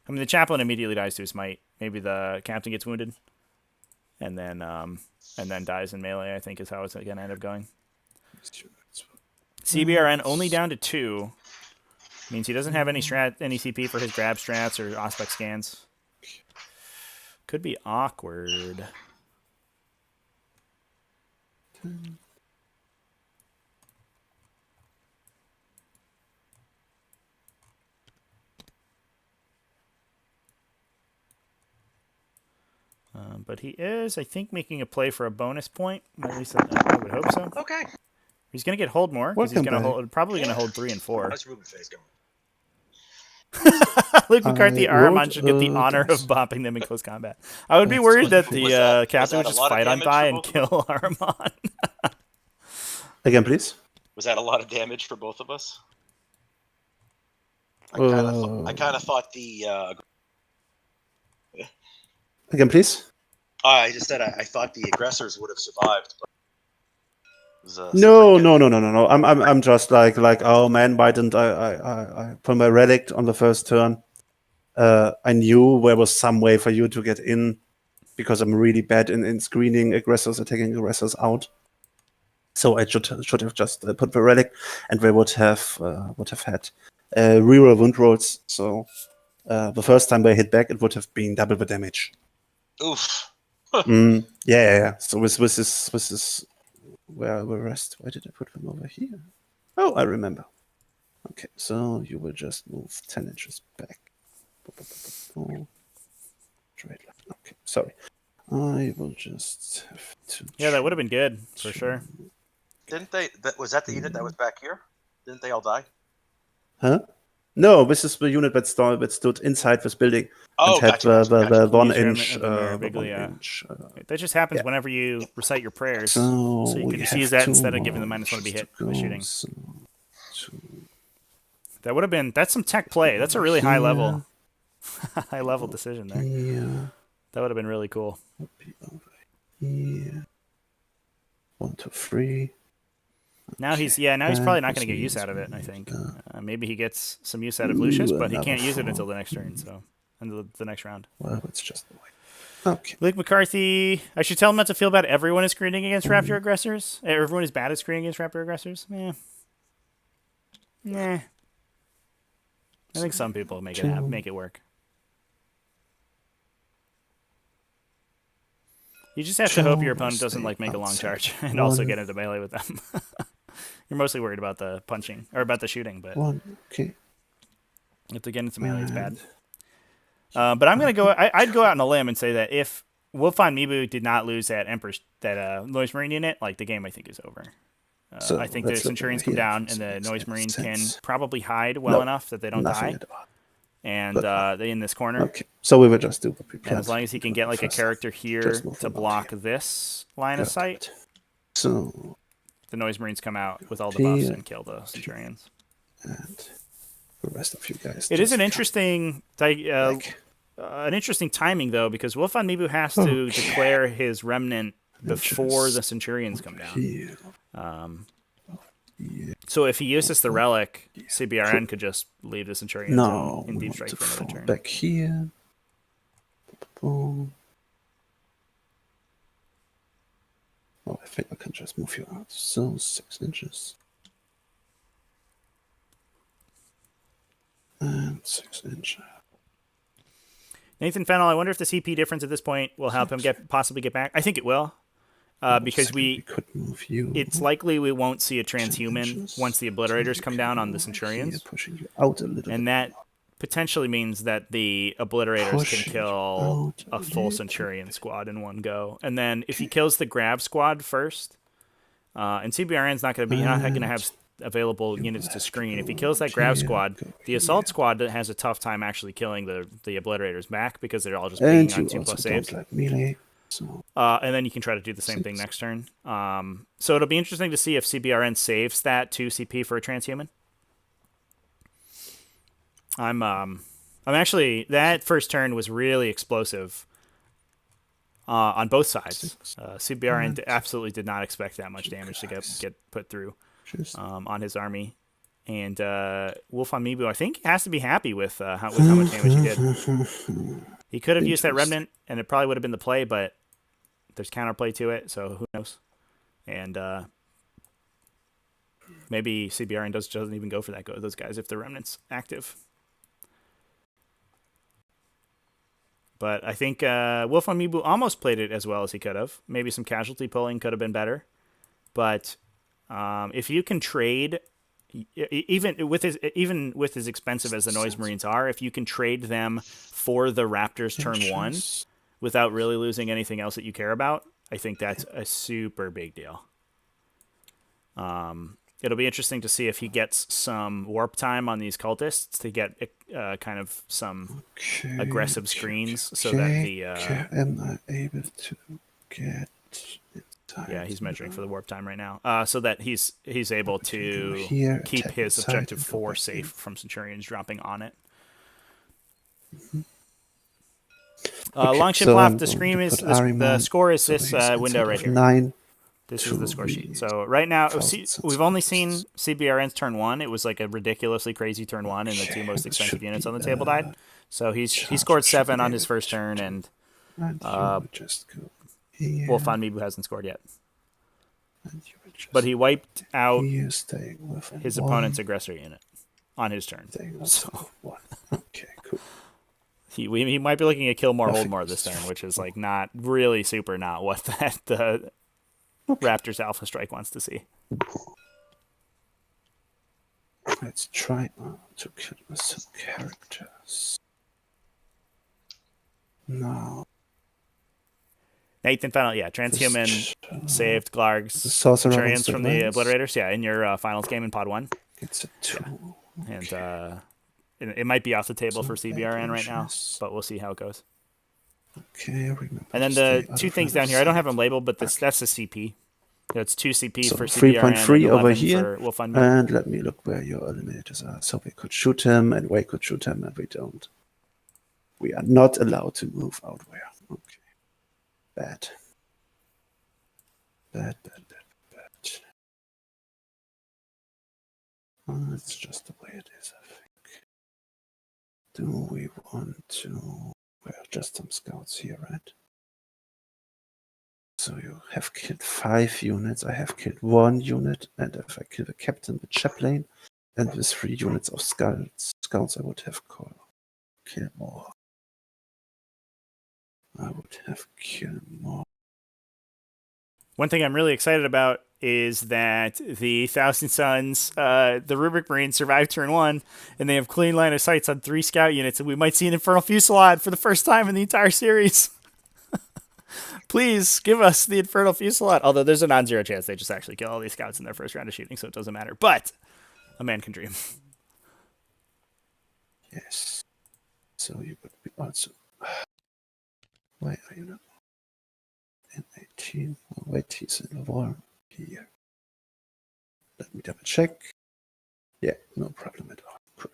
I mean, the chaplain immediately dies to a smite. Maybe the captain gets wounded. And then dies in melee, I think, is how it's going to end up going. CBRN only down to 2 means he doesn't have any CP for his grab strats or aspect scans. Could be awkward. But he is, I think, making a play for a bonus point. At least I would hope so. Okay. He's going to get hold more because he's probably going to hold 3 and 4. How's Ruben face going? Luke McCarthy, Ahriman should get the honor dice. of bopping them in close combat. I would be worried that the captain would that a just lot of fight on damage by for and both of kill Ahriman. Again, please. Was that a lot of damage for both of us? I kind of thought the. Again, please. I just said I thought the aggressors would have survived. But No. I'm just like, oh man, why didn't I put my relic on the first turn? I knew there was some way for you to get in because I'm really bad in screening aggressors or taking aggressors out. So I should have just put the relic, and they would have had reroll wound rolls. So the first time they hit back, it would have been double the damage. Oof. Yeah. So this is where the rest. Why did I put them over here? Oh, I remember. Okay, so you will just move 10 inches back. Trade line. Okay, sorry. I will just have to. Yeah, that would have been good for sure. Didn't they? Was that the unit that was back here? Didn't they all die? Huh? No, this is the unit that stood inside this building and Oh, had gotcha, gotcha, the gotcha. 1 Use remnant inch. of the mirror, The bigly, 1 inch. That just happens yeah. whenever you recite your prayers. So, So you we could just have use that 2 instead of giving the more -1 to be inches hit go, with shooting. so 2 That would have been. That's some tech play. That's a really high level, high level over decision there. here. That would have been really cool. Would be over here. 1, 2, 3. Now he's probably not going to get use out of it. I think maybe he gets some use out of Lucius, but he can't use it until the next turn. So until the next round. Well, it's just the way. Okay. Luke McCarthy. I should tell him not to feel bad. Everyone is screening against Raptor aggressors. Everyone is bad at screening against Raptor aggressors. Nah. I think some people make it work. You just have to hope your opponent doesn't make a long charge and also get into melee with them. You're mostly worried about the punching or about the shooting, but okay. if they get into melee, it's bad. But I'm gonna go. I'd go out on a limb and say that if Wolfvonmibu did not lose that Noise Marine unit, the game I think is over. I think the Centurions come down and the Noise Marines can probably hide well enough that they don't die. And they in this corner. Okay, so we will just do what we planned. And as long as he can get a character here to block this line of sight, so the Noise Marines come out with all the buffs and kill the Centurions. And the rest of you guys. It is an interesting timing though, because Wolfvonmibu has to declare his remnant before the Centurions come down. So if he uses the relic, CBRN could just leave the Centurions in deep strike for another turn. Back here. Boom. Oh, I think I can just move you out. So 6 inches. And 6 inches. Nathan Fennell, I wonder if the CP difference at this point will help him possibly get back. I think it will. Because we could move you. It's likely we won't see a transhuman once the obliterators come down on the Centurions. Pushing you out a little and that potentially means that the obliterators can kill a full Centurion squad in one go. And then if he kills the grab squad first, and CBRN's not going to have available units to screen. If he kills that grab squad, the assault squad has a tough time actually killing the obliterators back because they're all just being on 2+ saves. So. And then you can try to do the same thing next turn. So it'll be interesting to see if CBRN saves that 2 CP for a transhuman. I'm actually, that first turn was really explosive on both sides. CBRN absolutely did not expect that much damage to get put through on his army. And Wolfvonmibu, I think, has to be happy with how much damage he did. He could have used that remnant, and it probably would have been the play, but there's counterplay to it, so who knows? And maybe CBRN doesn't even go for those guys if the remnant's active. But I think Wolfvonmibu almost played it as well as he could have. Maybe some casualty pulling could have been better. But if you can trade, even with as expensive as the Noise Marines are, if you can trade them for the Raptors turn 1 without really losing anything else that you care about, I think that's a super big deal. It'll be interesting to see if he gets some warp time on these cultists to get kind of some aggressive screens so that the am I able to get yeah, he's measuring for the warp time right now, so that he's able to keep his objective 4 safe from Centurions dropping on it. Longship left. The scream is the score is this window right here. 9. This is the score sheet. So right now, we've only seen CBRN's turn 1. It was like a ridiculously crazy turn 1, and the 2 most expensive units on the table died. So he scored 7 on his first turn, and Wolfvonmibu hasn't scored yet. But he wiped out his opponent's aggressor unit on his turn. So okay, cool. He might be looking at kill more, hold more this turn, which is like not really super not what the Raptors Alpha Strike wants to see. Let's try to kill some characters. Now, Nathan found out, yeah, transhuman saved Glarg's the Sorcerer Centurions wants to from the advance. Obliterators, yeah, in your finals game in Pod 1. Gets a 2. And it might be off the table So for CBRN right now, inches. but we'll see how it goes. Okay, remember. And then to the stay out two of things line down of here, I don't have sight. them labeled, but Okay. that's the CP. That's 2 CP So for CBRN 3.3 and 11 over here. for Wolfvonmibu. And let me look where your eliminators are. So we could shoot him, and we could shoot him, and we don't. We are not allowed to move out where. Okay. Bad. Bad. It's just the way it is, I think. Do we want to... Well, just some scouts here, right? So you have killed 5 units. I have killed 1 unit. And if I kill the captain with chaplain, and with 3 units of scouts, I would have killed more. I would have killed more. One thing I'm really excited about is that the Thousand Sons, the Rubric Marines survived turn 1, and they have clean line of sights on 3 scout units, and we might see an Infernal Fusillade for the first time in the entire series. Please give us the Infernal Fusillade. Although there's a non-zero chance they just actually kill all these scouts in their first round of shooting, so it doesn't matter. But a man can dream. Yes. So you would be also... Why are you not? In 18. Oh, wait, he's in the war. Here. Let me double check. Yeah, no problem at all. Cool.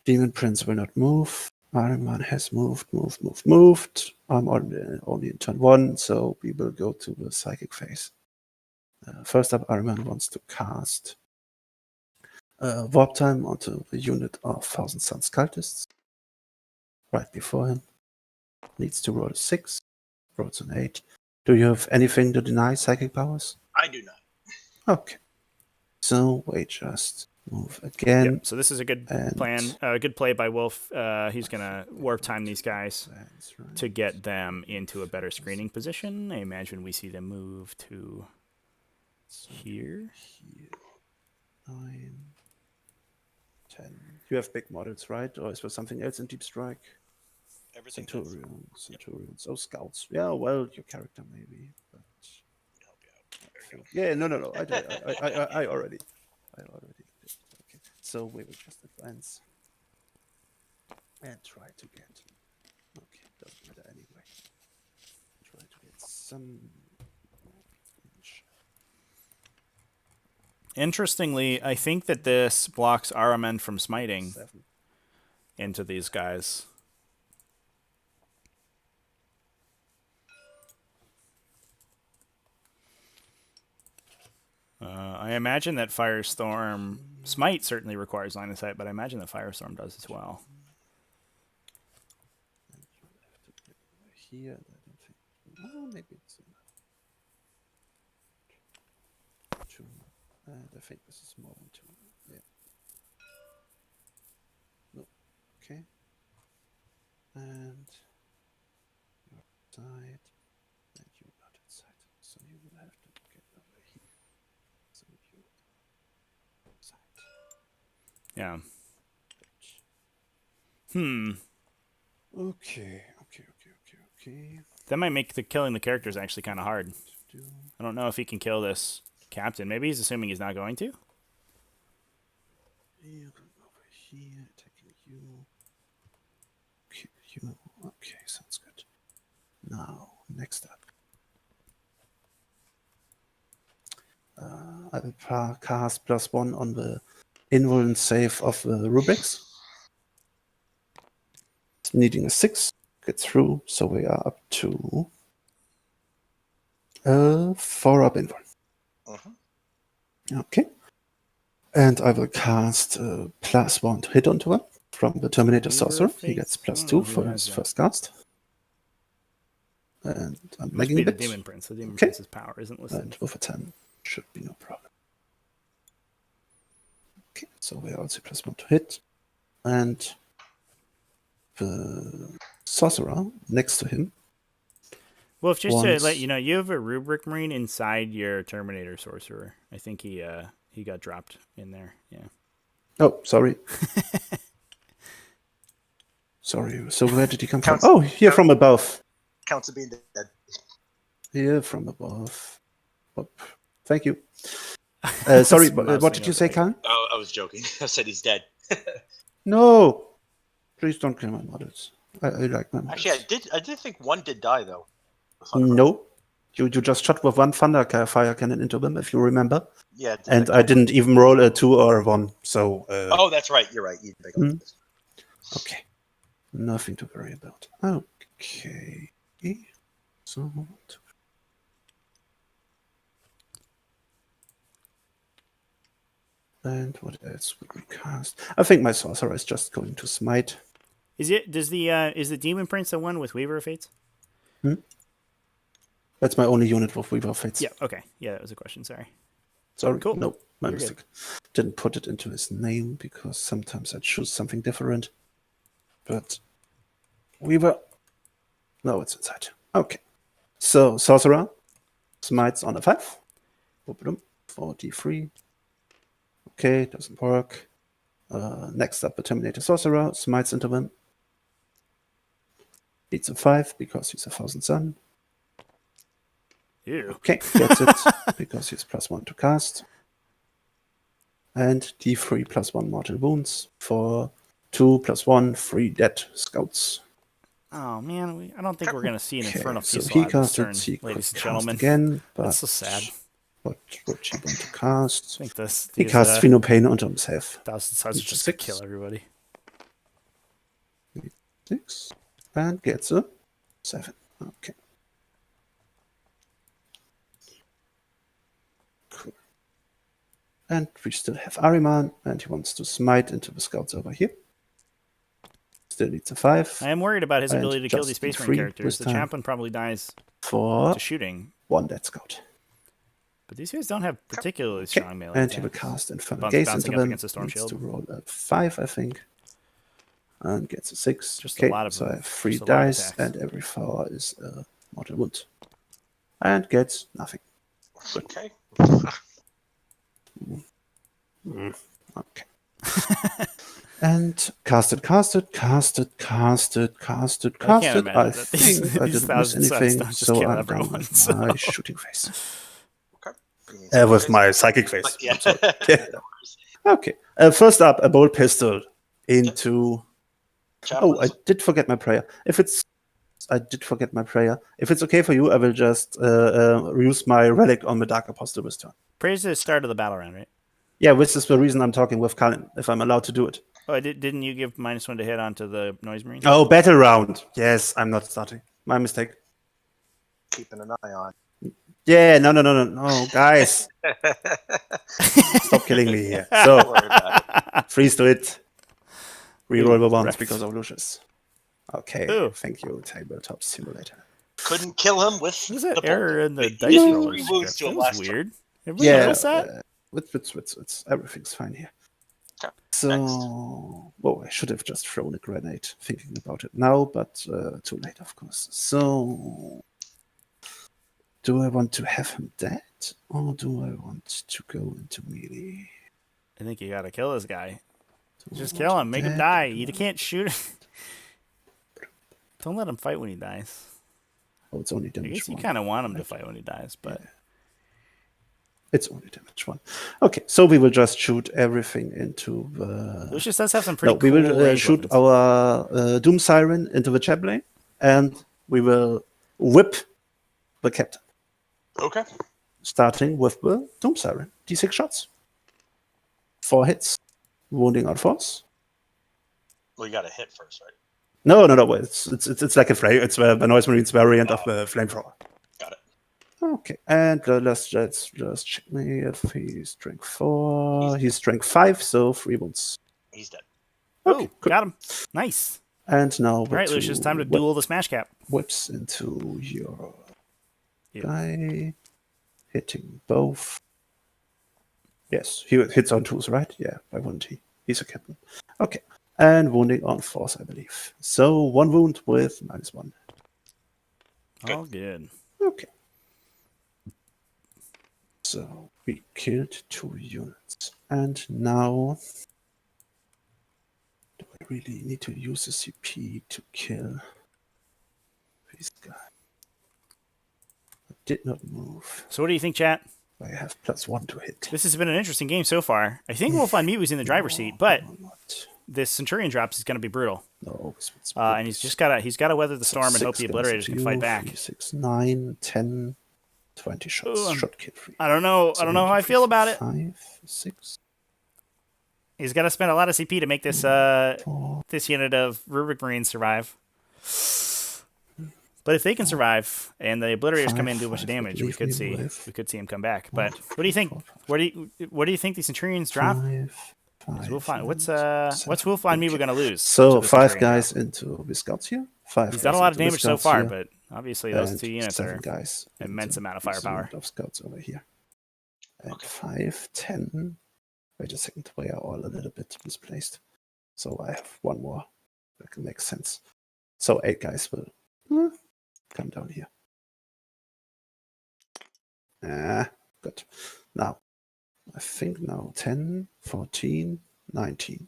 Daemon Prince will not move. Iron Man has moved. I'm only in turn 1, so we will go to the psychic phase. First up, Iron Man wants to cast Warp Time onto the unit of Thousand Sons Cultists. Right before him. Needs to roll a 6. Rolls an 8. Do you have anything to deny psychic powers? I do not. Okay. So we just move again. Yep, so this is a good plan, a good play by Wolf. He's going to warp time these guys to get them into a better screening position. I imagine we see them move to here. 9, 10. You have big models, right? Or is there something else in Deep Strike? Everything. Centurions. Oh, scouts. Yeah, well, your character maybe. But Help you out. There you go. yeah, no. I already did. Okay. So we will just advance and try to get. Okay, doesn't matter anyway. Try to get some. Interestingly, I think that this blocks RMN from smiting 7. into these guys. I imagine that Firestorm Smite certainly requires line of sight, but I imagine that Firestorm does as well. Here, I don't think. Oh, maybe it's 2. And I think this is more than 2. Yeah. No. Okay. And your side, and you're not inside. So you will have to get over here. So you side. Yeah. Okay. That might make killing the characters actually kind of hard. I don't know if he can kill this captain. Maybe he's assuming he's not going to. You come over here, attacking you. Kill you. Okay, sounds good. Now, next up. I will cast +1 on the invuln save of the rubrics. It's needing a 6. Get through, so we are up to 4 up invuln. Okay. And I will cast +1 to hit onto him from the Terminator Sorcerer. He gets +2 for his first cast. And I'm lagging a bit. The Daemon Prince. The Daemon Prince's power isn't listed. And with a 10, should be no problem. Okay, so we are also +1 to hit. And the Sorcerer next to him. Well, just to let you know, you have a Rubric Marine inside your Terminator Sorcerer. I think he got dropped in there. Yeah. Oh, sorry. Sorry. So where did he come Counts- from? Oh, here from above. Counts of being dead. Here from above. Oh, thank you. Sorry, what did you say, Kyle? Oh, I was joking. I said he's dead. No! Please don't kill my models. I like my models. Actually, I did think one did die though. No. You just shot with one thunder fire cannon into them, if you remember. Yeah. it did And a I couple. didn't even roll a 2 or a 1. So, Oh, that's right. You're right. You did a couple. okay. Nothing to worry about. Okay. So, and what else would we cast? I think my sorcerer is just going to smite. Is the Daemon Prince the one with Weaver of Fates? That's my only unit with Weaver of Fates. Yeah. Okay. Yeah, that was a question. Sorry. Sorry. Cool. No, my You're mistake. Didn't put it into his name because sometimes I choose something different. But Weaver. No, it's inside. Okay. So sorcerer smites on a 5. 43. Okay, doesn't work. Next up, the Terminator Sorcerer smites into them. Beats a 5 because he's a 1000 Sun. Ew. Okay, gets it because he's +1 to cast. And D3 +1 mortal wounds for 2 +1 3 dead scouts. Oh man, I don't think we're gonna see an Infernal so Fusillade he this turn, casted, he could ladies and cast gentlemen. again, but That's so sad. what would he want to cast? I think He these casts Phenopain onto himself. 1,000 Suns are just to kill everybody. 6 and gets a 7. Okay. Cool. And we still have Ahriman, and he wants to smite into the scouts over here. Still needs a 5. I am worried about his And ability to kill just these Space D3 Marine characters. this The time. chaplain probably dies For to shooting, 1 dead scout. but these guys don't have particularly Okay. strong melee. And he will attacks. cast Infernal Gaze Bouncing into up them. against the Storm Needs Shield. to roll a 5, I think. And gets a 6. Just okay, a lot of so I them. have 3 Just a lot of dice, attacks. and every 4 is a mortal wound. And gets nothing. Okay. Okay. And casted. I can't imagine I that these think I these didn't miss 1,000 Suns anything, don't just so kill I'm everyone. down with So. my shooting face. Okay. With my psychic face. Yeah. Okay. First up, a bolt pistol into. Oh, I did forget my prayer. I did forget my prayer. If it's okay for you, I will just use my relic on the Dark Apostle this turn. Praise the start of the battle round, right? Yeah, this is the reason I'm talking with Colin, if I'm allowed to do it. Oh, didn't you give -1 to hit onto the Noise Marine? Oh, battle round. Yes, I'm not starting. My mistake. Keeping an eye on. Yeah, no, guys. Stop killing me here. So, Don't worry about it. freeze to it. Reroll the ones wrecked. because of Lucius. Okay, Ooh. thank you, Tabletop Simulator. Couldn't kill him with What is that the error in the bolt. dice He did roller 3 script? wounds to That him was last turn. weird. Everybody Yeah, notice that? it's everything's fine here. Okay, So, well, I should have just thrown a grenade thinking about it now, but too late, of course. So, do I want to have him dead, or do I want to go into melee? I think you gotta kill this guy. Do I Just want kill him. Make him dead, die. or do You I- can't shoot him. Don't let him fight when he dies. Oh, it's only I damage guess you 1. kind of want him to fight when he dies, but It's only damage 1. Okay, so we will just shoot everything into the. Lucius does have some pretty No, cool we will range shoot weapons. our Doom Siren into the Chaplain, and we will whip the captain, Okay. starting with the Doom Siren. D6 shots. 4 hits, wounding on force. Well, you got to hit first, right? No. It's like a flame. It's the Noise Marine's variant of the flamethrower. Got it. Okay, and let's just check me if he's strength 4. He's strength 5, so 3 wounds. He's dead. Okay, Oh, cool. got him. Nice. And now All right, Lucius, time to duel the Smash Cap. whips into your Yep. guy, hitting both. Yes, he hits on 2s, right? Yeah, why wouldn't he? He's a captain. Okay, and wounding on force, I believe. So 1 wound with -1. All good. Okay. So we killed 2 units. And now, do I I really need to use the CP to kill this guy. I did not move. So what do you think, chat? I have +1 to hit. This has been an interesting game so far. I think Wolfvonmibu in the driver's seat, but No, not. this Centurion drops is going to be brutal. No, it's And he's gotta weather the storm and hope the Obliterators can fight back. 3, 6, 9, 10, 20 shots. Ooh, Shot kill free. I don't know how I feel about it. 5, 6. He's got to spend a lot of CP to make this 4. this unit of Rubric Marines survive. But if they can survive and the Obliterators come in and do a bunch of damage, we could see him come back. But what do you think? What do you think the Centurions drop? 5, What's Wolfvonmibu going to lose? So to the 5 Centurion guys drop? into the scouts here. 5. He's done a lot of damage so far, but obviously those two units 7 are guys immense amount of this firepower. unit of scouts over here. And 5, 10. Wait a second, we are all a little bit misplaced. So I have 1 more. That can make sense. So 8 guys will come down here. Good. Now, I think now 10, 14, 19.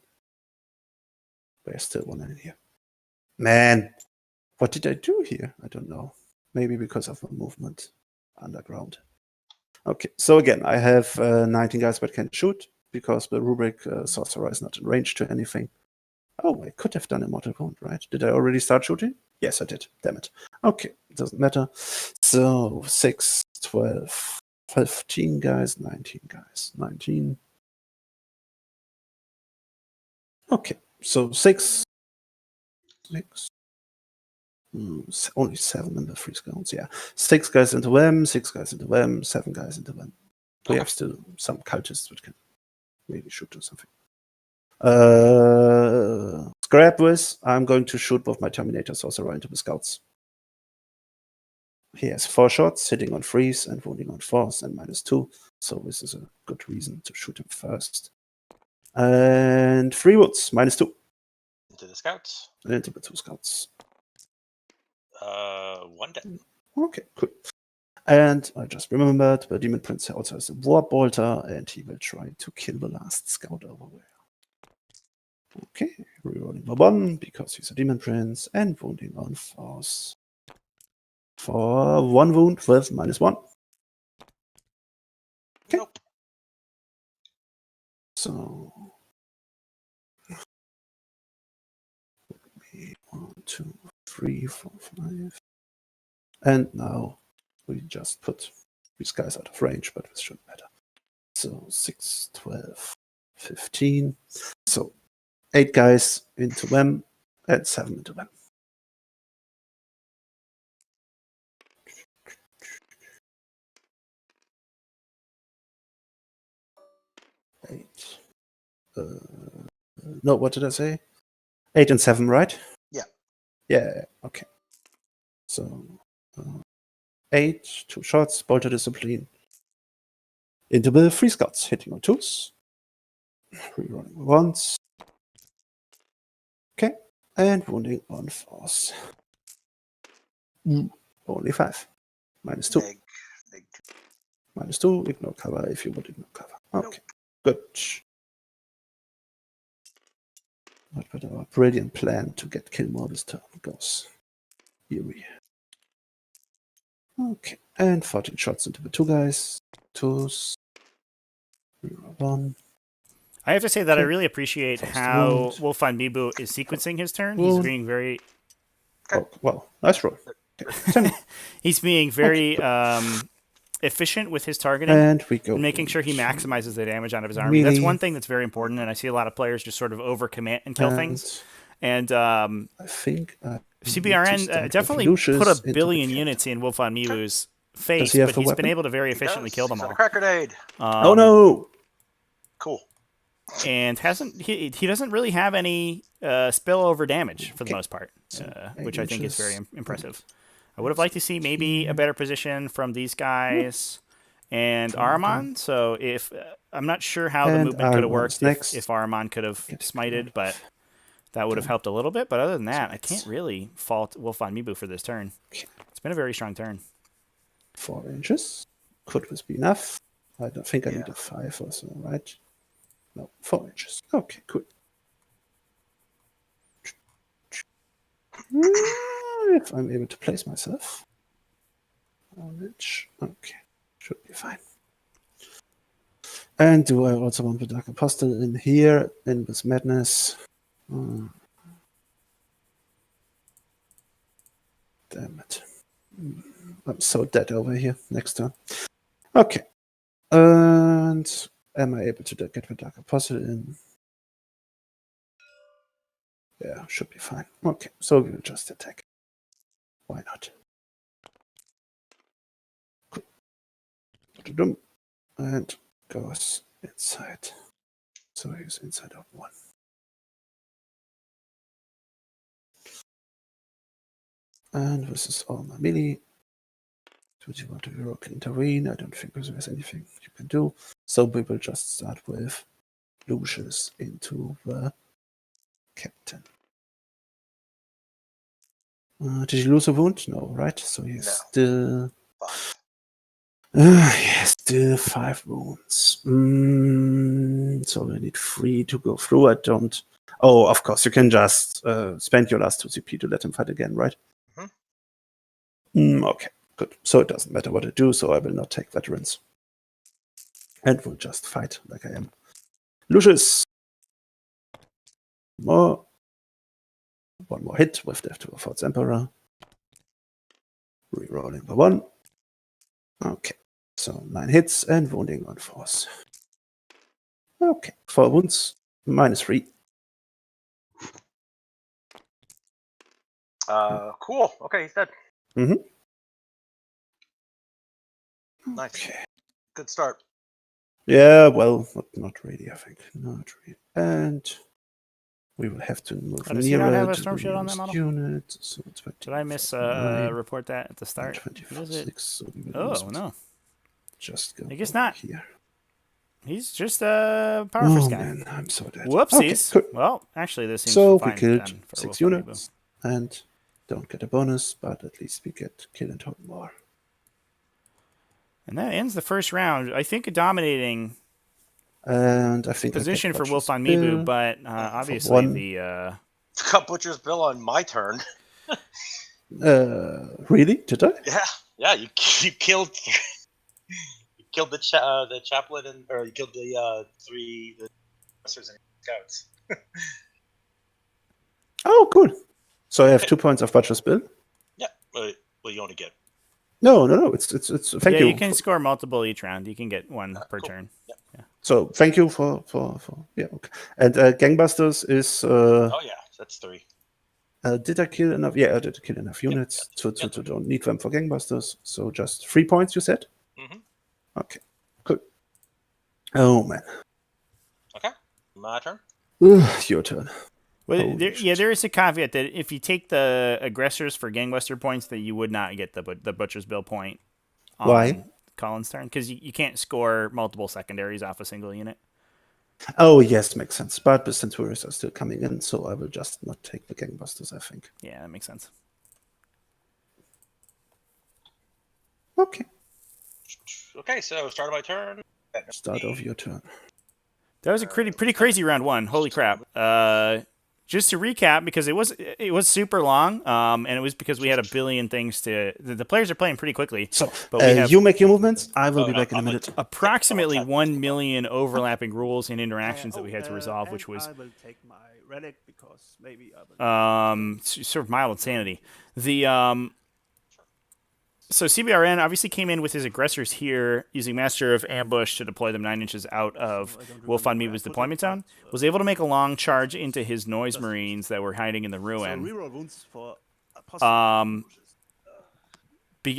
There's still 1 in here. Man, what did I do here? I don't know. Maybe because of my movement underground. Okay, so again, I have 19 guys but can't shoot because the rubric sorcerer is not in range to anything. Oh, I could have done a mortal wound, right? Did I already start shooting? Yes, I did. Damn it. Okay, it doesn't matter. So 6, 12, 15 guys, 19 guys, 19. Okay, so 6. Only 7 in the 3 scouts, yeah. 6 guys into them, 6 guys into them, 7 guys into them. We have still some cultists which can maybe shoot or something. Scrap this. I'm going to shoot both my Terminator Sorcerer into the scouts. He has 4 shots, hitting on 3s and wounding on 4s and -2. So this is a good reason to shoot him first. And 3 wounds, -2. Into the scouts. And into the 2 scouts. 1 dead. Okay, cool. And I just remembered the Daemon Prince also has a War Bolter, and he will try to kill the last scout over there. Okay, rerolling my 1 because he's a Daemon Prince, and wounding on 4s. For 1 wound with -1. Okay. Nope. So 1, 2, 3, 4, 5. And now we just put these guys out of range, but this shouldn't matter. So 6, 12, 15. So 8 guys into them and 7 into them. Eight. No, what did I say? 8 and 7, right? Yeah. Yeah, okay. So 8, 2 shots, bolter discipline. Into the 3 scouts, hitting on 2s. Rerolling 1s. Okay. And wounding on 4s. Only 5. -2. Meg. -2, ignore cover if you would ignore cover. Okay, good. But our brilliant plan to get kill more this turn goes eerie. Okay, and 14 shots into the 2 guys. 2s. 1. I have to say that I Okay. really appreciate First how wound. Wolfvonmibu is sequencing his turn. He's Wound. being very Oh, well, nice roll. Okay. he's being very efficient with his targeting. And we go. And making sure he maximizes the damage out of his army. That's one thing that's very important, and I see a lot of players just sort of overcommit and kill things. And I think CBRN definitely put a billion units in Wolfvonmibu's face, but he's been able to very efficiently kill them He's got all. a crack grenade. Oh no! Cool. And he doesn't really have any spillover damage for the most part, which I think is very impressive. I would have liked to see maybe a better position from these guys and Ahriman. So if I'm not sure how the movement could have worked if Ahriman could have smited, but that would have helped a little bit. But other than that, I can't really fault Wolfvonmibu for this turn. It's been a very strong turn. 4 inches. Could this be enough? I don't think I need a 5 or so, right? No, 4 inches. Okay, cool. If I'm able to place myself. Okay, should be fine. And do I also want the Dark Apostle in here in this madness? Damn it. I'm so dead over here next turn. Okay. And am I able to get the Dark Apostle in? Yeah, should be fine. Okay, so we will just attack. Why not? Cool. And goes inside. So he's inside of 1. And this is all my melee. Would you want to heroically intervene? I don't think there's anything you can do. So we will just start with Lucius into the captain. Did he lose a wound? No, right? So he's still... he has still 5 wounds. So we need 3 to go through. I don't... Oh, of course, you can just spend your last 2 CP to let him fight again, right? Okay, good. So it doesn't matter what I do, so I will not take veterans. And will just fight like I am. Lucius! One more hit with Death to a Force Emperor. Rerolling the 1. Okay, so 9 hits and wounding on force. Okay, 4 wounds, -3. Cool. Okay, he's dead. Nice. Okay. Good start. Yeah, well, not really, I think. Not really. And we will have to move does he not nearer have a to storm the shield on that nearest model? unit. So Did I miss 29, report that at the start? 26. So we will Oh, no. just go I guess not. here. He's just a powerful guy. Man, I'm so dead. Whoopsies. Okay, cool. Well, actually, this seems So we fine killed then for 6 Wolfvonmibu. units and don't get a bonus, but at least we get kill and total more. And that ends the first round. I think a dominating And I think position for Butcher's Wolfvonmibu, Bill but for obviously 1. the Cut Butcher's Bill on my turn. Really? Did I? Yeah. You killed. You killed the chaplain or you killed the 3 officers and scouts. Oh, cool. So I have 2 points of Butcher's Bill. Yeah. Well, you only get. No. It's thank you. you can score multiple each round. You can get 1 per turn. Yeah. So thank you for yeah. Okay. And Gangbusters is. Oh yeah, that's 3. Did I kill enough? Yeah, I did kill enough units to don't need them for Gangbusters. So just 3 points, you said? Okay, cool. Oh man. Okay, my turn. Your turn. Well, there is a caveat that if you take the aggressors for Gangbuster points, that you would not get the Butcher's Bill point on Why? Colin's turn, because you can't score multiple secondaries off a single unit. Oh, yes, makes sense. But the Centaurs are still coming in, so I will just not take the Gangbusters, I think. Yeah, that makes sense. Okay. Okay, so start of my turn. Start of your turn. That was a pretty crazy round 1. Holy crap. Just to recap, because it was super long, and it was because we had a billion things to... The players are playing pretty quickly. So, but we have you make your movements. I will be back in a minute. approximately 1 million overlapping rules and interactions that we had to resolve, which was... I will take my relic because maybe I will... sort of mild insanity. So CBRN obviously came in with his aggressors here, using Master of Ambush to deploy them 9 inches out of Wolfvonmibu's deployment zone. Was able to make a long charge into his Noise Marines that were hiding in the ruin.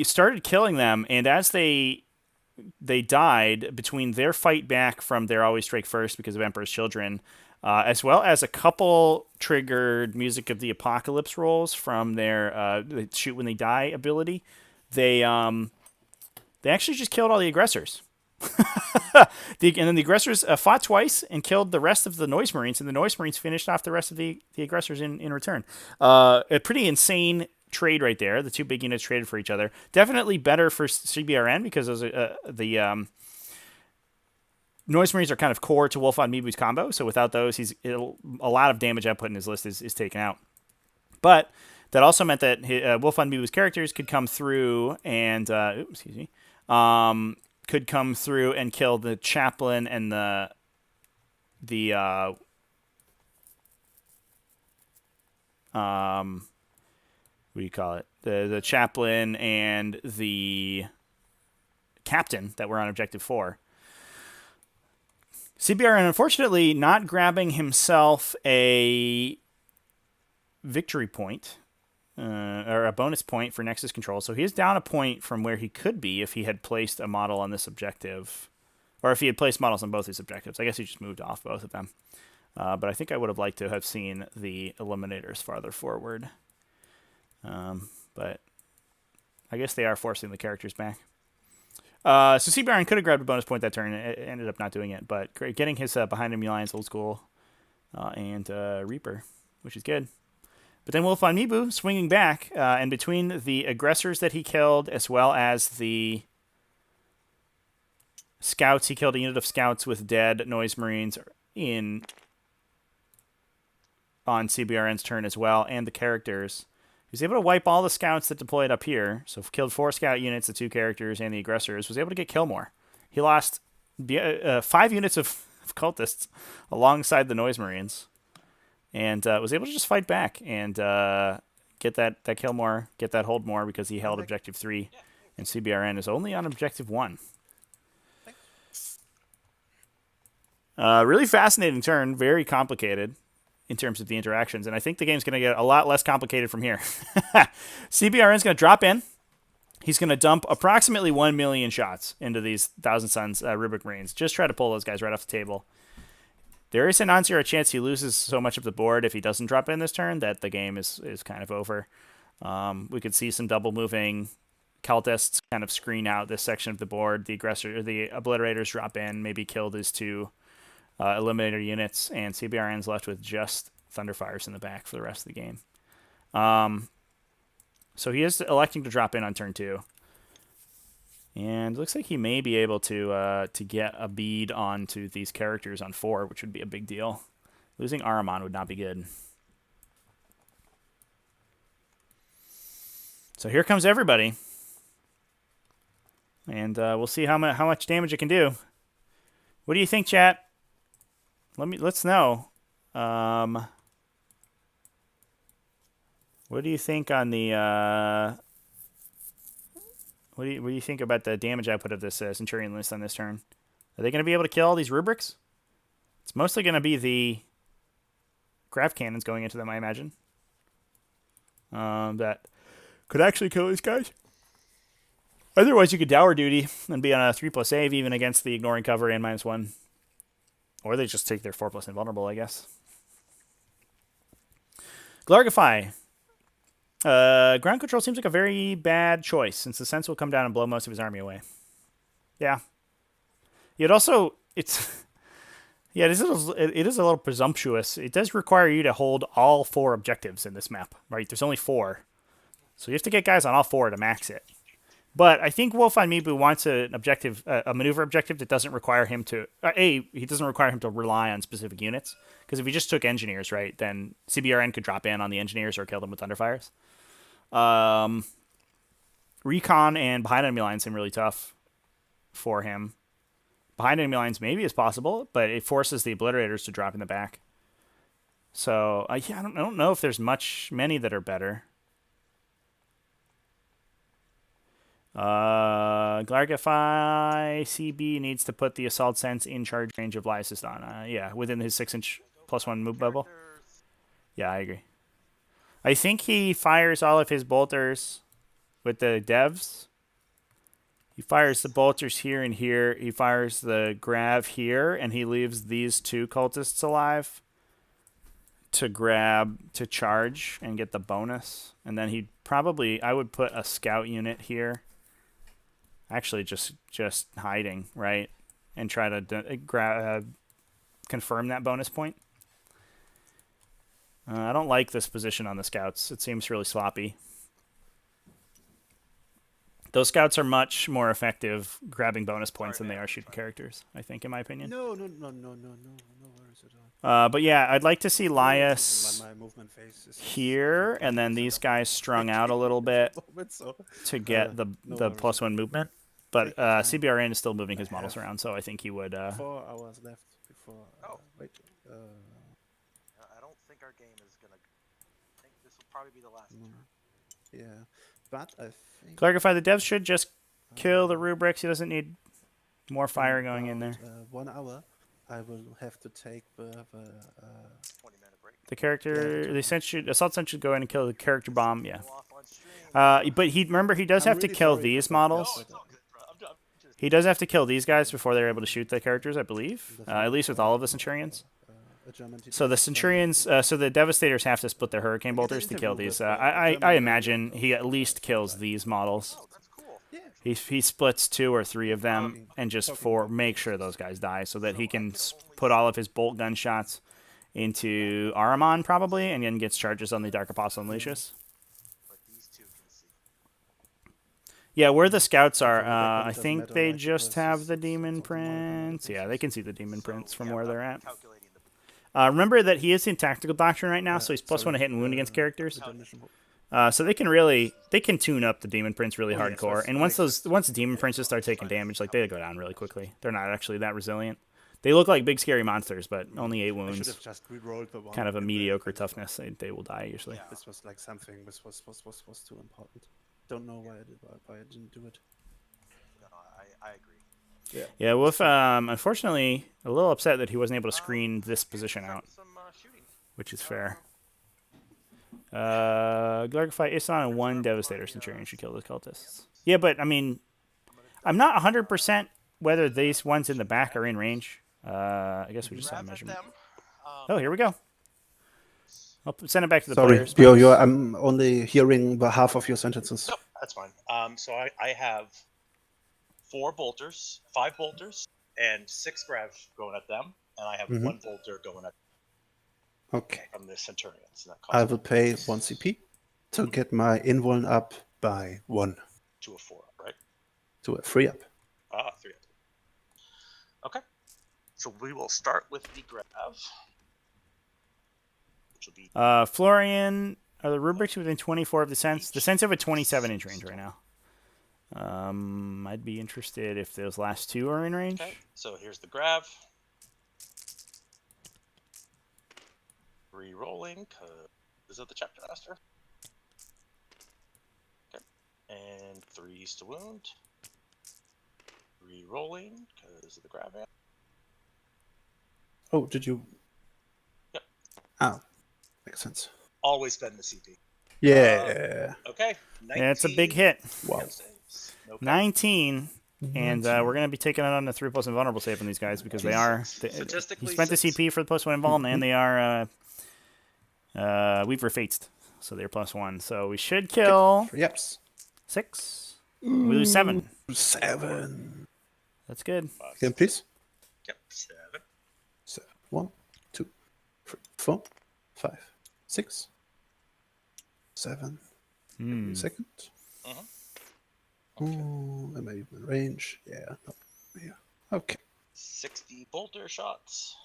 Started killing them, and as they died, between their fight back from their Always Strike First because of Emperor's Children, as well as a couple triggered Music of the Apocalypse rolls from their Shoot When They Die ability, they actually just killed all the aggressors. And then the aggressors fought twice and killed the rest of the Noise Marines, and the Noise Marines finished off the rest of the aggressors in return. A pretty insane trade right there. The 2 big units traded for each other. Definitely better for CBRN because those the Noise Marines are kind of core to Wolfvonmibu's combo, so without those, a lot of damage output in his list is taken out. But That also meant that Wolfvonmibu's characters could come through and could come through and kill the chaplain and the what do you call it? The chaplain and the captain that were on objective 4. CBRN, unfortunately, not grabbing himself a victory point or a bonus point for Nexus control. So he is down a point from where he could be if he had placed a model on this objective. Or if he had placed models on both these objectives. I guess he just moved off both of them. But I think I would have liked to have seen the eliminators farther forward. But I guess they are forcing the characters back. So CBRN could have grabbed a bonus point that turn. It ended up not doing it. But getting his behind enemy lines old school and Reaper, which is good. But then Wolfvonmibu swinging back, and between the aggressors that he killed, as well as the scouts, he killed a unit of scouts with dead Noise Marines on CBRN's turn as well, and the characters. He was able to wipe all the scouts that deployed up here, so killed 4 scout units, the 2 characters, and the aggressors. Was able to get kill more. He lost 5 units of cultists alongside the Noise Marines. And was able to just fight back and get that kill more, get that hold more because he held objective 3, and CBRN is only on objective 1. Really fascinating turn, very complicated in terms of the interactions, and I think the game's going to get a lot less complicated from here. CBRN's going to drop in. He's going to dump approximately 1 million shots into these Thousand Suns Rubric Marines. Just try to pull those guys right off the table. There is a non-zero chance he loses so much of the board if he doesn't drop in this turn that the game is kind of over. We could see some double moving cultists kind of screen out this section of the board. The obliterators drop in, maybe kill these 2 eliminator units, and CBRN's left with just Thunderfires in the back for the rest of the game. So he is electing to drop in on turn 2. And looks like he may be able to get a bead onto these characters on 4, which would be a big deal. Losing Ahriman would not be good. So here comes everybody. And we'll see how much damage it can do. What do you think, chat? Let's know. What do you think on the What do you think about the damage output of this Centurion list on this turn? Are they going to be able to kill all these rubrics? It's mostly going to be the grav cannons going into them, I imagine. That could actually kill these guys. Otherwise, you could Dower Duty and be on a 3+ save even against the ignoring cover and -1. Or they just take their 4+ invulnerable, I guess. Glargify. Ground control seems like a very bad choice, since the Sense will come down and blow most of his army away. Yeah. It also, it is a little presumptuous. It does require you to hold all 4 objectives in this map, right? There's only 4. So you have to get guys on all 4 to max it. But I think Wolfvonmibu wants a maneuver objective that doesn't require him to, he doesn't require him to rely on specific units. Because if he just took engineers, right, then CBRN could drop in on the engineers or kill them with Thunderfires. Recon and behind enemy lines seem really tough for him. Behind enemy lines maybe is possible, but it forces the obliterators to drop in the back. So I don't know if there's many that are better. Glargify CB needs to put the Assault Sense in charge range of Lysistan. Yeah, within his 6-inch +1 move bubble. Yeah, I agree. I think he fires all of his bolters with the devs. He fires the bolters here and here. He fires the grav here, and he leaves these 2 cultists alive to charge and get the bonus. And then I would put a scout unit here. Actually, just hiding, right? And try to confirm that bonus point. I don't like this position on the scouts. It seems really sloppy. Those scouts are much more effective grabbing bonus points than they are shooting characters, I think, in my opinion. No worries at all. But yeah, I'd like to see Lias My movement phase is here, and then these guys strung out a little bit to get the +1 movement. But CBRN is still moving his models around, so I think he would... 4 hours left before... wait. I don't think our game is gonna. I think this will probably be the last turn. Yeah, but I think... Clarify, the devs should just kill the rubrics. He doesn't need more fire going in there. 1 hour, I will have to take the 20-minute break. The character, Yeah. the assault sense should go in and kill the character bomb. Yeah, Go off on stream. but remember he does have to really kill sorry, these but- models. No, it's all good, bro. I'm just. He does have to kill these guys before they're able to shoot the characters, I believe. At least with all of the Centurions. a German So the Centurions, so the Devastators have to split their Hurricane Bolters to kill these. I imagine he at least kills these models. Oh, that's cool. He splits 2 or 3 of them and just make sure those guys die so that he can put all of his bolt gun shots into Ahriman probably, and then gets charges on the Dark Apostle and Lucius. But these two can see. Yeah, where the scouts are, I doesn't think matter, they right? just Because have the it's Demon also more Prince. Yeah, they can see the Demon Prince from where they're at. Calculating the Remember that he is in Tactical Doctrine right now, so he's +1 to hit and wound against characters. So they can tune up the Demon Prince really Oh, yeah, so hardcore. it's And once the Demon Princes start taking damage, like they go down really quickly. They're not actually that resilient. They look like big scary monsters, but only 8 I should wounds. have just re-rolled the one. Kind of a in the- mediocre toughness. They will die usually. This was like something. This was too important. Don't know why I didn't do it. No, I agree. Yeah, Wolf, unfortunately, a little upset that he wasn't able to screen this position out, Some shooting. which is fair. Glargify Isan and 1 Devastator Centurion should kill the cultists. Yeah, but I mean, I'm not 100% whether these ones in the back are in range. I guess we just have a Grab at measurement. them. Oh, here we go. I'll send it back to the Sorry, players. I'm only hearing the half of your sentences. No, that's fine. So I have 4 bolters, 5 bolters, and 6 grabs going at them, and I have 1 bolter going at Okay, from the Centurions. And that I costs will pay 1 CP to get my invuln up by 1 2 of 4, right? to a 3 up. 3 up. Okay. So we will start with the grab, which will be Florian, are the rubrics within 24 of the sense? The sense have a 27-inch range right now. I'd be interested if those last 2 are in range. okay. So here's the grab. Re-rolling, is it the chapter master? Okay. And 3s to wound. Re-rolling, because of the grab amp. Oh, did you? Yep. Oh, makes sense. Always spend the CP. Yeah. Okay. 19. Yeah, it's a big hit. Wow. Saves. No 19. And we're going to be taking it on the 3+ invulnerable save on these guys because they are. He Statistically, spent the 6. CP for the +1 invuln, and they are Weaver Fates. So they're +1. So we should kill 3 ups. 6. We lose 7. 7. That's good. Again, please. Yep. 7. 1, 2, 3, 4, 5, 6, 7. Second. Ooh, am I even in range? Yeah. No. Yeah. Okay. 60 bolter shots.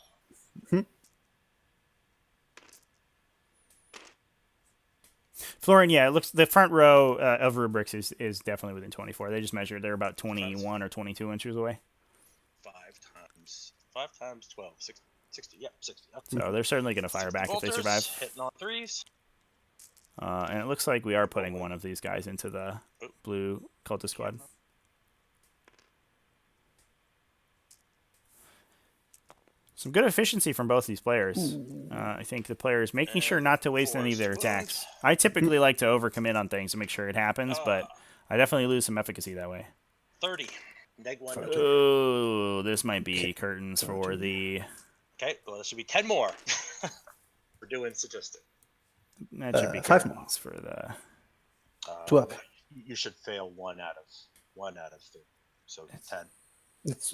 Florian, yeah, it looks the front row of rubrics is definitely within 24. They just measured; they're about 21 or 22 inches away. 5 times 12. 60. Yep, 60. Yep. So they're certainly going to fire back if they Bolters, survive. Hitting on 3s. And it looks like we are putting one of these guys into the blue cultist squad. Some good efficiency from both these players. I think the players making sure not to waste any of their attacks. I typically like to overcommit on things to make sure it happens, but I definitely lose some efficacy that way. 30. Neg 1. Oh, this might be curtains for the... Okay, well, there should be 10 more. We're doing statistic. That should be 5 more. curtains for the... 2 up. You should fail 1 out of 3. So 10.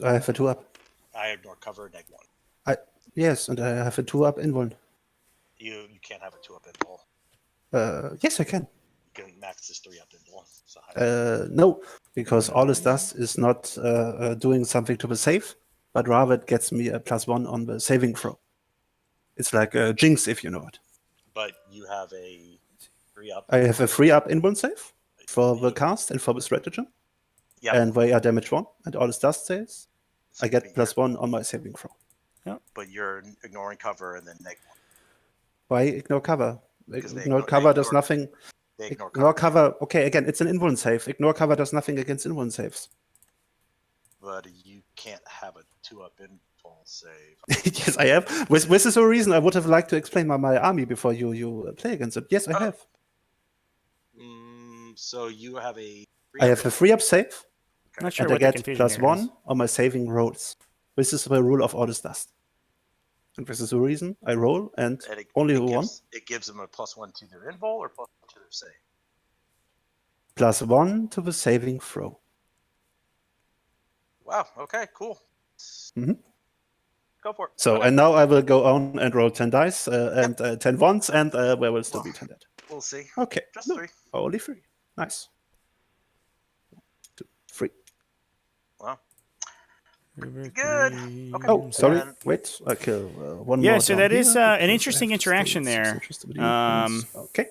I have a 2 up. I ignore cover neg 1. Yes, and I have a 2 up invuln. You can't have a 2 up in ball. Yes, I can. can max this 3-up invul. So No, because all this does is not doing something to the save, but rather it gets me a +1 on the saving throw. It's like a jinx, if you know it. but you have a 3-up. I have a 3-up invul save for the cast and for the stratagem. Yeah. And they are damage 1, and all this does says So I get you're- +1 on my saving throw. But you're ignoring cover and then -1. Why ignore cover? Because they Ignore ignore- cover they does ignore- nothing. They ignore Ignore cover. cover. Okay, again, it's an invuln save. Ignore cover does nothing against invuln saves. But you can't have a 2-up invul save. Yes, I have. This is a reason I would have liked to explain my army before you play against it. Yes, I have. So you have a. I have a 3-up save, Not sure and I what the get confusion here is. +1 on my saving rolls. This is the rule of all this dust. And this is the reason I roll, and And only it one. it gives them a +1 to their invul or +1 to their save. +1 to the saving throw. Wow. Okay. Cool. Mhm. Go for it. So, Okay. and now I will go on and roll 10 dice and 10 ones, and there will still be 10 dead. We'll see. Okay. Just No, 3. only 3. Nice. 2, 3. Wow. Good. Okay. Oh, sorry. And- Wait. I kill one Yeah, more. so down that is here, an because I interesting have to interaction stay there. 6 inches to the defense. Okay.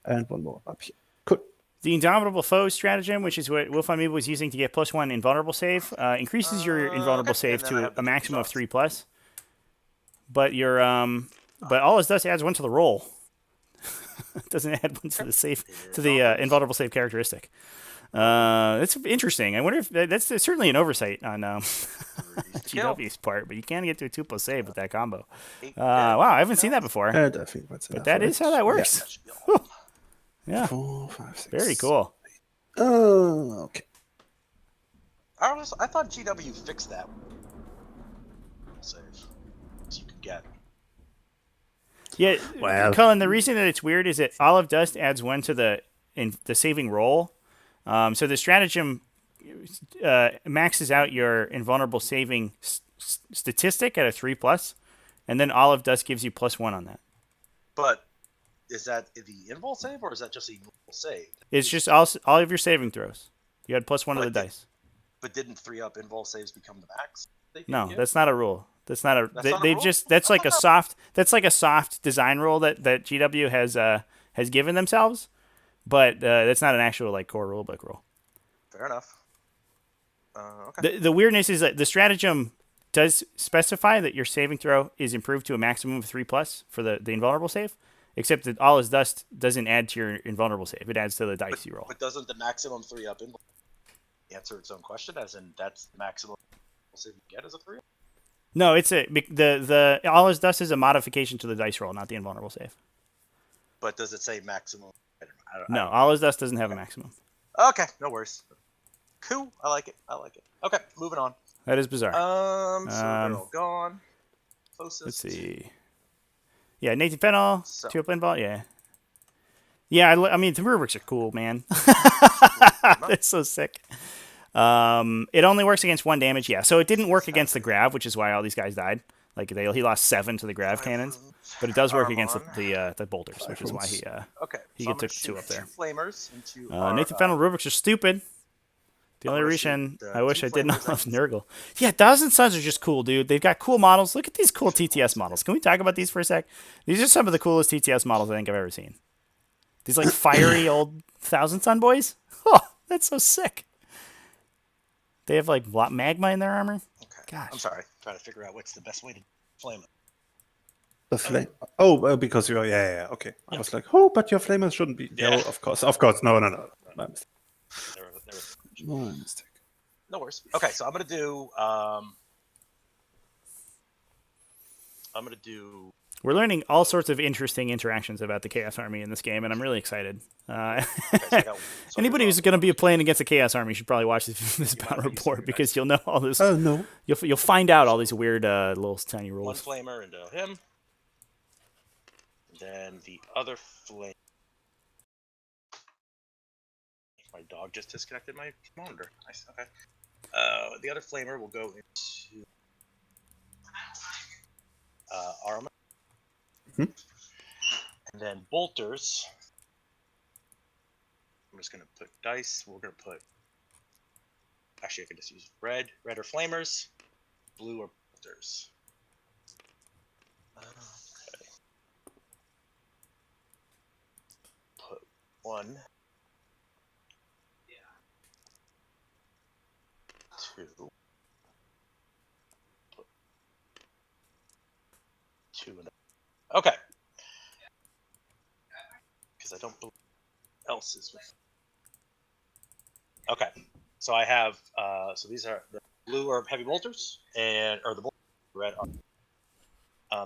And one more up here. Cool. The Indomitable Foe stratagem, which is what Wolfvonmibu was using to get +1 invulnerable save, increases your invulnerable okay. save And then I to have the a maximum of shots. 3+. But your but all it does adds 1 to the roll. It doesn't add 1 to the save to the invulnerable save characteristic. That's interesting. I wonder if that's certainly an oversight on GW's part, but you can get to a 2+ save with that combo. Wow, I haven't seen that before. And I think that's enough. But that is how that works. Yeah, 4, 5, 6. very cool. Okay. I thought GW fixed that save. So you could get. Yeah, Well- Cullen, the reason that it's weird is that Olive Dust adds 1 to the saving roll. So the stratagem maxes out your invulnerable saving statistic at a 3+, and then Olive Dust gives you +1 on that. But is that the invul save or is that just a invul save? It's just all of your saving throws. You had +1 to the dice. But didn't 3-up invul saves become the max? they can No, get? that's not a rule. That's not a. That's not a They've rule? just that's like a soft. That's like a soft design rule that GW has given themselves, but that's not an actual like core rulebook rule. Fair enough. Okay. The weirdness is that the stratagem does specify that your saving throw is improved to a maximum of 3+ for the invulnerable save, except that all his dust doesn't add to your invulnerable save. It adds to the dice you roll. But doesn't the maximum 3-up invul answer its own question? As in, that's the maximum save you get as a 3-up? No, it's the all his dust is a modification to the dice roll, not the invulnerable save. But does it say maximum? No, all his dust doesn't have a maximum. Okay, no worries. Cool. I like it. Okay, moving on. That is bizarre. So they're all gone. Closest. Let's see. Yeah, Nathan Fennel, So- 2-up invul. Yeah. Yeah, I mean, the rubrics are cool, man. They're so sick. It only works against 1 damage, yeah. So it didn't work against the grav, which is why all these guys died. Like he lost 7 to the grav cannons, but it does work against the bolters, which is why Okay. he so I'm gets gonna 2 up there. shoot 2 flamers into Nathan Fennel rubrics are stupid. The I'm only gonna reason shoot, I wish 2 I did not flamers love at- Nurgle. Yeah, Thousand Suns are just cool, dude. They've got cool models. Look at these cool TTS models. Can we talk about these for a sec? These are some of the coolest TTS models I think I've ever seen. These like fiery old Thousand Sun boys. Oh, that's so sick. They have like magma in their armor. Okay. Gosh. I'm sorry. Trying to figure out what's the best way to flame it. The flame. Oh, because you're. Yeah. Okay. I was like, oh, but your flamers shouldn't be. Yeah. No, of course. No. My mistake. There My mistake. No worries. Okay, so I'm gonna do. We're learning all sorts of interesting interactions about the Chaos Army in this game, and I'm really excited. Okay, so I got- so Anybody who's going to be playing against the Chaos Army should probably watch this battle wanna use report your because you'll know all this. Oh no. You'll find out all these weird little tiny one rules. flamer into him. Then the other flame. My dog just disconnected my monitor. Nice. Okay. The other flamer will go into armor. Mhm. And then bolters I'm just gonna put dice. We're gonna put. Actually, I can just use red. Red are flamers. Blue are bolters. Okay. Put 1. 2. Put 2 and okay. Because I don't believe else is with. Okay. So I have. So these are the blue are heavy bolters, and or the red are.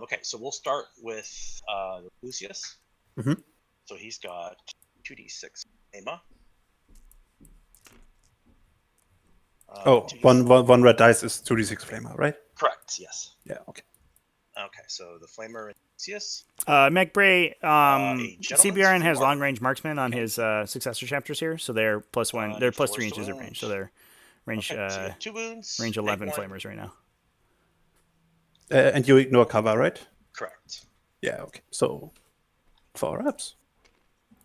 Okay, so we'll start with Lucius. Mhm. So he's got 2d6 Ema. Oh, 2d6. one red dice is 2d6 flamer, right? Correct, yes. Yeah, okay. Okay, so the Flamer and Lucius. McBray, A gentleman's CBRN has four. long range marksman on his successor chapters here, so they're +1. They're +3 inches of range, so they're range Okay, so you have 2 wounds. range 11 take 1. flamers right now. And you ignore cover, right? Correct. Yeah, okay. So 4 ups.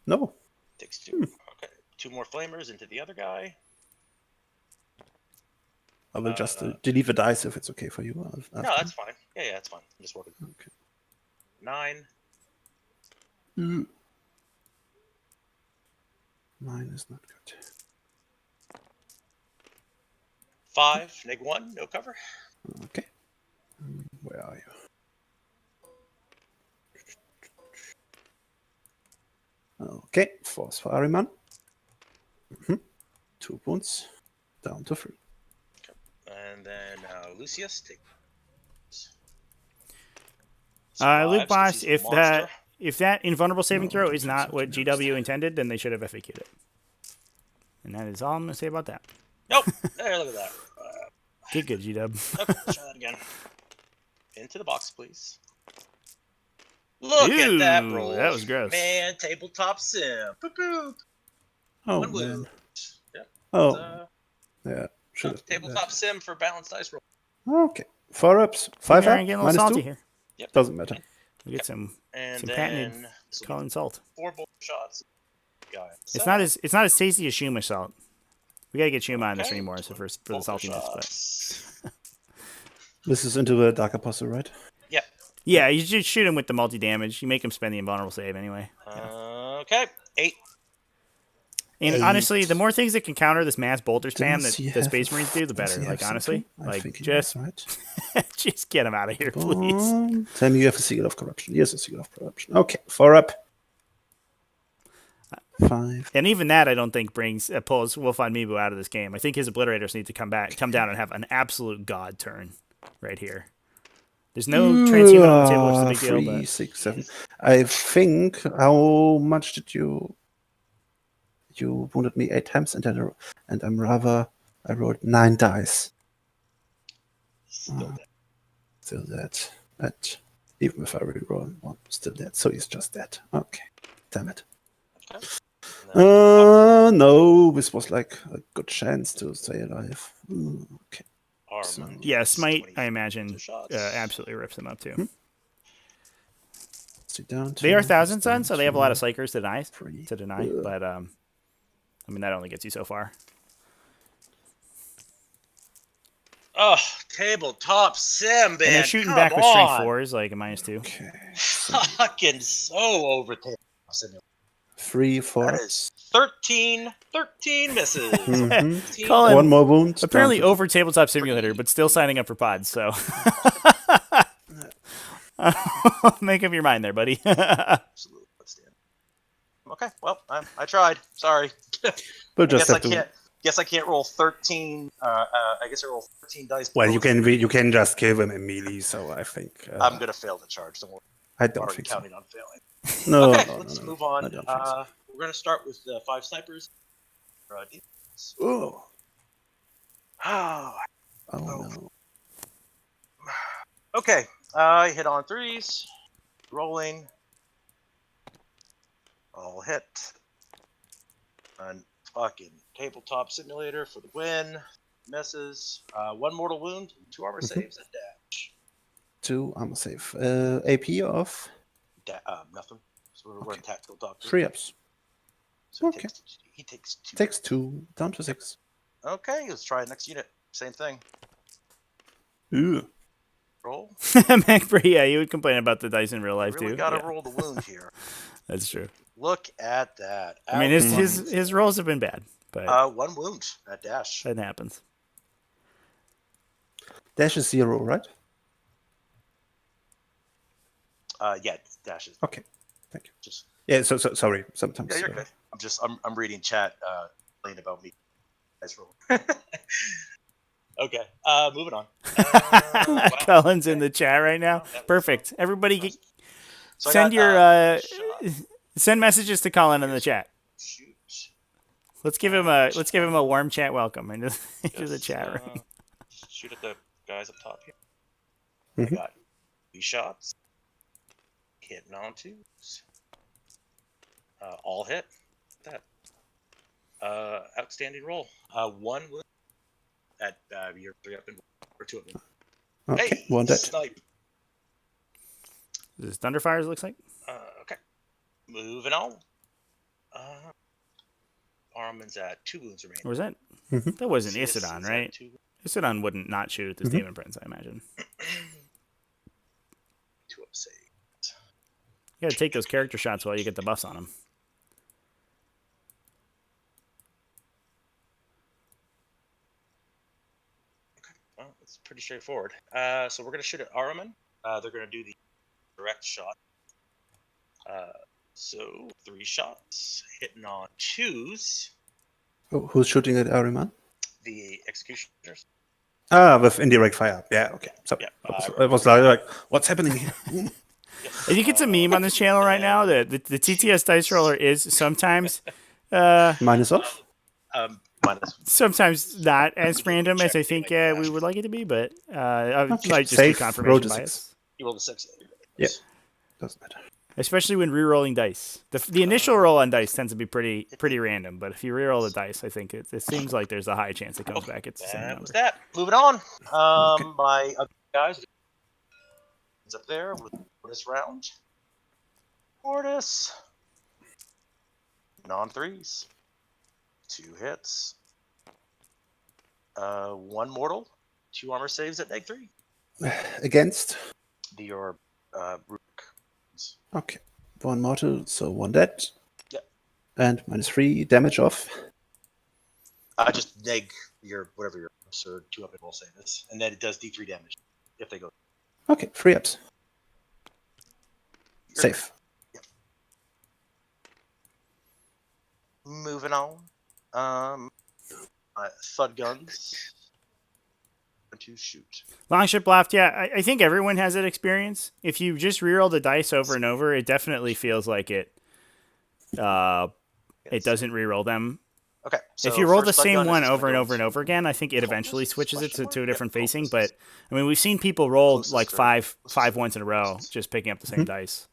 No. Takes 2. Okay, 2 more Flamers into the other guy. I will just delete the dice if it's okay for you. No, that's fine. Yeah, that's fine. I'm just working. Okay. 9. 9 is not good. 5. Neg 1. No cover. Okay. Where are you? Okay, Force Fireman. 2 wounds. Down to 3. And then Lucius take. Luke Boss, He's a monster. if that invulnerable saving No, throw I is don't not think what so. GW intended, then they should have FAQ'd it. And that is all I'm going to say about that. Nope. There, look at that. Get good, GW. Okay, let's try that again. Into the box, please. Look at that Ew, roll. that was gross. Man, tabletop sim. Poop poop. Oh, One man. wound. Yep. Oh, yeah. Should have done Tabletop sim for balanced dice roll. that. Okay. 4 ups. 5 up. Getting a little salty -2. here. Yep. Doesn't matter. We get some And some then patented this will be Colin salt. 4 bolt shots. Guy. It's not as tasty as Shuma salt. We gotta get Shuma on this Okay, anymore so for the saltiness, but This is into the Dark Apostle, right? Yep. yeah, you just shoot him with the multi damage. You make him spend the invulnerable save anyway. Okay. 8. And honestly, the more things that can counter this mass bolter spam Does he that the have Space a Marines do, the does better. he Like have honestly, something? I like think he just does, right? just get him out of here, please. Tell me you have a Seal of Corruption. Yes, a Seal of Corruption. Okay, 4 up. 5. And even that, I don't think pulls Wolfvonmibu out of this game. I think his obliterators need to come down, and have an absolute god turn right here. There's no transhuman on the table, which is a big deal. 3, But 6, 7. I think, how much did you wounded me 8 times, and I rolled 9 dice. Still dead. Still dead. But even if I reroll 1, still dead. So he's just dead. Okay. Damn it. Okay. And then No, this was like a good chance to stay alive. Okay. Armand yeah, takes Smite, 20 I imagine, shots. absolutely rips them up too. Down They are to- Thousand Sun, down so they have a lot of to psychers to 3. deny. But I mean, that only gets you so far. Oh, tabletop sim, man. And they're shooting Come back with on. strength 4s, like a -2. Okay. Fucking so over tabletop sim. 3, 4. That is 13 misses. Mhm. 15. Colin, 1 more wound. apparently down to over Tabletop Simulator, but still signing up for pods. So make up your mind there, buddy. Absolutely. Let's stand. Okay, well, I tried. Sorry. We'll just have to. Guess I can't roll 13. I guess I roll 13 dice. Well, you can just kill them in melee. So I think I'm gonna fail the charge. Don't worry. I I'm don't already think so. counting on failing. No, Okay, no, let's no, move no. on. I don't think so. We're gonna start with the 5 snipers. Oh, Oh, oh no. okay. I hit on 3s. Rolling. All hit. And fucking tabletop simulator for the win. Misses. 1 mortal wound, 2 armor saves, and dash. 2 armor save. AP of Nothing. So we're in tactical doctor. 3 ups. So it Okay. takes 2d8. He takes 2. Takes 2, down to 6. Okay, let's try next unit. Same thing. Ooh. Roll. MacBray, yeah, you would complain about the dice in real life Really too. gotta Yeah, roll the wound here. that's true. Look at that. I mean, Ouch. his rolls have been bad, but 1 wound at dash. that happens. Dash is 0, right? Yeah, dash is. Okay, thank you. Just Yeah, so sorry. Sometimes. yeah, you're good. I'm reading chat. Playing about me. Nice roll. Okay. Moving on. Wow. Cullen's in the chat right now. Perfect. Everybody, So send I got, your send messages to Cullen in the chat. shoot. Let's give him a warm chat welcome into the chat room. Shoot at the guys up top here. Mhm. I got 3 shots. Hitting on 2s. All hit. That. Outstanding roll. 1 wound at your 3 up and or 2 up and. Okay, Hey, 1 dead. snipe. This is Thunderfires looks like. Okay. Moving on. Armin's at 2 wounds remaining. Or was that? Mhm. That wasn't CS Isodon, is at right? 2 wounds. Isodon wouldn't not shoot at this Mhm. Daemon Prince, I imagine. 2 up save. You gotta take those character shots while you get the buffs on them. Well, it's pretty straightforward. So we're going to shoot at Araman. They're going to do the direct shot. So 3 shots, hitting on 2s. Who's shooting at Ariman? The executioners. With indirect fire. Yeah, okay. So Yeah, I was like, what's happening here? I think it's a meme on this channel right now that the TTS dice roller is sometimes Minus off? Minus. sometimes not as random as I think we would like it to be, but it Okay. might just be Safe, roll confirmation to bias. 6. You rolled a 6. Yeah. Doesn't matter. Especially when re-rolling dice. The initial roll on dice tends to be pretty random, but if you re-roll the dice, I think it seems like there's a high chance it comes back. It's the same That number. was that. Moving on. Okay. My other guys is up there with this round. Mortis. Non-3s. 2 hits. 1 mortal. 2 armor saves at -3. Against? Your Rook. Okay. 1 mortal, so 1 dead. Yep. And -3 damage off. Just neg your whatever your absurd 2 up and roll save is, and then it does D3 damage if they go. Okay, 3 ups. You're Safe. good. Yep. Moving on. Thud guns. To shoot. Longship left, yeah. I think everyone has that experience. If you just reroll the dice over and over, it definitely feels like it doesn't reroll them. Okay. So if you roll the first thud same gun is one just over gonna and go over and to over again, I think it eventually Cultists? switches it Question to a mark? different Yeah, facing. Cultists. But I mean, we've seen people roll Closest like or- five ones in a row, just picking up the same dice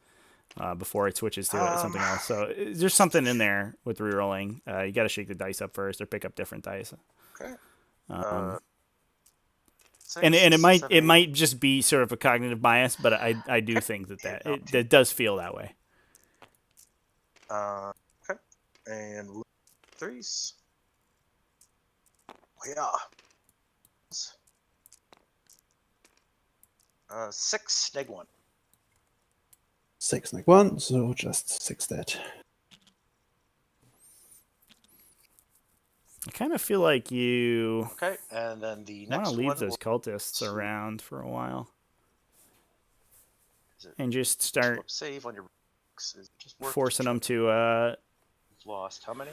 before it switches to something else. So there's something in there with rerolling. You got to shake the dice up first or pick up different dice. Okay. And Six, it might seven, might just be sort of a cognitive bias, but I do think that it does feel that way. Okay. And 3s. Yeah. 6 neg 1. 6 neg 1, so just 6 dead. I kind of feel like you Okay, and then the want next to leave one those will cultists around for a while is it and just two start up save on your is it just worth forcing them to You've lost how many?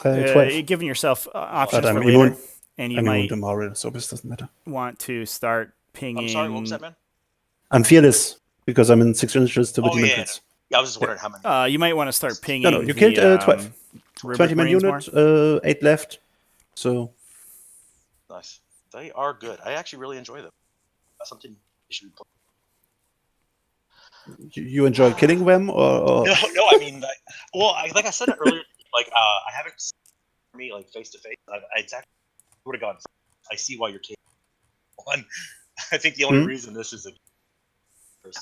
12. giving yourself options But for I'm later, immune. and you I'm immune might to Mario, so this doesn't matter. want to start pinging. I'm sorry, what was that, man? I'm fearless because I'm in 6 inches to the Oh, Demon yeah, Prince. Yeah, I was just wondering how many. You might want to start pinging. No, you killed 12. Rubric 20-man Marines unit, more. 8 left. So Nice. They are good. I actually really enjoy them. That's something you should be playing. you enjoy killing them, or? No, I mean, like I said earlier, like I haven't seen me like face to face. I exactly would have gone. I see why you're taking one. I think the only reason this is a.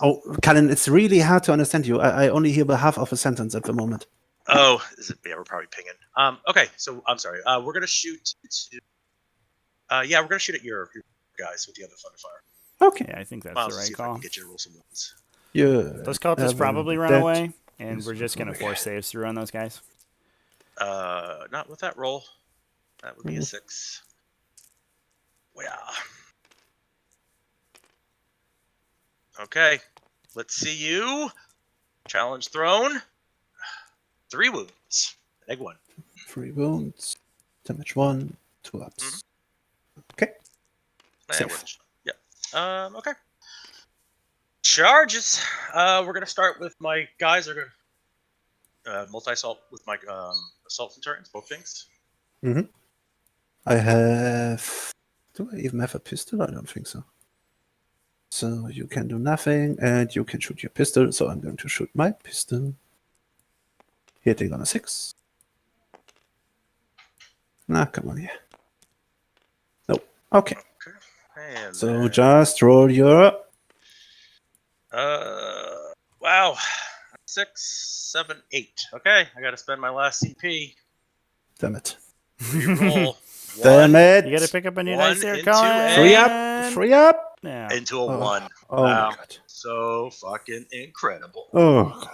Oh, Callan, it's really hard to understand you. I only hear the half of a sentence at the moment. Oh, is it? Yeah, we're probably pinging. Okay, so I'm sorry. We're gonna shoot to. Yeah, we're gonna shoot at your guys with the other thunderfire. Okay. Yeah, I think that's I'll the see right if I call. can get you to roll some ones. Yeah. Those cultists probably run dead. away, and Yes, we're just gonna okay. force saves through on those guys. Not with that roll. That would be a Mhm. 6. Yeah. Okay. Let's see you. Challenge thrown. 3 wounds. Egg 1. 3 wounds. Damage 1. 2 ups. Okay. Safe. With a shot. Yeah. Okay. Charges. We're gonna start with my guys. Are gonna multi-assault with my assault centurions, both things. I have. Do I even have a pistol? I don't think so. So you can do nothing, and you can shoot your pistol. So I'm going to shoot my pistol. Hitting on a 6. Nah, come on here. Nope. Okay. And So then, just roll your. wow, 6, 7, 8. Okay, I gotta spend my last CP. Damn it. Reroll. Damn it. You got to pick up a new one dice there, into Colin. Free up. Free up. Yeah. into a 1. Oh Wow. my god. So fucking incredible. Oh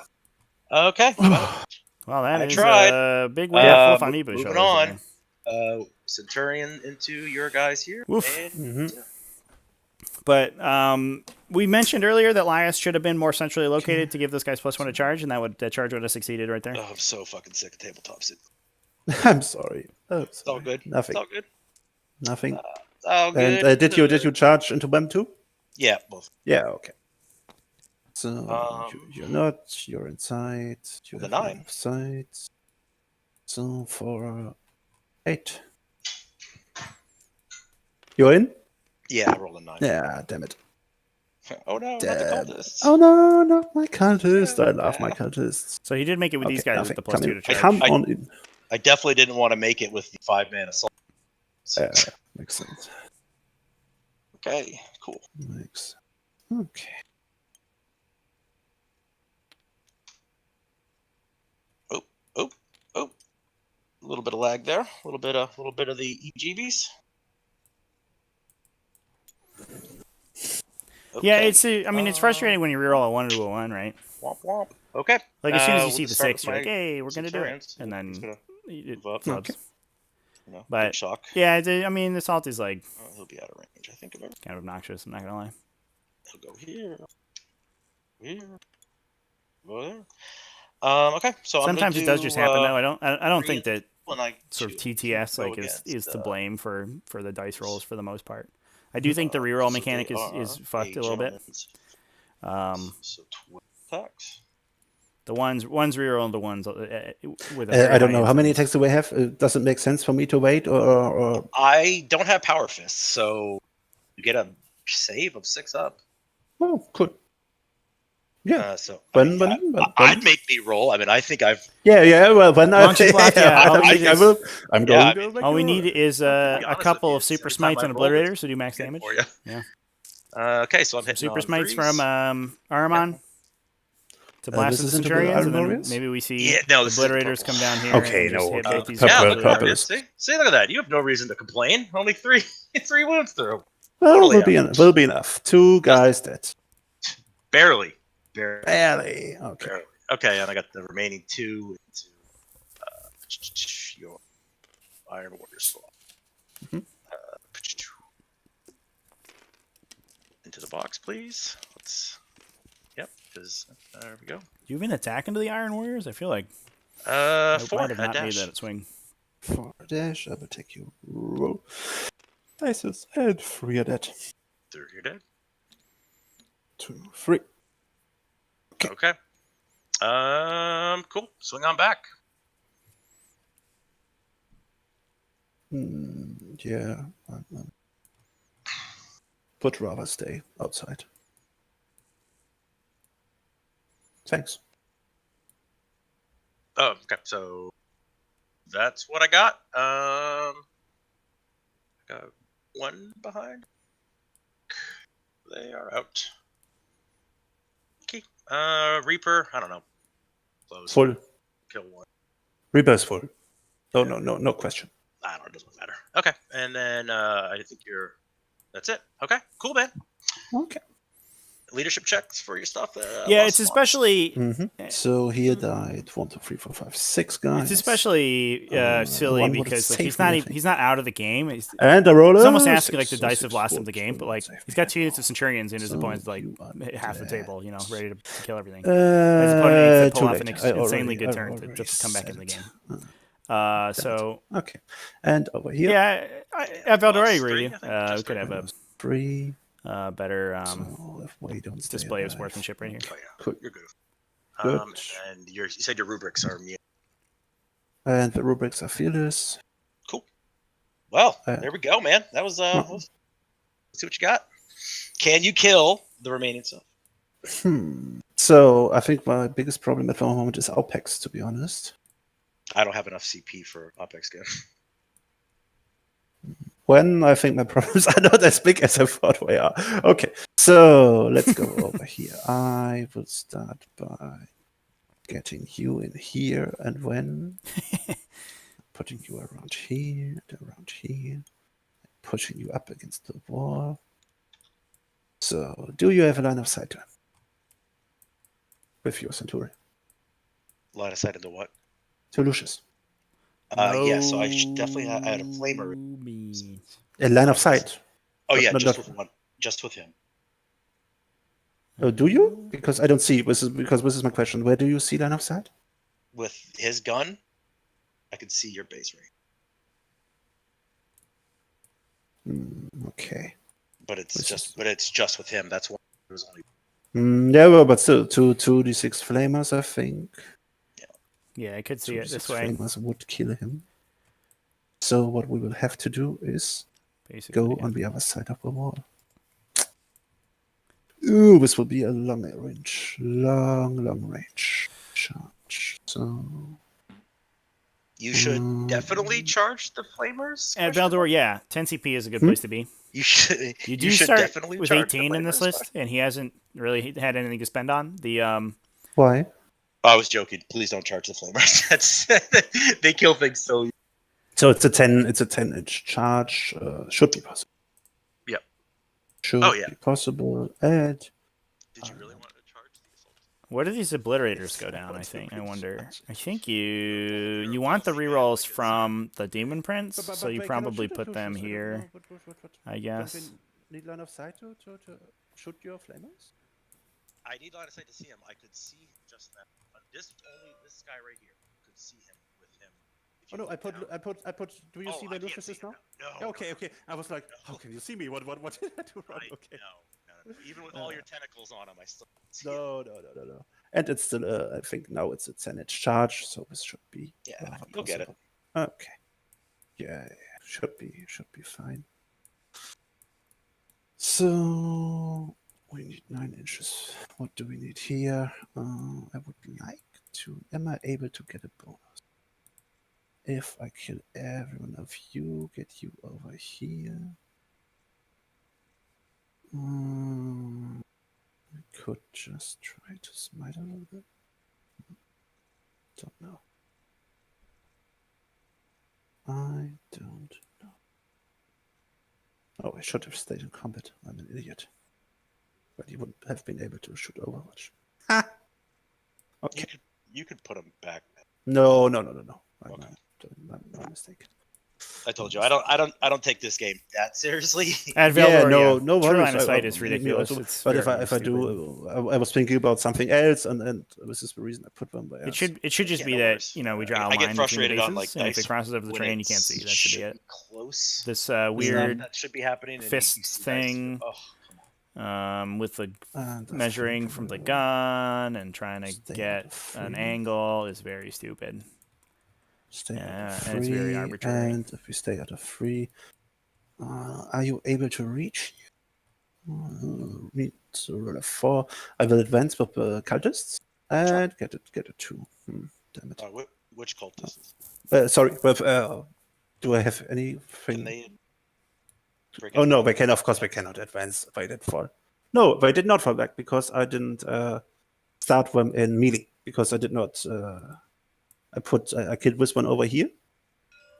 Okay. god. Well, that I is tried. a big weight off Wolfvonmibu Moving shoulders on. there. Centurion into your guys here. Woof. And But we mentioned earlier that Lias should have been more centrally located to give those guys +1 to charge, and that charge would have succeeded right there. I'm so fucking sick of tabletops. I'm sorry. Oh, It's all good. Nothing. It's all good. Nothing. It's all good. And did you charge into them too? Yeah, both. Yeah. Okay. So you're not. You're inside. You The have 9. sight. So for 8. You're in. Yeah, I rolled a 9. Yeah. Damn it. Oh no, not the Damn. cultists. Oh no, not my cultist. I love my cultists. So he did make it with these guys nothing. with the Come +2 in. to charge. Come on in. I definitely didn't want to make it with the 5-man assault. Makes sense. Okay, cool. Makes. Okay. Oh, a little bit of lag there. A little bit of the EGBs. Yeah, it's frustrating when you reroll a 1 into a 1, right? Womp womp. Okay. Like as soon as you we'll see just the start 6, with you're like, my hey, we're gonna do it, Centurions. and He's then gonna it move up. flubs. Big But shock. yeah, the assault is like He'll be out of range, I think. Of kind of obnoxious. I'm not gonna lie. He'll go here. Go there. Okay, so Sometimes I'm it gonna does just happen though. I don't think that when I sort of choose TTS to go like is against, to blame for the dice rolls for the most part. I do think the reroll mechanic is fucked a little bit. So 12 attacks. The ones reroll and the ones with I don't know how many attacks do we have. Does it make sense for me to wait or? I don't have power fists, so you get a save of 6 up. Oh, cool. Yeah. So When? I'd make me roll. I mean, I think I've. Yeah. Well, when I Launching block, yeah. I will. I'm going to. All we need is a couple of super every smites time on I roll, obliterators to do max damage. for you. Yeah. Okay, so I'm hitting Super on smites 3s. from Aramon to blast this the is into the Centurions, Iron and then Warriors? maybe we see Yeah, no, this is obliterators purple. come down here Okay, and just no, hit okay. both these Purple, Yeah, guys. look at purple. that. See, look at that. You have no reason to complain. Only 3 wounds through. Well, Totally will be enough. 2 guys dead. Barely. Barely. Okay. Barely. Okay, and I got the remaining 2 into your Iron Warrior squad. Mhm. Into the box, please. Yep, because there we go. Do you even attack into the Iron Warriors? I feel like 4 might have not made dash. that swing. 4 dash. I will take you roll. Dices and 3 are dead. 3 you're dead. 2, 3. Okay. Cool. Swing on back. Yeah. Would rather stay outside. Thanks. Oh, okay. So that's what I got. Got 1 behind. They are out. Okay. Reaper. I don't know. Close. Full. Kill 1. Rebirth full. No question. I don't know. It doesn't matter. Okay, and then I think you're. That's it. Okay, cool, man. Okay. Leadership checks for your stuff. Yeah, lost it's one. especially So here died 1, 2, 3, 4, 5, 6 guys. it's especially silly one would because like save he's me, not I even, think. he's not out of the game. He's And the roller. almost asking like the 6, dice so have 6, lost him 4, the game, but like save he's me. got 2 units of Centurions and his So opponent's like you are half the dead. table, ready to kill everything. His opponent needs to Too pull off late. an I insanely already- good I turn to already just come back in the said game. it. So Okay. And over here. yeah, at Valdor, I Lost agree 3, with I you. think, We just could 3. have Minus 3. a better So if we don't stay display of alive. sportsmanship right here. Oh yeah, Cool. you're good. Good. And you said your rubrics are mute. And the rubrics are fearless. Cool. Well, Uh, there we go, man. That was well. let's see what you got. Can you kill the remaining stuff? So I think my biggest problem at the moment is Alpex, to be honest. I don't have enough CP for Opex gun. When I think my problems are not as big as I thought they are. Okay, so let's go over here. I will start by getting you in here, and when putting you around here, pushing you up against the wall. So, do you have a line of sight with your Centurion? Line of sight into what? To Lucius. Yeah, so I should definitely I had a flamer. A line of sight. Oh yeah, Not- just not- with one, just with him. Do you? Because I don't see. This is my question. Where do you see line of sight? With his gun, I could see your base rate, Okay. but it's Which just with him. That's why it was only. Yeah, well, but still, 2d6 flamers, I think. Yeah, I could see it 2d6 this way. flamers would kill him. So what we will have to do is Basically, go on the other side of the wall. Ooh, this will be a long range charge. So You should definitely charge the flamers. At question Valdor, mark? yeah, 10 CP is a good place to be. You should. You do You should start definitely with charge the 18 in this flamers list, question. and he hasn't really had anything to spend on. The why? I was joking. Please don't charge the flamers. That's they kill things so. So it's a 10-inch charge. Should be possible. Yep. Should Oh, yeah. be possible. And Did you really want to charge the assault? where do these obliterators go down? I think. I wonder. I think you want the rerolls from the Daemon Prince, so you probably put them here. I guess. Need line of sight to shoot your flamers? I need line of sight to see him. I could see just that. This guy right here could see him with him. If Oh you no, look down. I put. Do you Oh, see I where can't Lucius see is him now? No. Okay. I was like, how can you see me? What did I do wrong? Right, Okay. no. Even with all your tentacles on him, I still can't see him. No. And it's still, I think now it's a 10-inch charge, so this should be. Yeah, you'll get it. Okay. Yeah, should be fine. So we need 9 inches. What do we need here? I would like to. Am I able to get a bonus? If I kill every one of you, get you over here. I could just try to smite a little bit. Don't know. I don't know. Oh, I should have stayed in combat. I'm an idiot. But he wouldn't have been able to shoot Overwatch. Ha! Okay. You could put him back. No. I'm Okay. my mistake. I told you, I don't take this game that seriously. At Valdor, no True worries. line of sight is me ridiculous. also. It's But if very I stupid. do, I was thinking about something else, and this is the reason I put them there. It should just Yeah, be no that worries. we draw a I line get between the frustrated on, bases, like, and if dice it crosses over the when train, you can't see. That should be it. Close. This Stuff weird that should be happening. And fist you see dice thing. through- Oh, come on. With the And I measuring think from the we'll gun and trying to stay get out of an free. angle is very stupid. Stay out Yeah, of and it's very free, arbitrary. and if we stay out of free, are you able to reach? Need to roll a 4. I will advance with the cultists and get a 2. Damn it. Which cultists? Sorry, but do I have Can anything? they? break Oh it no, down? they can. Of course, they cannot advance. They did fall. No, they did not fall back because I didn't start them in melee because I did not I killed this one over here,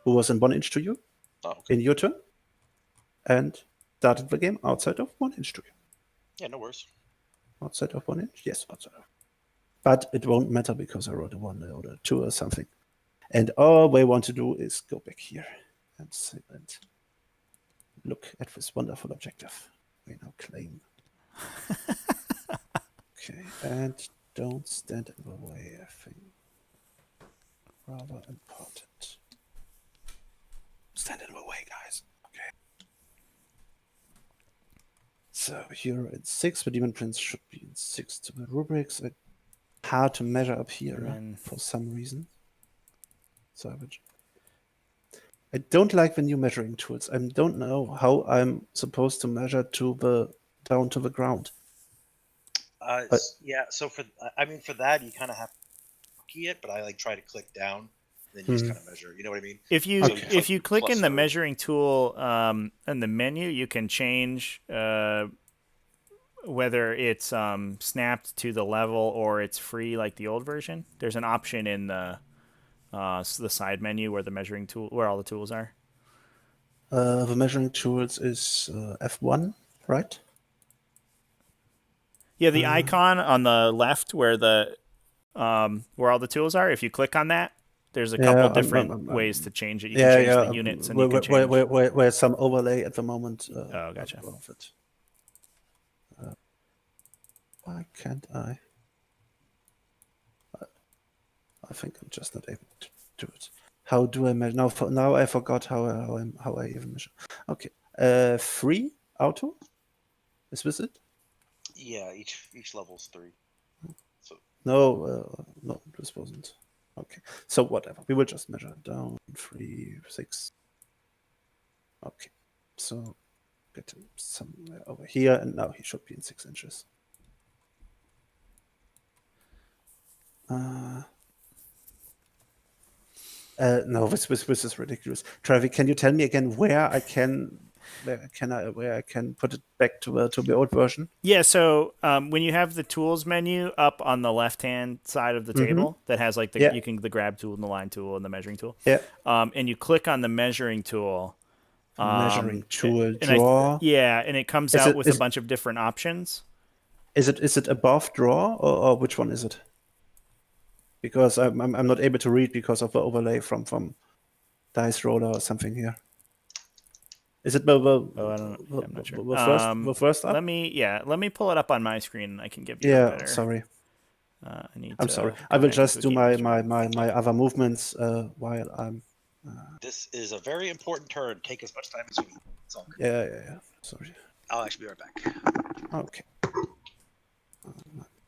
who was in 1 inch to you Oh, okay. in your turn, and started the game outside of 1 inch to you. Yeah, no worries. Outside of 1 inch, yes, outside of. But it won't matter because I wrote a 1 or a 2 or something. And all we want to do is go back here and look at this wonderful objective. We now claim. Okay, and don't stand in the way, I think. Rather important. Stand in the way, guys. Okay. So you're in 6. The Demon Prince should be in 6 to the rubrics. Hard to measure up here for some reason. Savage. I don't like the new measuring tools. I don't know how I'm supposed to measure down to the ground. Yeah. So for that you kind of have to key it, but I like try to click down, and then you just kind of measure. You know what I mean? If you click in the measuring tool in the menu, you can change whether it's snapped to the level or it's free like the old version. There's an option in the side menu where the measuring tool, where all the tools are. The measuring tools is F1, right? Yeah, the icon on the left where where all the tools are. If you click on that, there's a couple different ways to change it. You can change the units, and you can change. Where's some overlay at the moment? Oh, gotcha. Of it. Why can't I? I think I'm just not able to do it. How do I measure? Now I forgot how I even measure. Okay, 3 auto. Is this it? Yeah, each level's 3. So no, this wasn't. Okay, so whatever. We will just measure it down. 3, 6. Okay, so get him somewhere over here, and now he should be in 6 inches. No, this is ridiculous. Travi, can you tell me again where I can put it back to the old version? Yeah, so when you have the tools menu up on the left hand side of the table that has like the grab tool and the line tool and the measuring tool. Yeah. And you click on the measuring tool. Measuring tool and draw. And it comes out with a bunch of different options. Is it above draw or which one is it? Because I'm not able to read because of the overlay from Dice Roller or something here. Is it I don't know. I'm not sure. The first up? Let me pull it up on my screen. I can give you a better. Sorry. I'm sorry. I will just do my other movements while I'm. This is a very important turn. Take as much time as you need. It's all good. Yeah. Sorry. I'll actually be right back. Okay.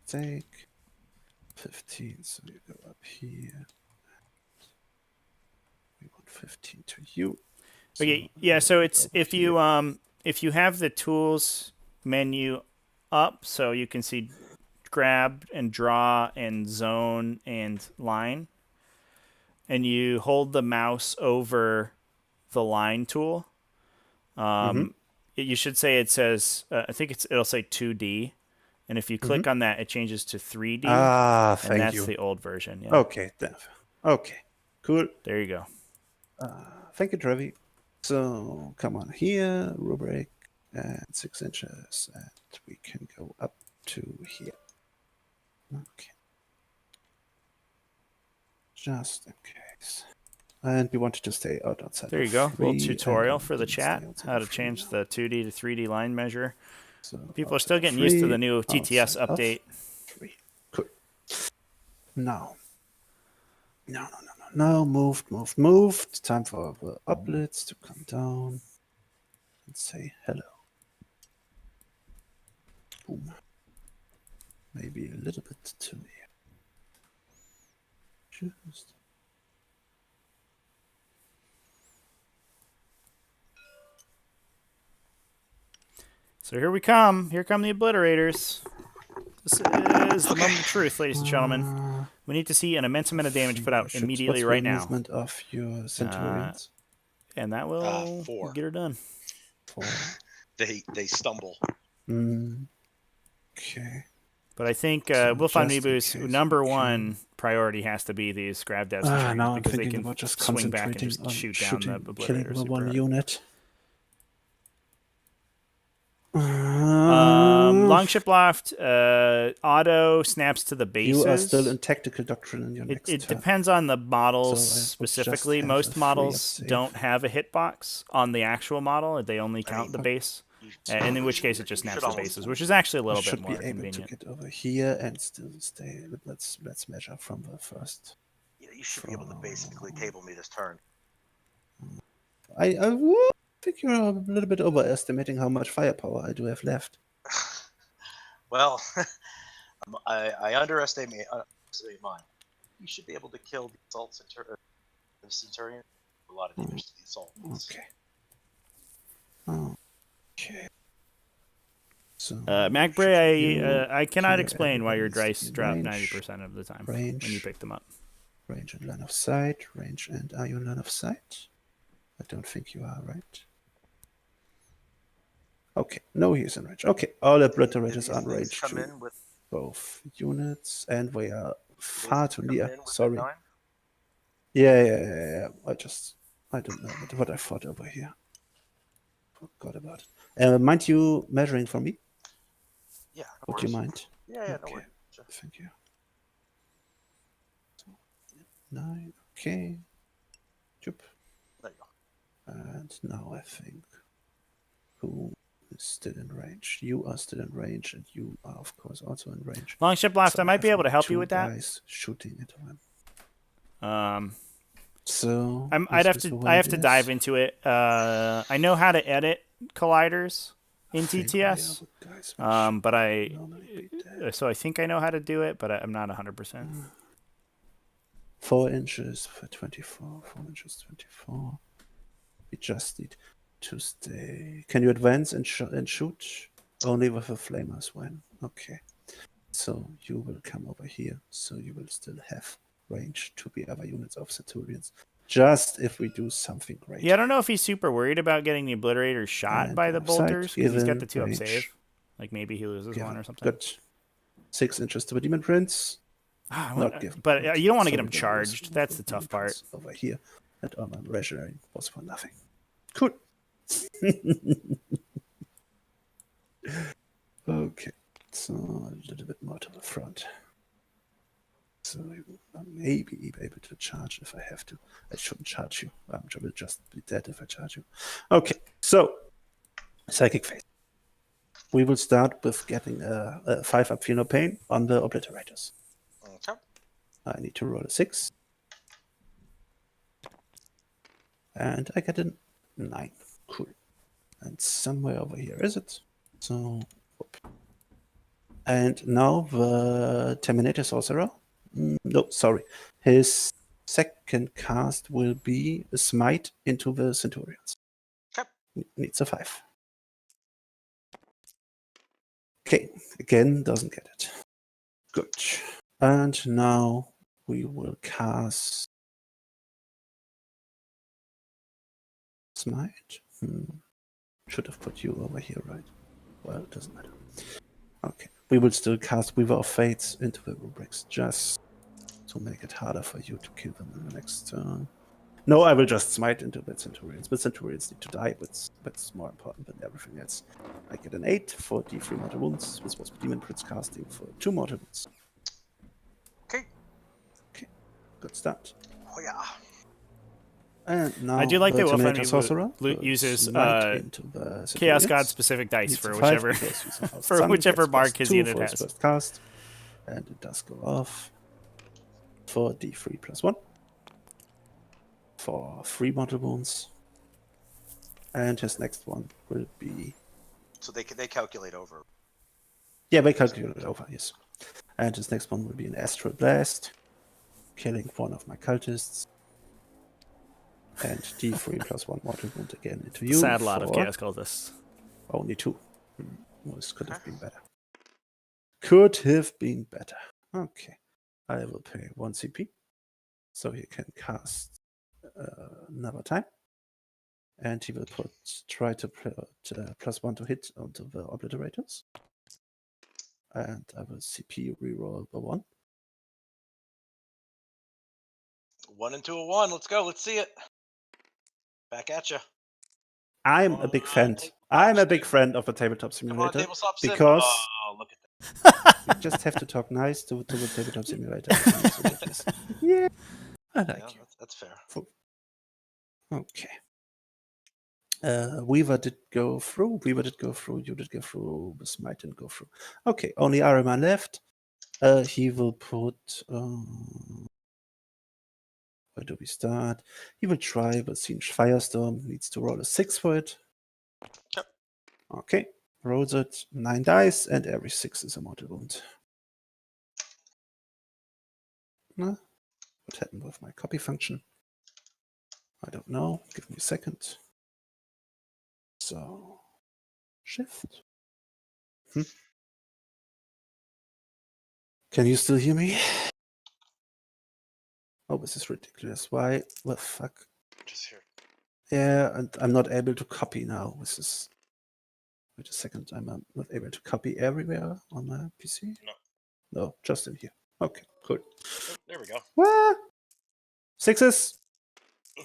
Take 15. So you go up here. We want 15 to you. Okay. Yeah. So it's if you have the tools menu up, so you can see grab and draw and zone and line, and you hold the mouse over the line tool. You should say it says I think it'll say 2D, and if you click on that, it changes to 3D. Thank you. And that's the old version. Yeah. Okay. Okay. Cool. There you go. Thank you, Trevi. So come on here, rubric, and 6 inches, and we can go up to here. Okay. Just in case. And we wanted to stay outside. There you go. Little tutorial for the chat. How to change the 2D to 3D line measure. So people are still getting used to the new TTS update. 3. Cool. No. No. Moved. Time for the uplets to come down and say hello. Boom. Maybe a little bit too near. Just. So here we come. Here come the obliterators. This is the moment of truth, ladies and gentlemen. We need to see an immense amount of damage put out immediately right now. Movement of your Centurions? And that will 4. get her done. 4. They stumble. Okay. But I think Wolfvonmibu's number one priority has to be these Scrap Death Now Centurions I'm because they thinking can about just swing back and concentrating just on shoot down the killing Obliterator the super one hard. unit. Longship Loft, auto snaps to the bases. You are still in tactical doctrine in your next It turn. depends on the models So I would just specifically. have Most a free models up don't save. have a hitbox on the actual model. They only count mean, the base. You- And in which case it you just snaps should the almost- bases, which is actually a I little bit should more be able convenient. to get over here and still stay. But let's measure from the first. You should be able to basically table me this turn. I think you're a little bit overestimating how much firepower I do have left. Well, I underestimate mine. You should be able to kill the assault Centurion. A lot of damage to the assault. Okay. Okay. So MacBray, I cannot here explain why your everybody's dice in drop range, 90% of the time when you range. pick them up. Range and line of sight. Range and are you in line of sight? I don't think you are, right? Okay, no, he's in range. Okay, all obliterators are in These things range come to in with both units, and we are far these too come near. in with a Sorry. dime. Yeah. I don't know what I thought over here. Forgot about it. Mind you measuring for me? Yeah, no Would you worries. mind? Yeah, no Okay. worries. Sure. Thank you. 9, okay. Choop. There you go. And now I think who is still in range? You are still in range, and you are of course also in range. Longship Loft, So I might be have able to help you two with that. guys shooting into him. Um, So I have this to dive into it. I know how to edit colliders in TTS. But so I think I know how to do it, but I'm not 100%. 4 inches for 24. 4 inches 24. We just need to stay. Can you advance and shoot? Only with a flamers when. Okay. So you will come over here. So you will still have range to the other units of Centurions. Just if we do something great. Yeah, I don't know if he's super worried about getting the Obliterator shot And by the offside, bolters because he's got the 2 up range. save. Like maybe he loses one or something. Good. 6 inches to the Demon Prince. Not given. But you don't want to get him Sorry, charged. That's the tough part. Over here. And on my rationary was for nothing. Cool. Okay. So a little bit more to the front. So I may be able to charge if I have to. I shouldn't charge you. I will just be dead if I charge you. Okay. So Psychic Phase. We will start with getting a 5 up Feel No Pain on the Obliterators. Okay. I need to roll a 6. And I get a 9. Cool. And somewhere over here is it? So, whoop. And now the Terminator Sorcerer. No, sorry. His second cast will be a Smite into the Centurions. Okay. Needs a 5. Okay, again, doesn't get it. Good. And now we will cast Smite. Should have put you over here, right? Well, it doesn't matter. Okay. We will still cast Weaver of Fates into the rubrics just to make it harder for you to kill them in the next turn. No, I will just smite into the Centurions. But Centurions need to die, but that's more important than everything else. I get an 8 for D3 mortal wounds. This was Demon Prince casting for 2 mortal wounds. Okay. Okay, good start. Oh yeah. And now I do like that Terminator Sorcerer Wolfvonmibu uses into the Chaos Centurions. God specific dice Needs for a 5 whichever because he's an for Sun, whichever gets mark plus his 2 unit for his has. first cast. And it does go off for D3 plus 1 for 3 mortal wounds. And his next one will be. So they calculate over. Yeah, they calculate it over, yes. And his next one will be an Astral Blast, killing one of my cultists. And D3 plus 1 mortal wound again into you. Sad lot of Chaos Cultists. Only 2. This could have been better. Could have been better. Okay. I will pay 1 CP. So he can cast another time. And he will try to put plus 1 to hit onto the Obliterators. And I will CP reroll the 1. 1 into a 1. Let's go. Let's see it. Back at you. I'm Come a big on, fan. Tabletop I'm a big Sim. friend of the Tabletop Come on, Simulator Tabletop Sim. because Oh, look at that. you just have to talk nice to the Tabletop Simulator. So that is- yeah, I like Yeah, you. that's fair. Okay. Weaver did go through. Weaver did go through. You did go through. Smite didn't go through. Okay, only Ariman left. He will put. Where do we start? He will try, but Tzeentch Firestorm needs to roll a 6 for it. Yep. Okay, rolls it 9 dice, and every 6 is a mortal wound. What happened with my copy function? I don't know. Give me a second. So, shift. Can you still hear me? Oh, this is ridiculous. Why the fuck? Just here. Yeah, and I'm not able to copy now. This is. Wait a second. I'm not able to copy everywhere on my PC. No. No, just in here. Okay, cool. Oh, there we go. What? 6s.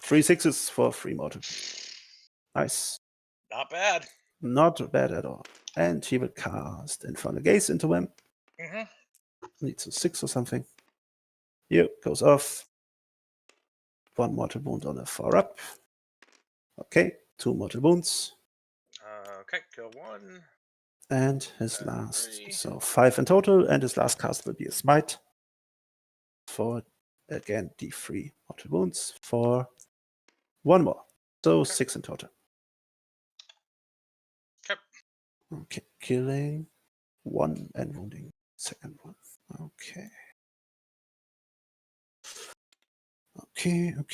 3 6s for 3 mortal. Nice. Not bad. Not bad at all. And he will cast Infernal Gaze into him. Mm-hmm. Needs a 6 or something. Here, goes off. 1 mortal wound on a 4 up. Okay, 2 mortal wounds. Okay, kill 1. And his And last. 3. So 5 in total. And his last cast will be a smite. For, again, D3 mortal wounds. For 1 more. So Okay. 6 in total. Okay. Okay, killing 1 and wounding second one. Okay. Okay. You have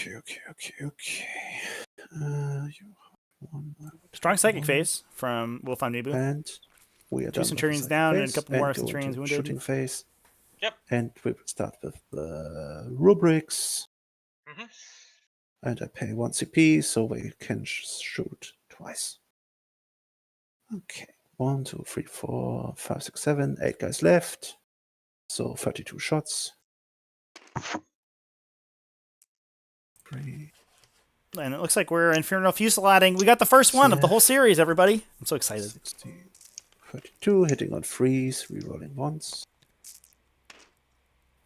1. Strong psychic 1, phase from Wolfvonmibu. And we are 2 done Centurions with the down phase, and a couple more and go Centurions into wounded. shooting phase. Yep. And we will start with the rubrics. Mm-hmm. And I pay 1 CP, so we can shoot twice. Okay. 1, 2, 3, 4, 5, 6, 7, 8 guys left. So 32 shots. 3. And it looks like we're Infernal Fusillading. We got the first one of the whole series, everybody. I'm so excited. 16, 32, hitting on freeze, rerolling once.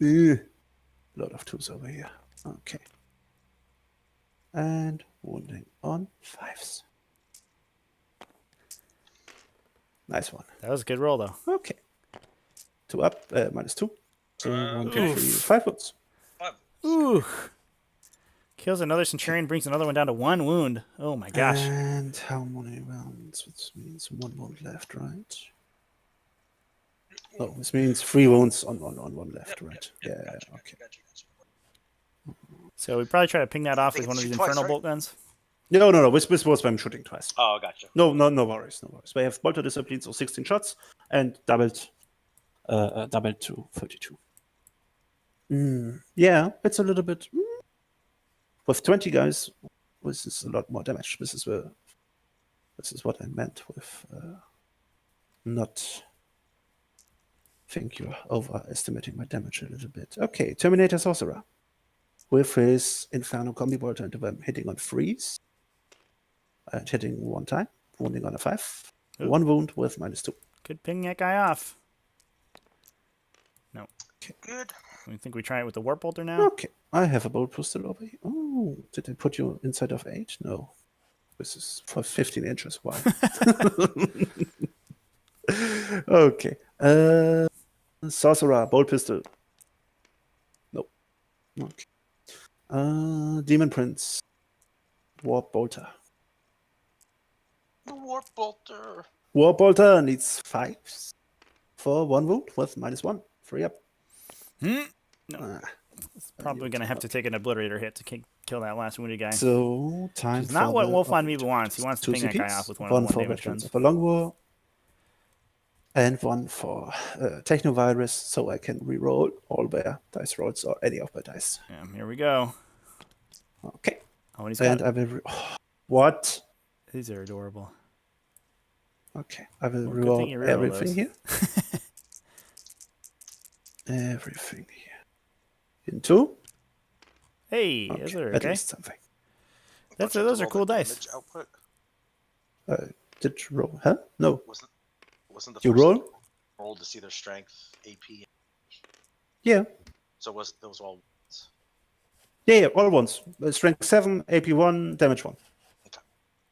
A lot of 2s over here. Okay. And wounding on 5s. Nice one. That was a good roll, though. Okay. 2 up, -2. So 1, 2, 3, Oof. 5 wounds. 5. Ooh. Kills another Centurion, brings another one down to 1 wound. Oh my gosh. And how many rounds? Which means 1 wound left, right? Oh, this means 3 wounds on 1 left, right? Yep, Yeah, gotcha, okay. Gotcha. So we probably try to ping that off I with think one of it's these shoot twice, Infernal right? bolt guns. No. This was when I'm shooting twice. Oh, gotcha. No worries. We have bolter discipline, so 16 shots and doubled to 32. Yeah, it's a little bit. With 20 guys, this is a lot more damage. This is what I meant with not. Think you're overestimating my damage a little bit. Okay, Terminator Sorcerer with his Inferno combi bolter into them, hitting on freeze and hitting 1 time, wounding on a 5. Ooh. 1 wound with -2. Could ping that guy off. No. Good. We think we try it with the Warp Bolter now? Okay, I have a bolt pistol over here. Oh, did I put you inside of 8? No. This is for 15 inches wide. Okay. Sorcerer, bolt pistol. Nope. Okay. Daemon Prince. Warp bolter. The Warp Bolter. Warp bolter needs 5s for 1 wound with -1. 3 up. No. Probably going to have to take an Obliterator hit to kill that last wounded guy. So, time Which is not for what the Wolfvonmibu wants. He wants to 2 ping that guy CPs, off with one of the 1 for damage Veterans guns. of a Long War, and 1 for Technovirus, so I can reroll all their dice rolls or any of my dice. Yeah, here we go. Okay. Oh, and he's And got... I will. What? These are adorable. Okay. I will Well, good thing you reroll reroll everything those. here. Everything here. Into. Hey, Okay, those are at okay. least something. Those Don't you have are to roll cool the dice. damage output? Did you roll? Huh? No. Wasn't the You first roll? roll to see their strength, AP? Yeah. So was those all? Yeah, all ones. Strength 7, AP 1, damage 1. Okay.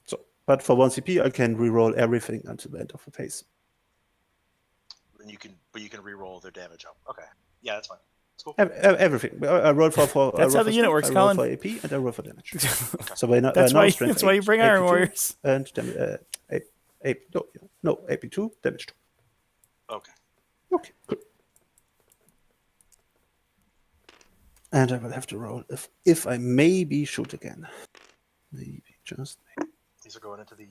So, but for 1 CP, I can reroll everything until the end of the phase. Then you can re-roll their damage out. Okay. Yeah, that's fine. That's cool. Everything. I roll for That's I roll how for the unit strength, works, I roll Colin. for AP, and I roll for damage. Okay. So right That's now why. strength That's why you 8, bring Iron AP2, Warriors. and AP2, damage 2. Okay. Okay, good. And I will have to roll if I maybe shoot again. Maybe, just maybe. These are going into the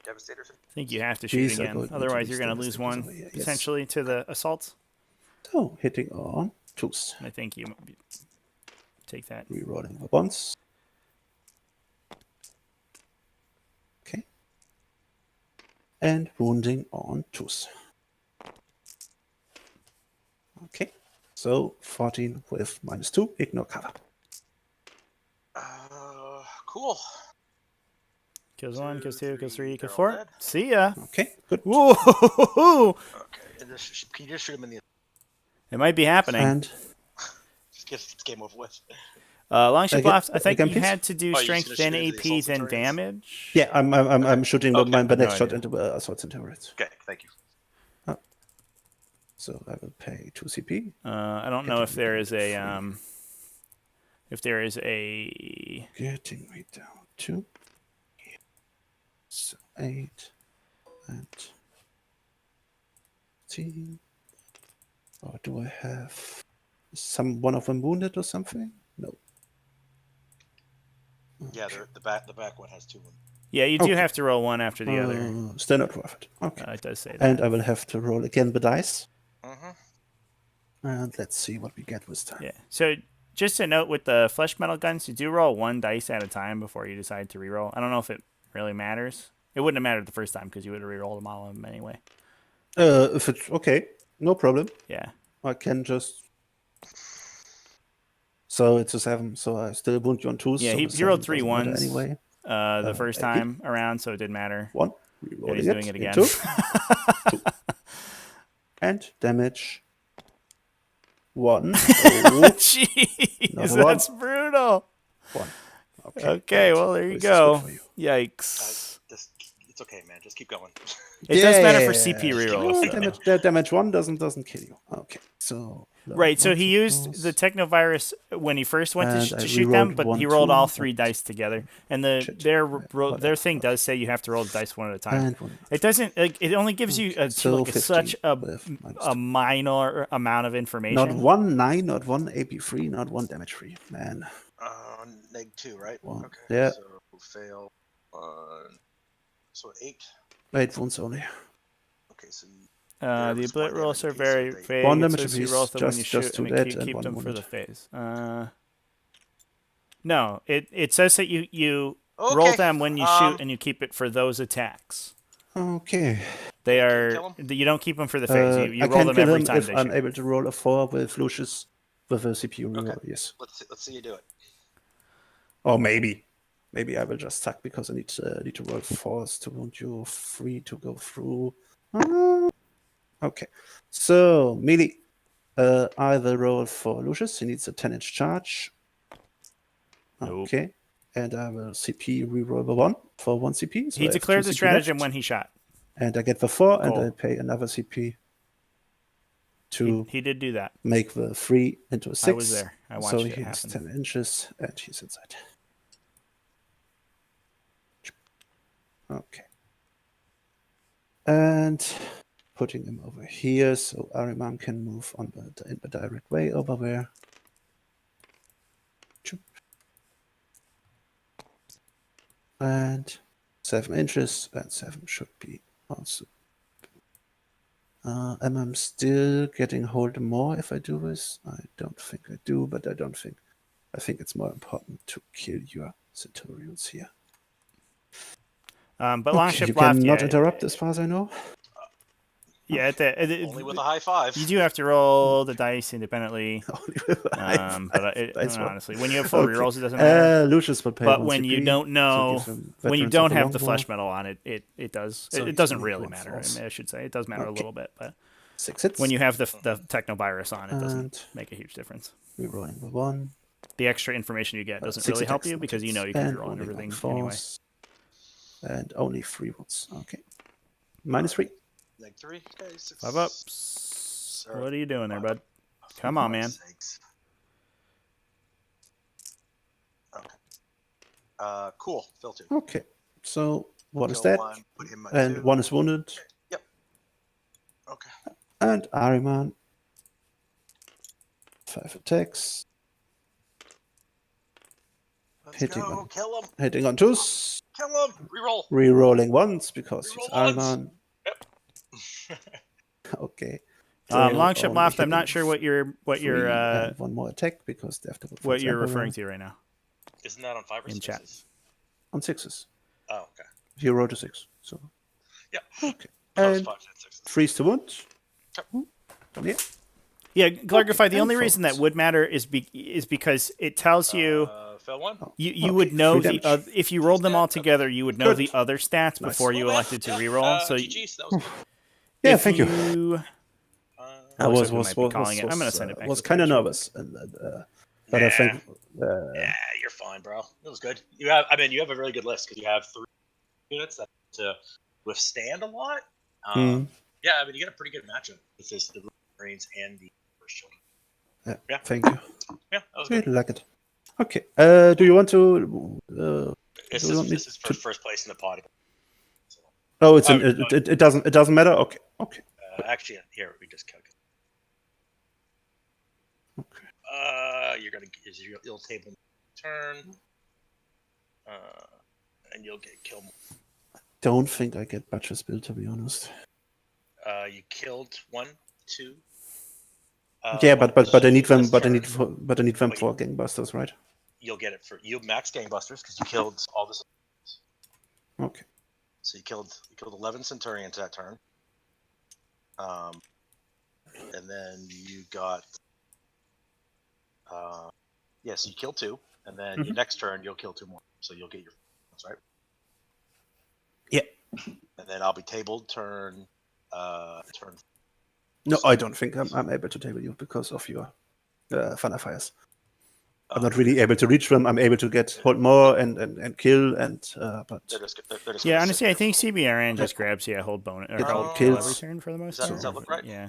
Devastators. I think you have to shoot These are again. going into Otherwise, these you're going to lose Devastators one over here, yes. potentially to the assaults. So, hitting on 2s. I think you take that. Rerolling the bonds. Okay. And wounding on 2s. Okay. So 14 with -2, ignore cover. Cool. Kills 1, kills 2, kills 3, they're kills all 4. dead. See ya. Okay, good. Whoa! Okay. And can you just shoot them in the? It might be happening. And Just get this game over with. Longship Again- left. I think again, you please? had to do Oh, you're just strength, gonna then shoot into the AP, assault then centurions? damage. yeah, I'm shooting Okay. my No next shot idea. into assault and turrets. Okay. Thank you. So I will pay 2 CP. I don't know if there is a Getting me down to so 8 and 10. Or do I have one of them wounded or something? No. Yeah, the back one has 2. Yeah, you do Okay. have to roll one after the other. Still not worth it. Okay. It does say that. And I will have to roll again the dice. Mm-hmm. And let's see what we get this time. Yeah. So just a note with the flesh metal guns, you do roll one dice at a time before you decide to reroll. I don't know if it really matters. It wouldn't have mattered the first time because you would have rerolled them all of them anyway. If it's okay, no problem. Yeah. I can just. So it's a 7, so I still wound you on 2s. Yeah, so he the rolled 7 3 doesn't matter ones anyway. the first AP. time around, so it didn't matter. 1. And Rerolling he's doing it again. Into 2. And damage 1. Oh, Jeez, Another one. that's brutal. 1. Okay, well, there you This is good go. for you. Yikes. It's okay, man. Just keep going. It does matter for Yeah. CP Oh, rerolls. though. damage 1 doesn't kill you. Okay, so Right, so he used the Technovirus when he first went And to I shoot them, rerolled but he 1, rolled 2, all 3 and- dice together. And Shit. their thing does say you have to roll the dice one at a time. And 1. It doesn't. It only gives you So such 15 a with -2. minor amount of information. Not 1 9, not 1 AP3, not 1 damage free. Man. -2, right? One. Okay. Yeah. So fail on. So 8. 8 wounds only. Okay, so The There's one ability rolls are damage apiece, very so they- vague. One It damage says you apiece, roll them when you just shoot, to and that you and keep one them for the wounded. phase. No, it says that you roll Okay, them when you shoot, and you keep it for those attacks. Okay. They you are kill 'em? you don't keep them for the phase. You I roll can them kill every him time if they I'm shoot. able to roll a 4 with Lucius with a CPU reroll. Okay. Yes. Let's see you do it. Or maybe I will just suck because I need to roll 4s to wound you, 3 to go through. Okay. So melee. I will roll for Lucius. He needs a 10-inch charge. Nope. Okay. And I will CP reroll the 1 for 1 CP. So He I have declared 2 the CP stratagem left. when he shot. And I get the 4, and Cool. I pay another CP to He did do that. make the 3 into a 6. I was there. I watched so it he has happen. 10 inches, and he's inside. Okay. And putting him over here, so Ariman can move on in the direct way over there. And 7 inches, and 7 should be also. Am I still getting hold more if I do this? I don't think I do, but I think it's more important to kill your Centurions here. But Okay, Longship you left. cannot Yeah, interrupt as far as I know. Yeah, Only with a high 5. you do have to roll the dice independently. But Dice roll. honestly, when you have full rerolls, it doesn't matter. Lucius will pay But 1 when you CP, don't so know, gives them when you veterans don't of the have the Longbow. flesh metal on it, it does. So It he's doesn't only really one matter. force. I should say it does matter a Okay. little bit, but 6 hits. when you have the technovirus on, it And doesn't make a huge difference. rerolling the 1. The extra information you get doesn't 6 really help attacks, you not because you know hits. you can And draw and only one everything anyway. force. And only 3 wounds. Okay. -3. -3. Okay, 6. 5 up. What are you doing there, bud? Come on, man. Okay. Cool. Fill 2. Okay. So what is Kill that? 1, put him at And 2. 1 is wounded. Yep. Okay. And Ahriman. 5 attacks. Let's Hitting go. on- Kill him. Hitting on 2s. Kill him. Reroll. Rerolling 1s because he's Reroll 1s. Ahriman. Yep. Okay. Longship Only loft. I'm not hitting sure what you're 3 and 1 more attack because they have to put what Force you're Emperor referring to right now. Isn't that on 5 or In 6? chat. on 6s. Oh, okay. He rolled a 6. So Yeah. okay. I was And 5 and 6. 3 to wound. Yeah. Yeah, Clarify. The and only reason that focus. would matter is because it tells you Fell 1. you would know 3 the damage. if you rolled them all together, you would know Good. the other stats Nice. before you Cool, man. elected to Yeah. reroll. So GG's, that was good. Yeah, if thank you. I looks was like we might be calling it. I'm gonna send it back was to the kind of page real nervous, but I think Yeah, you're fine, bro. It was good. You have a really good list because you have 3 units that to withstand a lot. Yeah, I mean, you got a pretty good matchup with this, the Marines and the First Children. Yeah. Thank you. Yeah, that was Really good. like it. Okay. Do you want to? This do you want me is to- first place in the pod. So, Oh, it's Oh, it doesn't matter. Okay. Okay. actually, here we just calculate. Okay. You'll table turn, and you'll get killed. Don't think I get Butcher's build, to be honest. You killed 1, 2. Yeah, but I need them. this But I turn. need them Wait. for gangbusters, right? You'll get it for you max gangbusters because you killed all this. Okay. So you killed 11 Centurions that turn. And then you got so you killed 2, and then your next turn you'll kill 2 more. So you'll get your ones, right? Yeah. And then I'll be tabled turn. No, I don't think I'm able to table you because of your Thunder Fires. I'm not really able to reach them. I'm able to hold more and kill but they're just Yeah, gonna sit honestly, I there think for- CBRN just grabs hold bonus or Get hold kills. every turn for the most Does part. that look right? Yeah,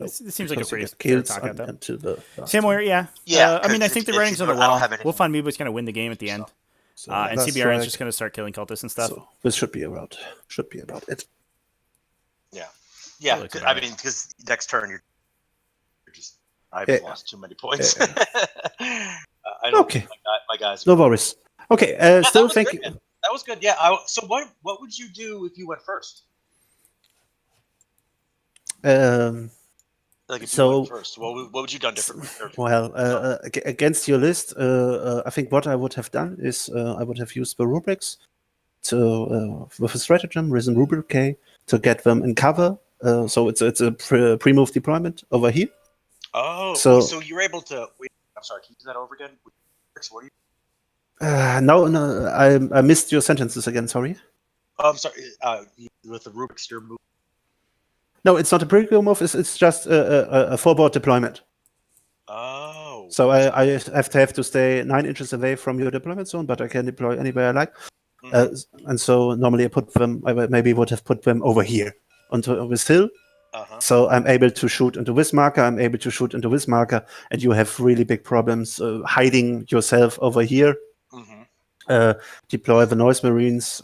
No, this seems like a because you pretty get fair kills talk out though. until the last Same way, turn. yeah. Yeah, I mean, I 'cause think the if writing's you on the don't- I don't wall. have any- Wolfvonmibu is going to win the game at the end, So and last CBRN is strike. just going to start killing cultists and stuff. So this should be about it. Yeah. looks I about mean, because next turn you're just I've Yeah. lost too many points. Yeah. I don't Okay. think my guys. No worries. Okay. Yeah, Still, that was thank good, you. man. That was good. Yeah. So what would you do if you went first? Like if you So- went first, what would you done differently? Well, against your list, I think what I would have done is I would have used the rubrics to with a stratagem, Risen Rubric K, to get them in cover. So it's a pre-move deployment over here. Oh, So- so you're able to. Wait, I'm sorry. Can you do that over again? What do you? No, I missed your sentences again. Sorry. Oh, I'm sorry. With the Rubik's your move. No, it's not a pre-move move. It's just a forward deployment. Oh. So I have to stay 9 inches away from your deployment zone, but I can deploy anywhere I like. Mhm. And so normally I maybe would have put them over here onto this hill. Uh-huh. So I'm able to shoot into this marker, I'm able to shoot into this marker, and you have really big problems hiding yourself over here. Mm-hmm. Deploy the Noise Marines.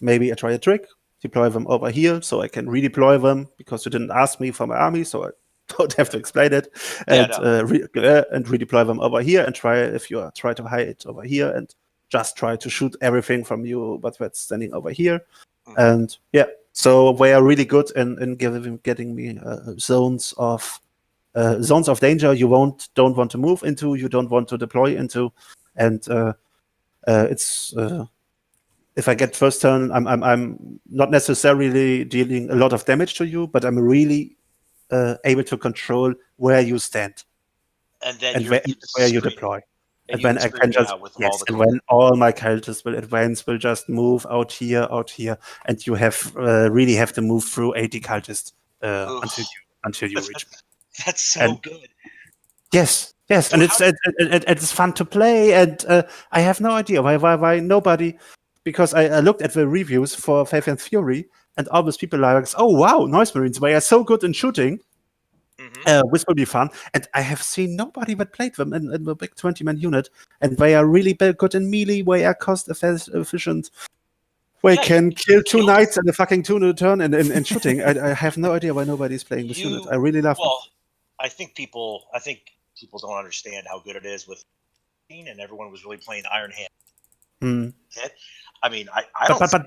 Maybe I try a trick. Deploy them over here so I can redeploy them because you didn't ask me for my army, so I don't have to explain it. Yeah, And, and redeploy them over here and try to hide over here and just try to shoot everything from you, but that's standing over here. Mhm. And yeah, so they are really good in getting me zones of danger you don't want to move into, you don't want to deploy into, and it's if I get first turn, I'm not necessarily dealing a lot of damage to you, but I'm really able to control where you stand And then and you where you screen, deploy. and you when can I screen can just out with all the and when all my cultists will advance, will just move out here, and you have really have to move through 80 cultists until you reach me. That's so And good. yes, So and it's fun to play, and I have no idea why nobody. Because I looked at the reviews for Faith and Fury, and all those people are like, "Oh wow, Noise Marines, they are so good in shooting. This will be fun." And I have seen nobody that played them in the big 20-man unit, and they are really good in melee. They are cost efficient. We can kill two knights and a fucking turn in shooting. I have no idea why nobody's playing this unit. I really love it. Well, I think people don't understand how good it is with, and everyone was really playing Iron Hand. I mean,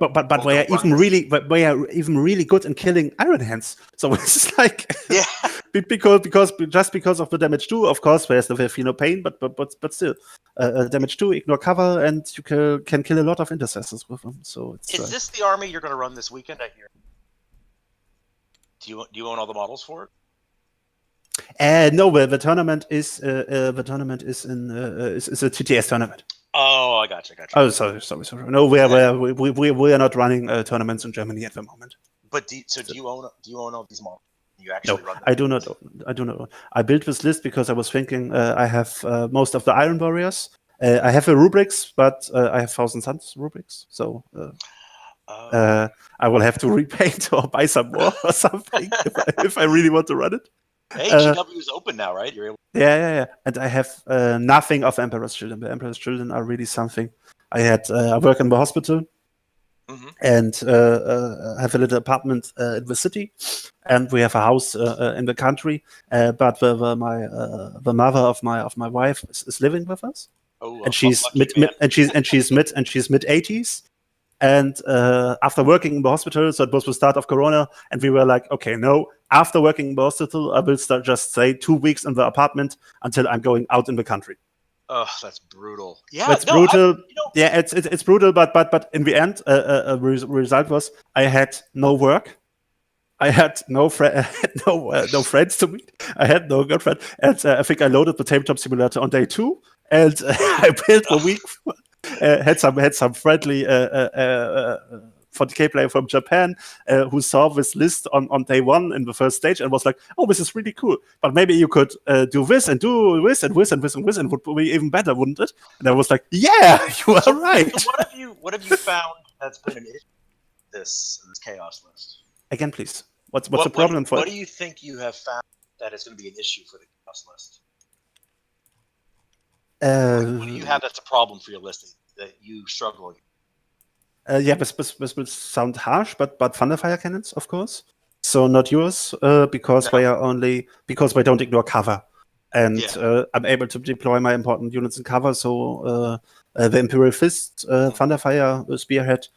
but we are even really good in killing Iron Hands. So it's like because of the damage 2, of course, there's the pain, but still, damage 2, ignore cover, and you can kill a lot of intercessors with them. So is this the army you're going to run this weekend? I hear. Do you own all the models for it? No, the tournament is in is a TTS tournament. Oh, I gotcha. Oh, sorry. No, we are not running tournaments in Germany at the moment. But do you own all these models? You actually run them? I do not. I built this list because I was thinking I have most of the Iron Warriors. I have a rubrics, but I have Thousand Suns rubrics, so I will have to repaint or buy some more or something if I really want to run it. GW is open now, right? You're able. Yeah. And I have nothing of Emperor's Children. The Emperor's Children are really something. I work in the hospital and have a little apartment in the city, and we have a house in the country. But the mother of my wife is living with us, and she's mid 80s. And after working in the hospital, so it was the start of Corona, and we were like, okay, no, after working in the hospital, I will just stay 2 weeks in the apartment until I'm going out in the country. Oh, that's brutal. Yeah, that's brutal. Yeah, it's brutal, but in the end, result was I had no work. I had no friends to meet. I had no girlfriend, and I think I loaded the tabletop simulator on day 2, and I built a week. Had some friendly 40k player from Japan who saw this list on day 1 in the first stage and was like, "Oh, this is really cool. But maybe you could do this and do this and this and this and this, and would be even better, wouldn't it?" And I was like, "Yeah, you are right." So what have you found that's been an issue with this chaos list? Again, please. What's the problem for it? What do you think you have found that is going to be an issue for the chaos list? What do you have that's a problem for your listing that you struggle with? This will sound harsh, but Thunderfire cannons, of course. So not yours, because we don't ignore cover, and I'm able to deploy my important units in cover. So the Imperial Fist, Thunderfire Spearhead,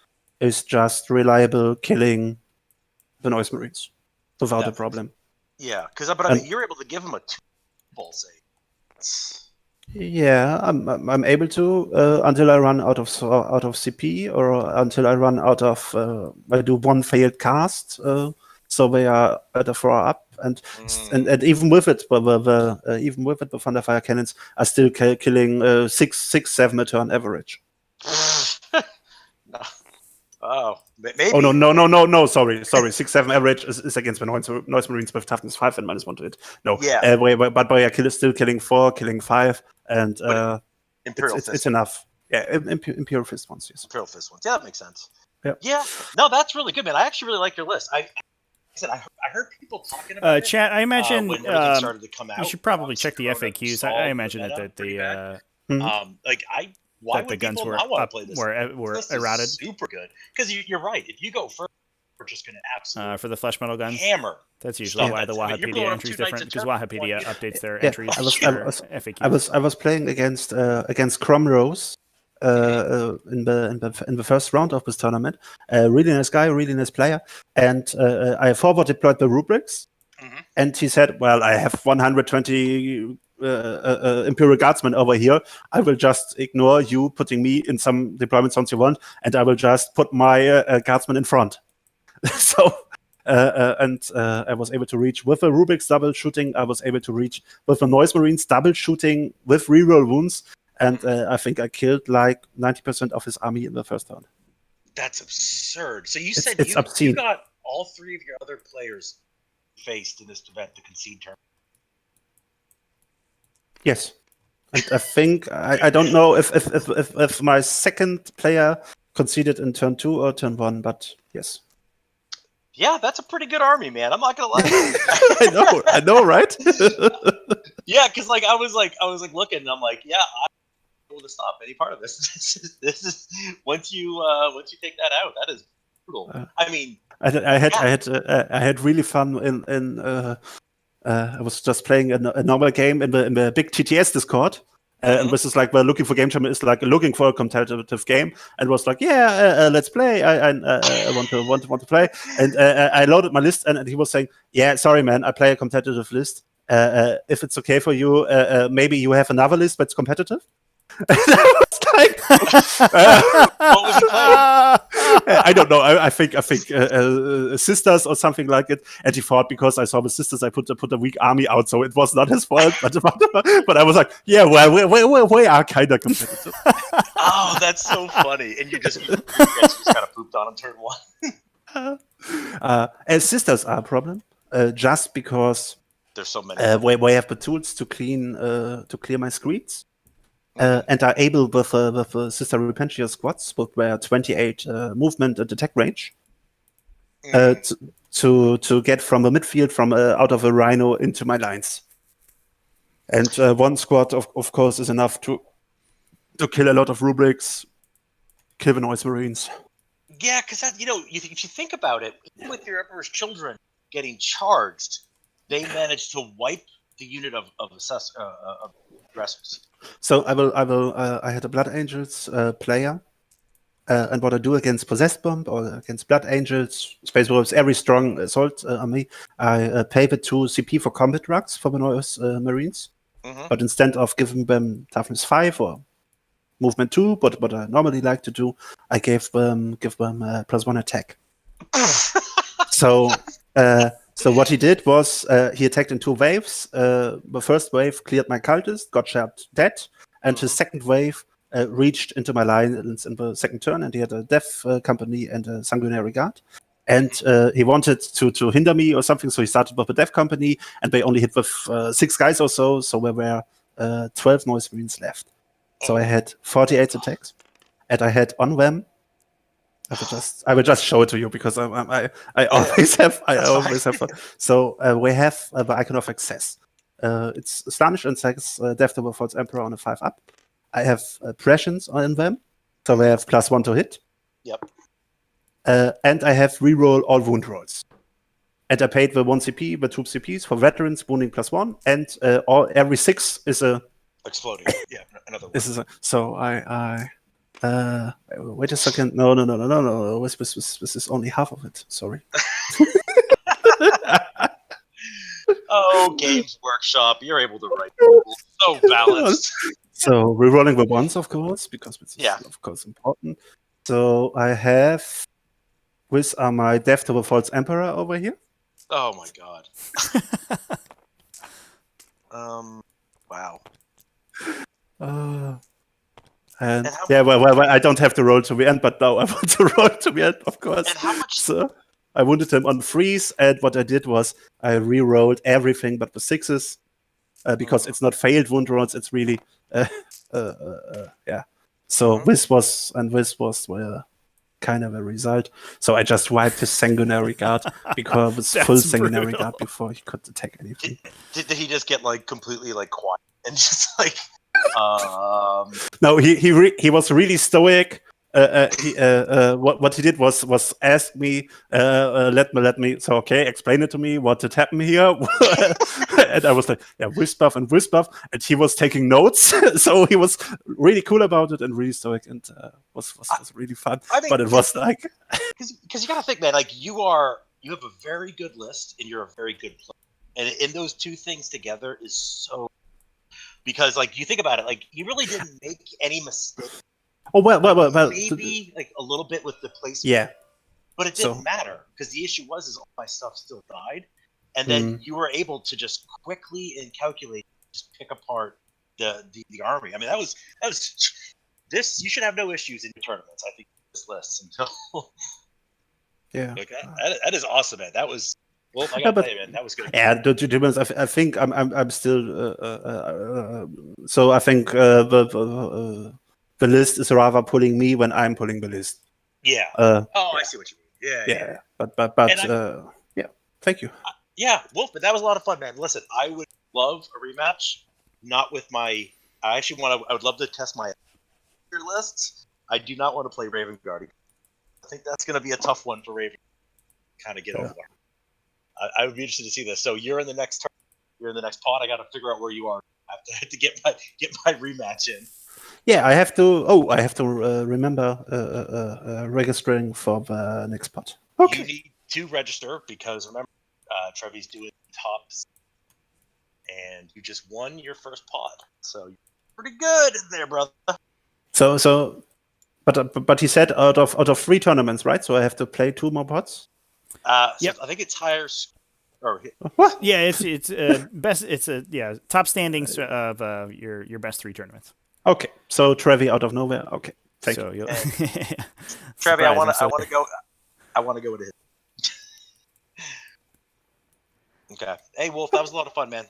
is just reliable killing the Noise Marines without a problem. Yeah, but you're able to give them a 2-ball save. Yeah, I'm able to until I run out of CP, or until I run out of I do one failed cast, so they are at a 4-up, and even with it, the Thunderfire cannons are still killing 6-7 a turn average. Oh, maybe. Oh no! Sorry. 6-7 average is against the Noise Marines with toughness 5 and -1 to hit. No, but they are still killing 4, killing 5, and it's enough. Yeah, Imperial Fist ones, yes. Imperial Fist ones. Yeah, that makes sense. Yeah. No, that's really good, man. I actually really like your list. I heard people talking about it. Chat, I imagine when everything started to come out. You should probably check the FAQs. I imagine that why the would guns people were not want to play this? were this errated. Super good, because you're right. If you go first, we're just going to absolutely for the flesh metal guns hammer. That's usually why the Wahapedia entry is different, because Wahapedia updates their entries. I was playing against Cromrose in the first round of this tournament. Really nice guy, really nice player, and I forward deployed the rubrics, and he said, "Well, I have 120 Imperial Guardsmen over here, I will just ignore you putting me in some deployment zones you want, and I will just put my Guardsmen in front. So, I was able to reach with the Rubik's double shooting. I was able to reach with the Noise Marines double shooting with reroll wounds, and I think I killed like 90% of his army in the first turn. That's absurd. So you It's- said it's you obscene. got all 3 of your other players faced in this event to concede turn. Yes. And I think I don't know if my second player conceded in turn 2 or turn 1, but yes. Yeah, that's a pretty good army, man. I'm not gonna lie. I know, right? Yeah, because like I was looking, and I'm like, yeah, I'm able to stop any part of this. This is once you take that out, that is brutal. I mean, I had really fun in I was just playing a normal game in the big TTS Discord. And this is like, well, looking for game jam is like looking for a competitive game, and was like, yeah, let's play. I want to play, and I loaded my list, and he was saying, yeah, sorry, man, I play a competitive list. If it's okay for you, maybe you have another list that's competitive. And I was like, what was he playing? I don't know. I think Sisters or something like it. And he thought because I saw the Sisters, I put a weak army out, so it was not his fault. But I was like, yeah, well, we are kind of competitive. Oh, that's so funny. And you just kind of pooped on him turn 1. And Sisters are a problem, just because there's so many. we have the tools to clear my screens. And are able with Sister Repentia squads with their 28 movement and attack range to get from the midfield from out of a Rhino into my lines. And one squad, of course, is enough to kill a lot of rubrics, kill the Noise Marines. Yeah, because if you think about it, even with your Emperor's Children getting charged, they managed to wipe the unit of aggressors. So I had a Blood Angels player, and what I do against Possessed Bomb or against Blood Angels, Space Wolves, every strong assault army, I pay the 2 CP for combat drugs for the Noise Marines. But instead of giving them toughness 5 or movement 2, but what I normally like to do, I give them +1 attack. So what he did was he attacked in 2 waves. The first wave cleared my cultist, got shot dead, and his second wave reached into my lines in the second turn, and he had a Death Company and a Sanguinary Guard. And he wanted to hinder me or something, so he started with the Death Company, and they only hit with 6 guys or so there were 12 Noise Marines left. So I had 48 attacks, and I had on them. I will just show it to you because I always have. So we have the Icon of Access. It's Slaanesh and Sex, Death to the False Emperor on a 5-up. I have Prescience on them, so they have +1 to hit. Yep. And I have reroll all wound rolls. And I paid the 1 CP, the 2 CPs for veterans, wounding +1, and every 6 is a exploding. Yeah, another one. This is so I wait a second. No. This is only half of it. Sorry. Oh, Games Workshop, you're able to write so balanced. So rerolling the ones, of course, because it's of course important. So I have with my Death to the False Emperor over here. Oh my god. Wow. And yeah, well, I don't have to roll to the end, but now I want to roll to the end, of course. And how much? So I wounded him on freeze, and what I did was I re-rolled everything but the 6s because it's not failed wound rolls; it's really, yeah. So this was kind of a result. So I just wiped his Sanguinary Guard because it was full Sanguinary Guard before he could attack anything. Did he just get like completely like quiet and just like? No, he was really stoic. What he did was ask me, let me. So okay, explain it to me. What did happen here? And I was like, yeah, Wisbuff and Wisbuff, and he was taking notes. So he was really cool about it and really stoic, and was really fun. I mean, but it was like because you gotta think, man. Like you have a very good list, and you're a very good player, and in those two things together is so. because like you think about it, like you really didn't make any mistake. Oh well. Maybe like a little bit with the placement. Yeah. But it didn't matter because the issue was all my stuff still died, and then you were able to just quickly and calculate, just pick apart the army. I mean, that was this. You should have no issues in your tournaments. I think this list until like that is awesome, man. That was I gotta tell you, man, that was good. Yeah, to be honest, I think I'm still. So I think the list is rather pulling me when I'm pulling the list. Yeah. I see what you mean. Yeah. But yeah. Thank you. Yeah, Wolf, but that was a lot of fun, man. Listen, I would love a rematch. Not with my. I would love to test my lists. I do not want to play Raven Guardian. I think that's going to be a tough one for Raven. Kind of get over. I would be interested to see this. So you're in the next turn. You're in the next pod. I got to figure out where you are. I have to get my rematch in. Yeah, I have to. Oh, I have to remember registering for the next pod. Okay. You need to register because remember, Trevi's doing tops, and you just won your first pod, so you're pretty good in there, brother. So, but he said out of 3 tournaments, right? So I have to play 2 more pods. Yep. I think it's higher. What? Yeah, it's best. It's top standings of your best 3 tournaments. Okay, so Trevi out of nowhere. Okay, thank you. Trevi, I want to go. I want to go with it. Okay. Hey, Wolf, that was a lot of fun, man.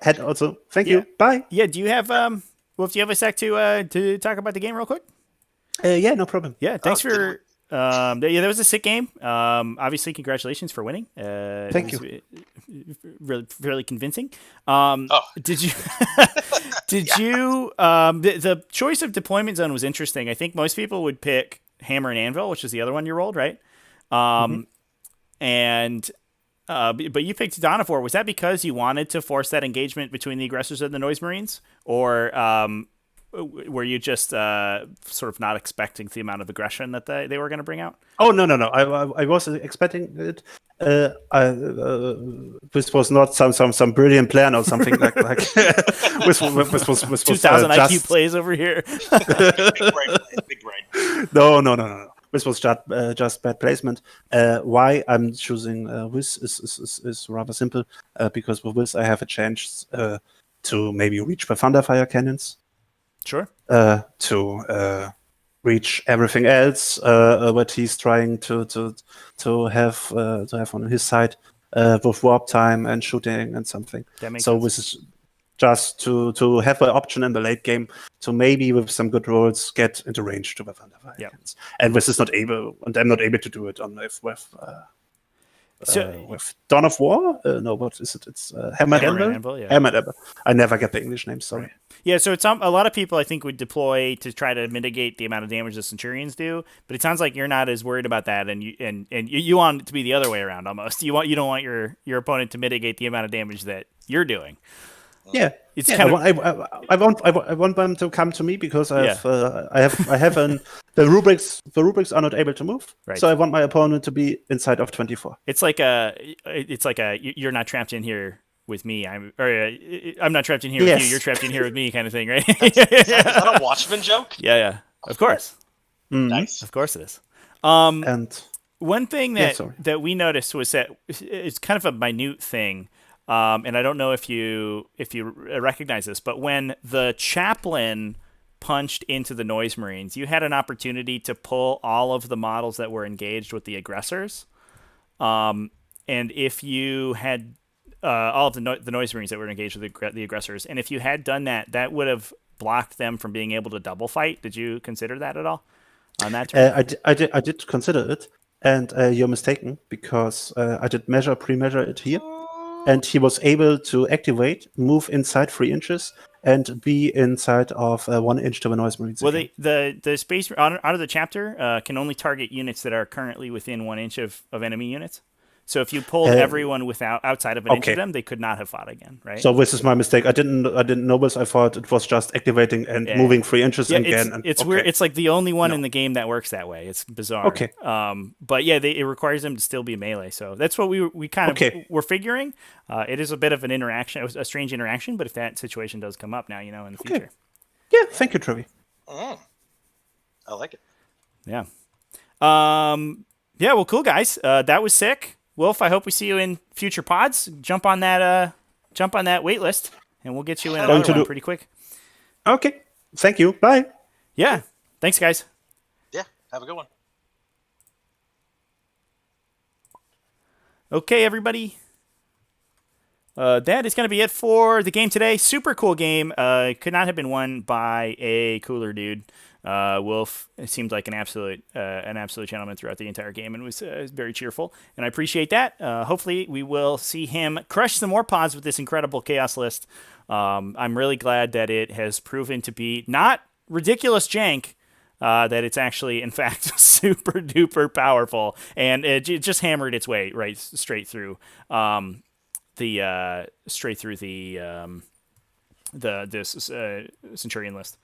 Head also. Thank you. Bye. Yeah. Do you have Wolf? Do you have a sec to talk about the game real quick? Yeah, no problem. Yeah. Thanks for. That was a sick game. Obviously, congratulations for winning. Thank you. Really convincing. Did you? Did you? The choice of deployment zone was interesting. I think most people would pick Hammer and Anvil, which is the other one you rolled, right? And but you picked Dawn of War. Was that because you wanted to force that engagement between the aggressors and the Noise Marines, or were you just sort of not expecting the amount of aggression that they were going to bring out? Oh no! I was expecting it. This was not some brilliant plan or something like this was 2,000 IQ plays over here. Big brain. No. This was just bad placement. Why I'm choosing this is rather simple. Because with this I have a chance to maybe reach the Thunderfire cannons. Sure. To reach everything else what he's trying to have on his side with warp time and shooting and something. That makes so sense. This is just to have an option in the late game to maybe with some good rolls get into range to the Thunderfire cannons. And this is not able, and I'm not able to do it on with Dawn of War. No, what is it? It's Hammer and Anvil. Hammer and Anvil. I never get the English name. Sorry. Right. Yeah, so it's a lot of people I think would deploy to try to mitigate the amount of damage the Centurions do, but it sounds like you're not as worried about that, and you want it to be the other way around almost. You don't want your opponent to mitigate the amount of damage that you're doing. Yeah, it's kind of. I want them to come to me because I have the rubrics. The rubrics are not able to move, right. So I want my opponent to be inside of 24. It's like you're not trapped in here with me. I'm not trapped in here with you. You're trapped in here with me, kind of thing, right? Is that a Watchmen joke? Yeah. Of course. Nice. Of course it is. And one thing that we noticed was that it's kind of a minute thing. And I don't know if you recognize this, but when the chaplain punched into the Noise Marines, you had an opportunity to pull all of the models that were engaged with the aggressors. And if you had all of the Noise Marines that were engaged with the aggressors, and if you had done that, that would have blocked them from being able to double fight. Did you consider that at all on that turn? I did consider it, and you're mistaken because I did pre-measure it here. And he was able to activate, move inside 3 inches, and be inside of 1 inch to the Noise Marines. Well, the space out of the chapter can only target units that are currently within 1 inch of enemy units. So if you pulled everyone outside of an inch okay. of them, they could not have fought again, right? So this is my mistake. I didn't know this. I thought it was just activating and moving 3 inches again. It's weird. It's like the only one in the game that works that way. It's bizarre. Okay. But yeah, it requires them to still be melee. So that's what we kind of were figuring. It is a bit of an interaction, a strange interaction. But if that situation does come up now, in the future. Yeah. Thank you, Trevi. I like it. Yeah. Yeah. Well, cool guys. That was sick. Wolf, I hope we see you in future pods. Jump on that wait list, and we'll get you in another one pretty quick. Okay. Thank you. Bye. Yeah. Thanks, guys. Yeah. Have a good one. Okay, everybody. That is going to be it for the game today. Super cool game. Could not have been won by a cooler dude. Wolf seemed like an absolute gentleman throughout the entire game and was very cheerful, and I appreciate that. Hopefully, we will see him crush some more pods with this incredible chaos list. I'm really glad that it has proven to be not ridiculous jank, that it's actually, in fact, super duper powerful, and it just hammered its way straight through the Centurion list.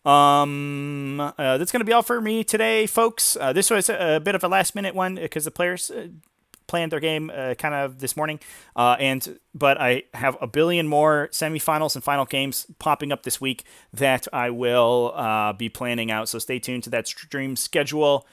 That's going to be all for me today, folks. This was a bit of a last minute one because the players planned their game kind of this morning. But I have a billion more semifinals and final games popping up this week that I will be planning out. So stay tuned to that stream schedule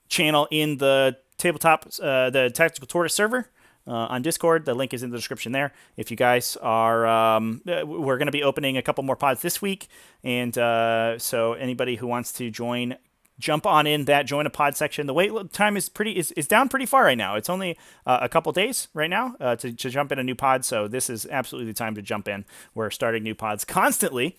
channel in the tabletop, the Tactical Tortoise server. On Discord. The link is in the description there. If you guys are, we're going to be opening a couple more pods this week, and so anybody who wants to join, jump on in that join a pod section. The wait time is down pretty far right now. It's only a couple days right now to jump in a new pod, so this is absolutely the time to jump in. We're starting new pods constantly.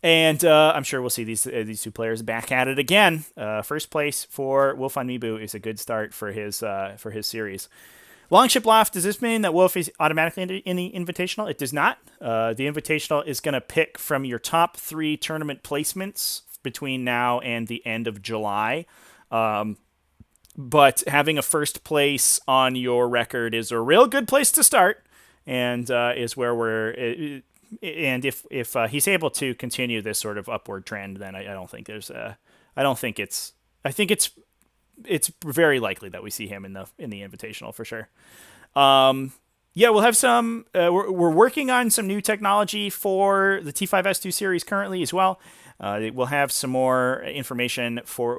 And I'm sure we'll see these two players back at it again. First place for Wolfvonmibu is a good start for his series. Longship Loft, does this mean that Wolf is automatically in the Invitational? It does not. The Invitational is going to pick from your top 3 tournament placements between now and the end of July. But having a first place on your record is a real good place to start, and is where we're... And if he's able to continue this sort of upward trend, then I don't think there's I think it's very likely that we see him in the Invitational for sure. Yeah, we'll have some. We're working on some new technology for the T5S2 series currently as well. We'll have some more information for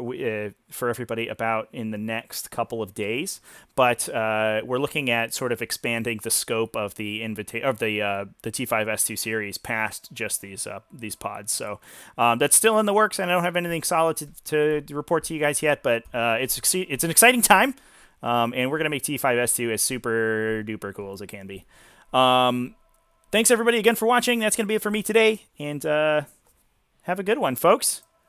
everybody about in the next couple of days. But we're looking at sort of expanding the scope of the T5S2 series past just these pods. So that's still in the works, and I don't have anything solid to report to you guys yet. But it's an exciting time. And we're going to make T5S2 as super duper cool as it can be. Thanks everybody again for watching. That's going to be it for me today. And have a good one, folks.